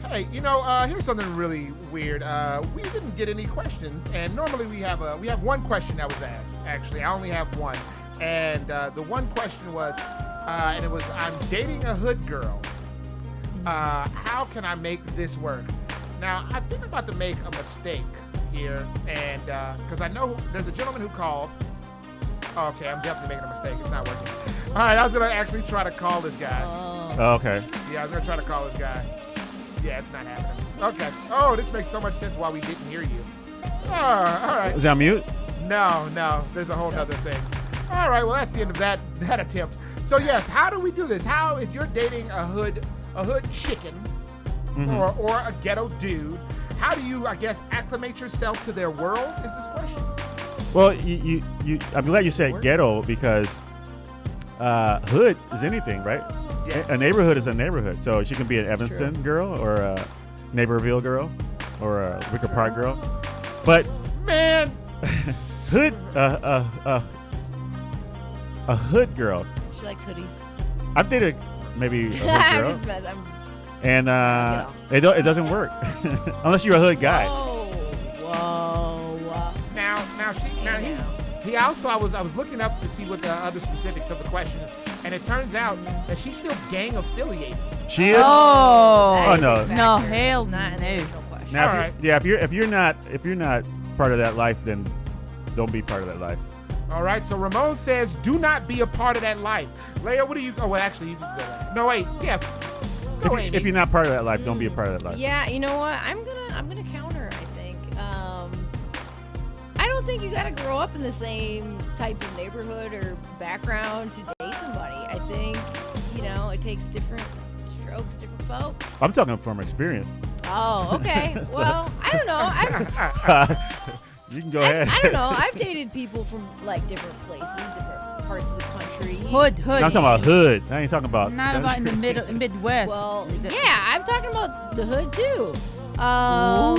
E: Hey, here's something really weird. We didn't get any questions, and normally we have one question that was asked. Actually, I only have one, and the one question was, and it was, I'm dating a hood girl. How can I make this work? Now, I think I'm about to make a mistake here, and because I know there's a gentleman who called. Oh, okay, I'm definitely making a mistake. It's not working. All right, I was gonna actually try to call this guy.
G: Oh, okay.
E: Yeah, I was gonna try to call this guy. Yeah, it's not happening. Okay. Oh, this makes so much sense why we didn't hear you. All right.
G: Was that on mute?
E: No. There's a whole nother thing. All right. Well, that's the end of that attempt. So yes, how do we do this? How, if you're dating a hood chicken or a ghetto dude, how do you, I guess, acclimate yourself to their world? Is this question?
G: Well, you I'm glad you said ghetto because hood is anything, right?
E: Yes.
G: A neighborhood is a neighborhood. So she can be an Evanston girl or a Naperville girl or a Wicker Park girl. But
E: man,
G: hood a hood girl.
F: She likes hoodies.
G: I've dated maybe a hood girl.
F: I'm just messing.
G: And it doesn't work unless you're a hood guy.
F: Whoa.
E: He also, I was looking up to see what the other specifics of the question, and it turns out that she's still gang affiliated.
G: She is?
R: Oh
G: no.
R: No, hell no.
G: Now, if you're not part of that life, then don't be part of that life.
E: All right, so Ramon says, do not be a part of that life. Leia, what do you? Oh, well, actually, you can go. No, wait, yeah. Go, Amy.
G: If you're not part of that life, don't be a part of that life.
F: Yeah, you know what? I'm gonna counter. I think. I don't think you gotta grow up in the same type of neighborhood or background to date somebody. I think it takes different strokes, different folks.
G: I'm talking from experience.
F: Oh, okay. Well, I don't know.
G: You can go ahead.
F: I don't know. I've dated people from like different places, different parts of the country.
R: Hood.
G: No, I'm talking about hood. I ain't talking about.
R: Not about in the Midwest.
F: Well, yeah, I'm talking about the hood too.
E: wow.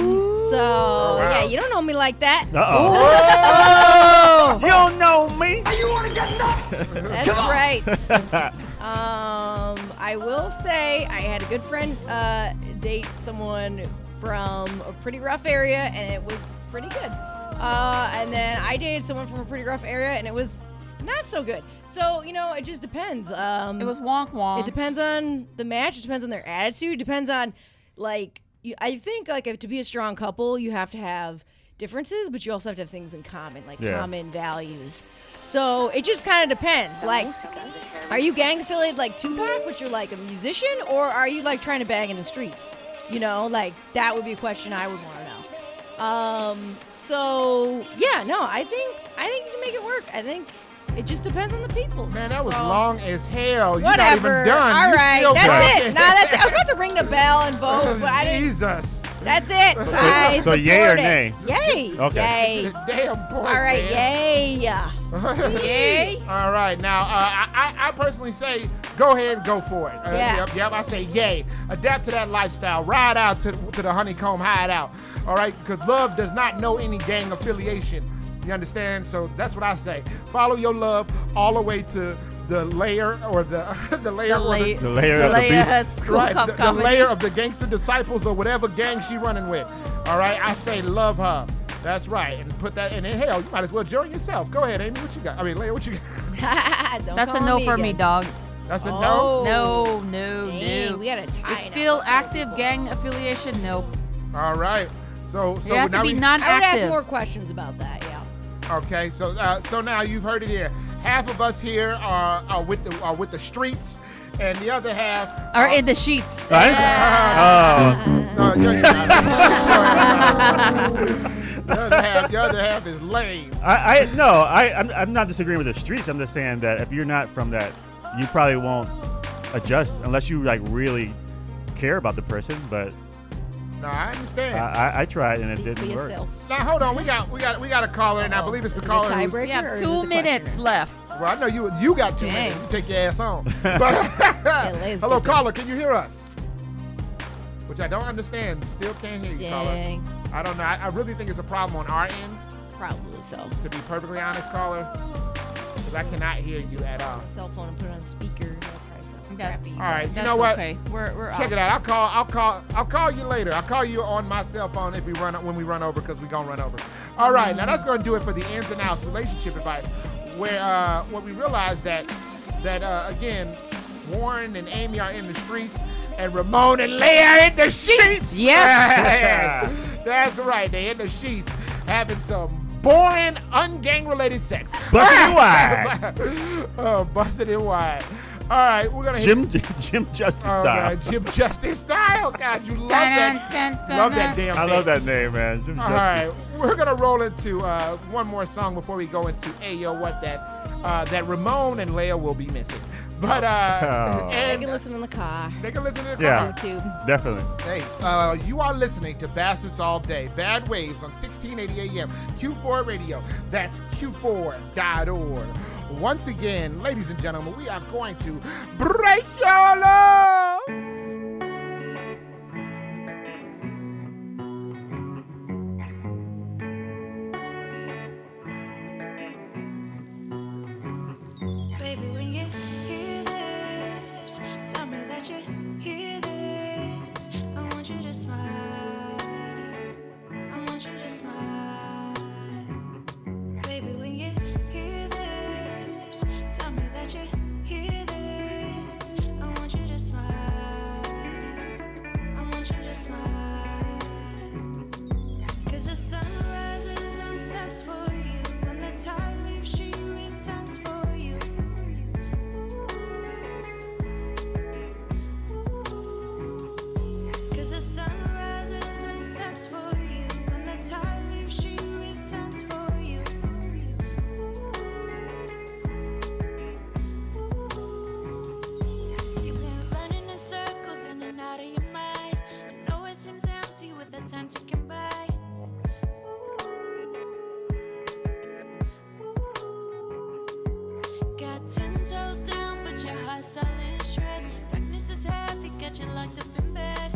F: You don't know me like that.
G: Uh-oh. You don't know me.
I: You want to get nuts?
F: That's right. I will say I had a good friend date someone from a pretty rough area, and it was pretty good. And then I dated someone from a pretty rough area, and it was not so good. So, it just depends.
R: It was wonk.
F: It depends on the match. It depends on their attitude. It depends on, I think, to be a strong couple, you have to have differences, but you also have to have things in common, common values. So it just kind of depends. Like, are you gang affiliated like Tupac, but you're like a musician, or are you like trying to bang in the streets? You know, like that would be a question I would want to know. So yeah, no, I think you can make it work. I think it just depends on the people.
E: Man, that was long as hell. You're
F: Whatever.
E: not even done.
F: All
E: You
F: right,
E: still
F: that's
E: going.
F: it. Nah, that's it. I was about to ring the bell and vote, but I didn't.
E: Jesus.
F: That's it. I
G: So yay or
F: support it.
G: nay?
F: Yay.
G: Okay.
F: Yay.
E: Damn point.
F: All right,
E: man.
F: yay. Yay.
E: All right, now I personally say go ahead and go for it.
F: Yeah.
E: Yep, I say yay. Adapt to that lifestyle. Ride out to the Honeycomb Hideout. All right, because love does not know any gang affiliation. You understand? So that's what I say. Follow your love all the way to the layer or the layer
G: The layer of the beast.
E: Right, the layer of the gangster disciples or whatever gang she running with. All right, I say love her. That's right, and put that in. Hell, you might as well join yourself. Go ahead, Amy. What you got? I mean, Leia, what you got?
F: Don't
R: That's a
F: call
R: no
F: me
R: for
F: again.
R: me, dog.
E: That's a
F: Oh.
R: no. No,
F: Dang,
R: no.
F: we got a tie.
R: It's still active gang affiliation. Nope.
E: All right. So
R: It has to
E: now
R: be
E: we-
F: I would ask
R: non-active.
F: more questions about that. Yeah.
E: Okay, so now you've heard it here. Half of us here are with the streets, and the other half
R: Are in the sheets.
E: No, you're not. The other half is lame.
G: I'm not disagreeing with the streets. I'm just saying that if you're not from that, you probably won't adjust unless you like really care about the person. But
E: No, I understand.
G: I tried and it
F: Speak for
G: didn't work.
F: yourself.
E: Now hold on, we got a caller, and I believe it's the
F: Is it a
E: caller. who's-
F: tiebreaker?
R: We have
F: or is
R: 2
F: it the
R: minutes
F: questioner?
R: left.
E: Well, I know you got 2
F: Dang.
E: minutes. You take your ass on. But
F: Leia's
E: hello,
F: different.
E: caller, can you hear us? Which I don't understand. Still can't hear you, caller.
F: Dang.
E: I don't know. I really think it's a problem on our end.
F: Probably so.
E: To be perfectly honest, caller, because I cannot hear you at all.
F: Cell phone and put it on speaker. That'll probably sound
R: That's
F: crappy.
E: All right, you
R: That's
E: know what?
R: okay. We're
E: Check
R: off.
E: it out. I'll call you later. I'll call you on my cell phone if when we run over, because we're gonna run over. All right, now that's gonna do it for the ins and outs relationship advice. Where we realized that again, Warren and Amy are in the streets, and Ramon and Leia are in the sheets.
R: Yes.
E: That's right. They in the sheets having some boring, ungang-related sex.
G: Busted it wide.
E: Busted it wide. All right, we're gonna
G: Jim Justice style.
E: God, Jim Justice style. God, you love that. Love that damn
G: I
E: thing.
G: love that name, man. Jim
E: All
G: Justice.
E: right, we're gonna roll into one more song before we go into Ayo What that Ramon and Leia will be missing. But
F: They
E: and
F: can listen in the car.
E: they can listen to the
G: Yeah.
E: car.
F: YouTube.
G: Definitely.
E: Hey, you are listening to Bastards All Day. Bad Waves on 1680 AM Q4 Radio. That's Q4.org. Once again, ladies and gentlemen, we are going to break your love.
T: Baby, when you hear this, tell me that you hear this. I want you to smile. I want you to smile. Baby, when you hear this, tell me that you hear this. I want you to smile. I want you to smile. 'Cause the sun rises and sets for you, and the tide leaves, she returns for you. 'Cause the sun rises and sets for you, and the tide leaves, she returns for you. You've been running in circles in and out of your mind. I know it seems empty with the time ticking by. Got 10 toes down, but your heart's all in shreds. Darkness is heavy, got you locked up in bed.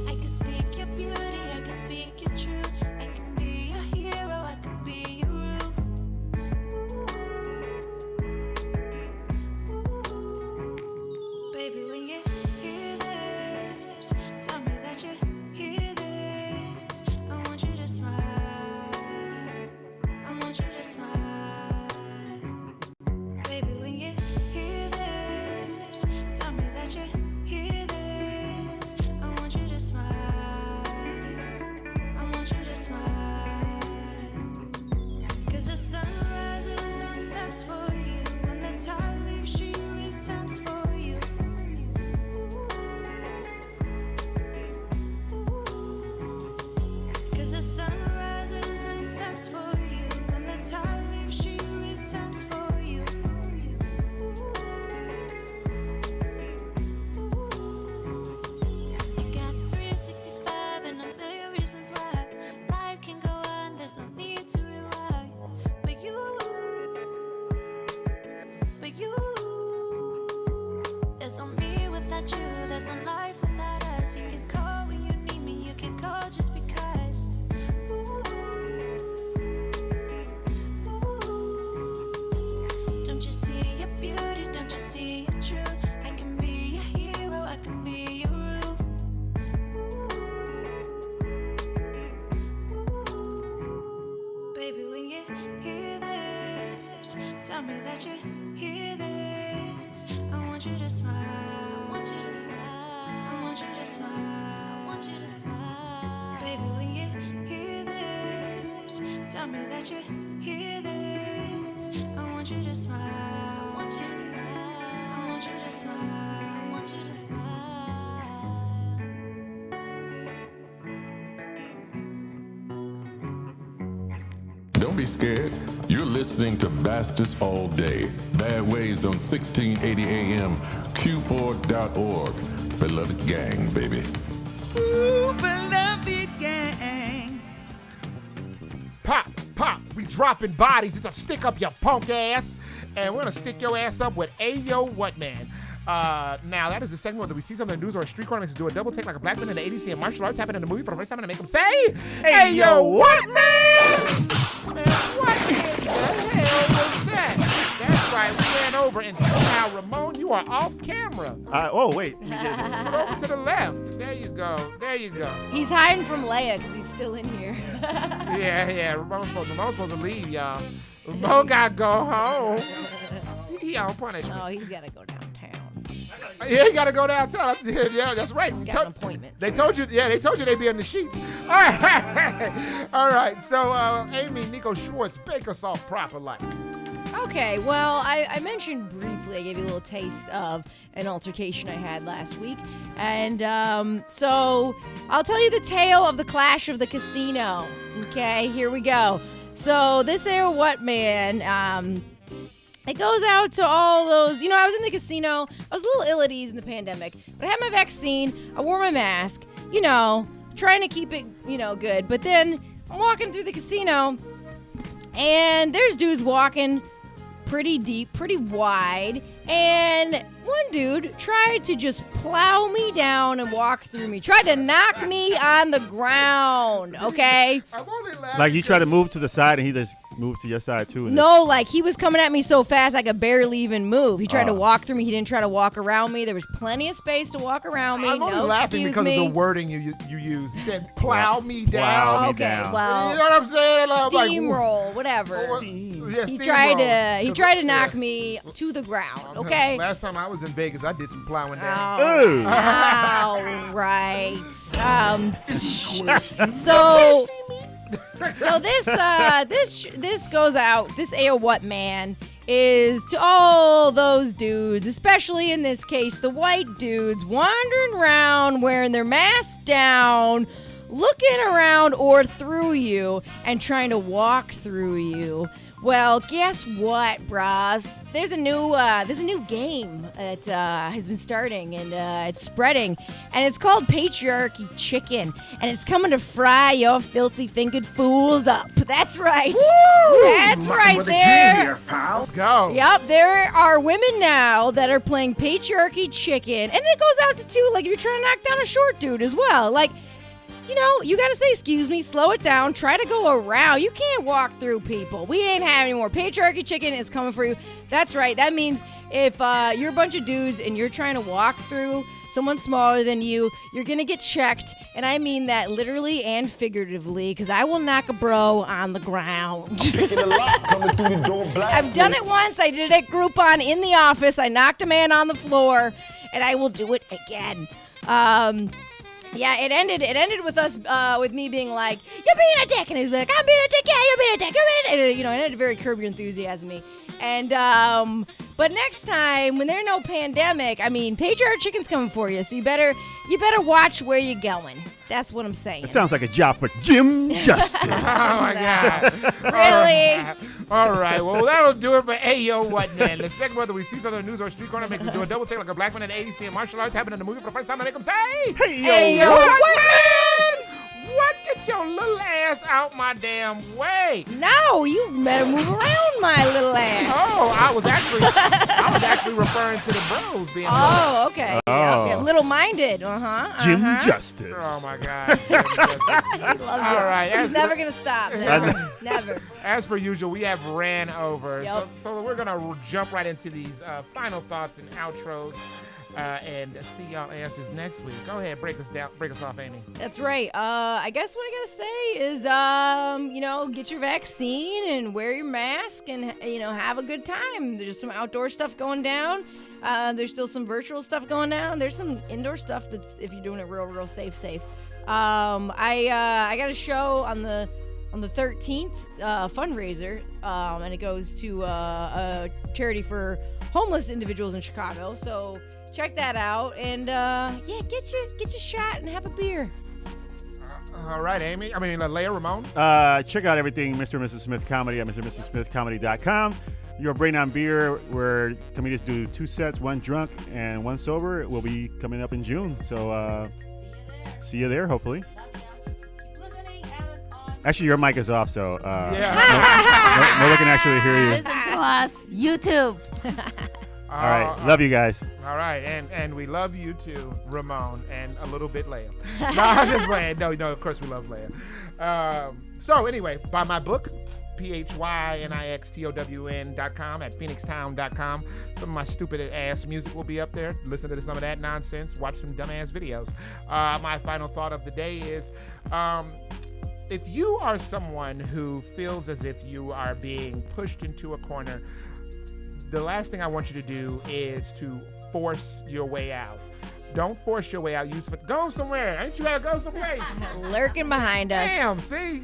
T: I can speak your beauty, I can speak your truth. I can be your hero, I can be your roof. Baby, when you hear this, tell me that you hear this. I want you to smile. I want you to smile. Baby, when you hear this, tell me that you hear this. I want you to smile. I hear this. Tell me that you hear this. I want you to smile. I want you to smile. I want you to smile. I want you to smile. Baby, when you hear this, tell me that you hear this. I want you to smile. I want you to smile. I want you to smile. I want you to smile.
A: Don't be scared. You're listening to Bastards All Day. Bad Ways on 1680 AM, Q4.org. Beloved gang, baby.
B: Ooh, beloved gang.
E: Pop, pop, we dropping bodies. It's a stick up your punk ass. And we're gonna stick your ass up with Ayo What Man. Now that is the segment where we see something in the news or a street corner to do a double take like a black man in the 80s seeing martial arts happen in the movie for the first time and make him say, Ayo What Man? Man, what in the hell was that? That's right, we ran over and somehow, Ramon, you are off camera.
G: Oh, wait.
E: Scoot over to the left. There you go. There you go.
F: He's hiding from Leia because he's still in here.
E: Yeah. Ramon's supposed to leave, y'all. Ramon gotta go home. He on punishment.
F: Oh, he's got to go downtown.
E: Yeah, he gotta go downtown. Yeah, that's right.
F: He's got an appointment.
E: They told you they'd be in the sheets. All right. All right. So, Amy, Nico Schwartz, bake us off proper like.
F: Okay, well, I mentioned briefly, I gave you a little taste of an altercation I had last week. And so I'll tell you the tale of the clash of the casino. Okay, here we go. So this Ayo What Man, it goes out to all those, I was in the casino. I was a little ill at ease in the pandemic, but I had my vaccine. I wore my mask, trying to keep it, good. But then I'm walking through the casino, and there's dudes walking pretty deep, pretty wide, and one dude tried to just plow me down and walk through me. Tried to knock me on the ground, okay?
E: I'm only laughing.
G: Like you try to move to the side and he just moves to your side too.
F: No, like he was coming at me so fast I could barely even move. He tried to walk through me. He didn't try to walk around me. There was plenty of space to walk around me.
E: I'm only laughing because of the wording you used. You said plow me down.
F: Okay, well,
E: you know what I'm saying?
F: Steamroll, whatever.
E: Yeah,
F: he tried to knock me to the ground. Okay.
E: Last time I was in Vegas, I did some plowing down.
F: Oh, all right. So this goes out. This Ayo What Man is to all those dudes, especially in this case, the white dudes wandering around wearing their masks down, looking around or through you and trying to walk through you. Well, guess what, bros? There's a new game that has been starting and it's spreading, and it's called Patriarchy Chicken, and it's coming to fry your filthy fingered fools up. That's right. Woo! That's right there.
E: Let's go.
F: Yep, there are women now that are playing Patriarchy Chicken, and it goes out to two. Like if you're trying to knock down a short dude as well, like. You gotta say, excuse me, slow it down, try to go around. You can't walk through people. We ain't having any more. Patriarchy Chicken is coming for you. That's right. That means if you're a bunch of dudes and you're trying to walk through someone smaller than you, you're gonna get checked. And I mean that literally and figuratively, because I will knock a bro on the ground. I've done it once. I did it at Groupon in the office. I knocked a man on the floor, and I will do it again. Yeah, it ended with us, with me being like, "You're being a dick," and he's like, "I'm being a dick. Yeah, you're being a dick. You're being a dick." It ended very Curb Your Enthusiasm-y. And but next time when there's no pandemic, Patriarch Chicken's coming for you, so you better watch where you're going. That's what I'm saying.
G: It sounds like a job for Jim Justice.
E: Oh my God!
F: Really?
E: All right. Well, that'll do it for Ayo What Man. The segment whether we see something in the news or street corner makes us do a double take like a black man in the 80s seeing martial arts happen in the movie for the first time and make them say, "Hey, yo, what man? What? Get your little ass out my damn way!"
F: No, you better move around, my little ass.
E: Oh, I was actually referring to the bros being.
F: Oh, okay.
G: Oh.
F: Yeah, little-minded.
G: Jim Justice.
E: Oh my God.
F: He loves it.
E: All right.
F: He's never gonna stop. Never.
E: As per usual, we have ran over.
F: Yep.
E: So we're going to jump right into these final thoughts and outros. and see y'all asses next week. Go ahead, break us off, Amy.
F: That's right. I guess what I gotta say is, get your vaccine and wear your mask and, have a good time. There's some outdoor stuff going down. There's still some virtual stuff going down. There's some indoor stuff that's, if you're doing it real safe. I got a show on the 13th, fundraiser, and it goes to a charity for homeless individuals in Chicago. So check that out, and get your shot and have a beer.
E: All right, Amy. Leah, Ramon.
G: Check out everything Mr. and Mrs. Smith Comedy at MrandMrsSmithComedy.com. You're Brain on Beer, where comedians do 2 sets, 1 drunk and 1 sober. It will be coming up in June. So see you there, hopefully. Actually, your mic is off, so no one can actually hear you.
R: Listen to us. YouTube.
G: All right. Love you guys.
E: All right. And we love you too, Ramon, and a little bit Leia. No, I'm just playing. No, of course we love Leia. So anyway, buy my book, PHYNIXTOWN.com at PhoenixTown.com. Some of my stupid ass music will be up there. Listen to some of that nonsense. Watch some dumbass videos. My final thought of the day is, if you are someone who feels as if you are being pushed into a corner, the last thing I want you to do is to force your way out. Don't force your way out. Go somewhere. Ain't you gotta go somewhere?
F: Lurking behind us.
E: Damn, see?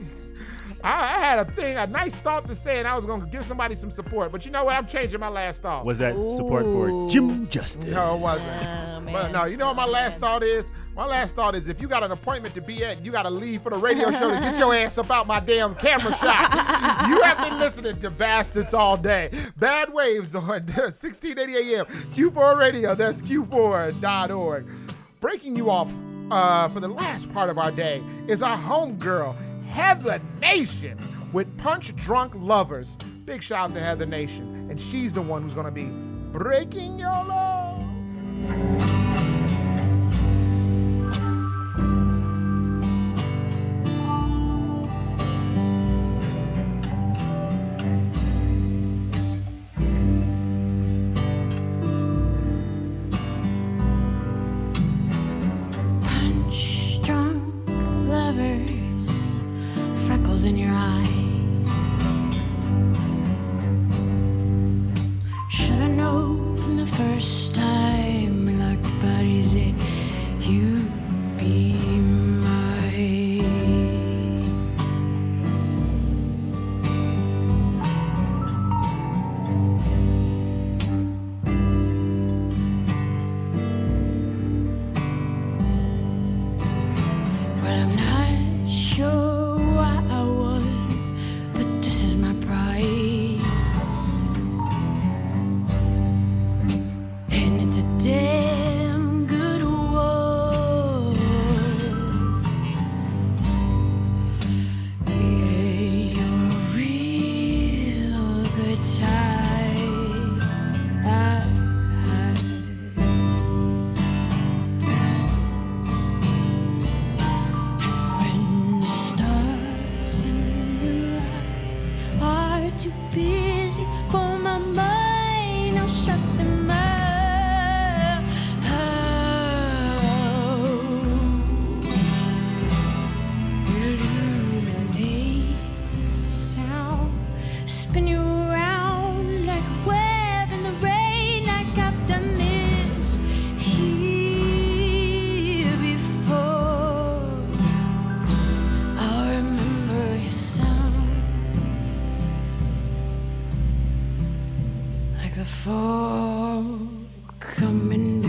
E: I had a nice thought to say, and I was going to give somebody some support. But you know what? I'm changing my last thought.
G: Was that support for Jim Justice?
E: No, it wasn't. But no, you know what my last thought is? My last thought is, if you got an appointment to be at, you got to leave for the radio show to get your ass up out my damn camera shot. You have been listening to Bastards all day. Bad Waves on 1680 AM. Q4 Radio. That's Q4.org. Breaking you off for the last part of our day is our homegirl, Heather Nation, with Punch Drunk Lovers. Big shout out to Heather Nation. And she's the one who's going to be breaking your law.
N: Punch drunk lovers, freckles in your eye. Should've known from the first time we locked bodies that you'd be mine. But I'm not sure why I would, but this is my pride. And it's a damn good war. Yeah, you're a real good time. When the stars in your eye are too busy for my mind, I'll shut them out. Illuminate the sound, spin you around like a web in the rain, like I've done this here before. I'll remember your sound, like the fall coming down.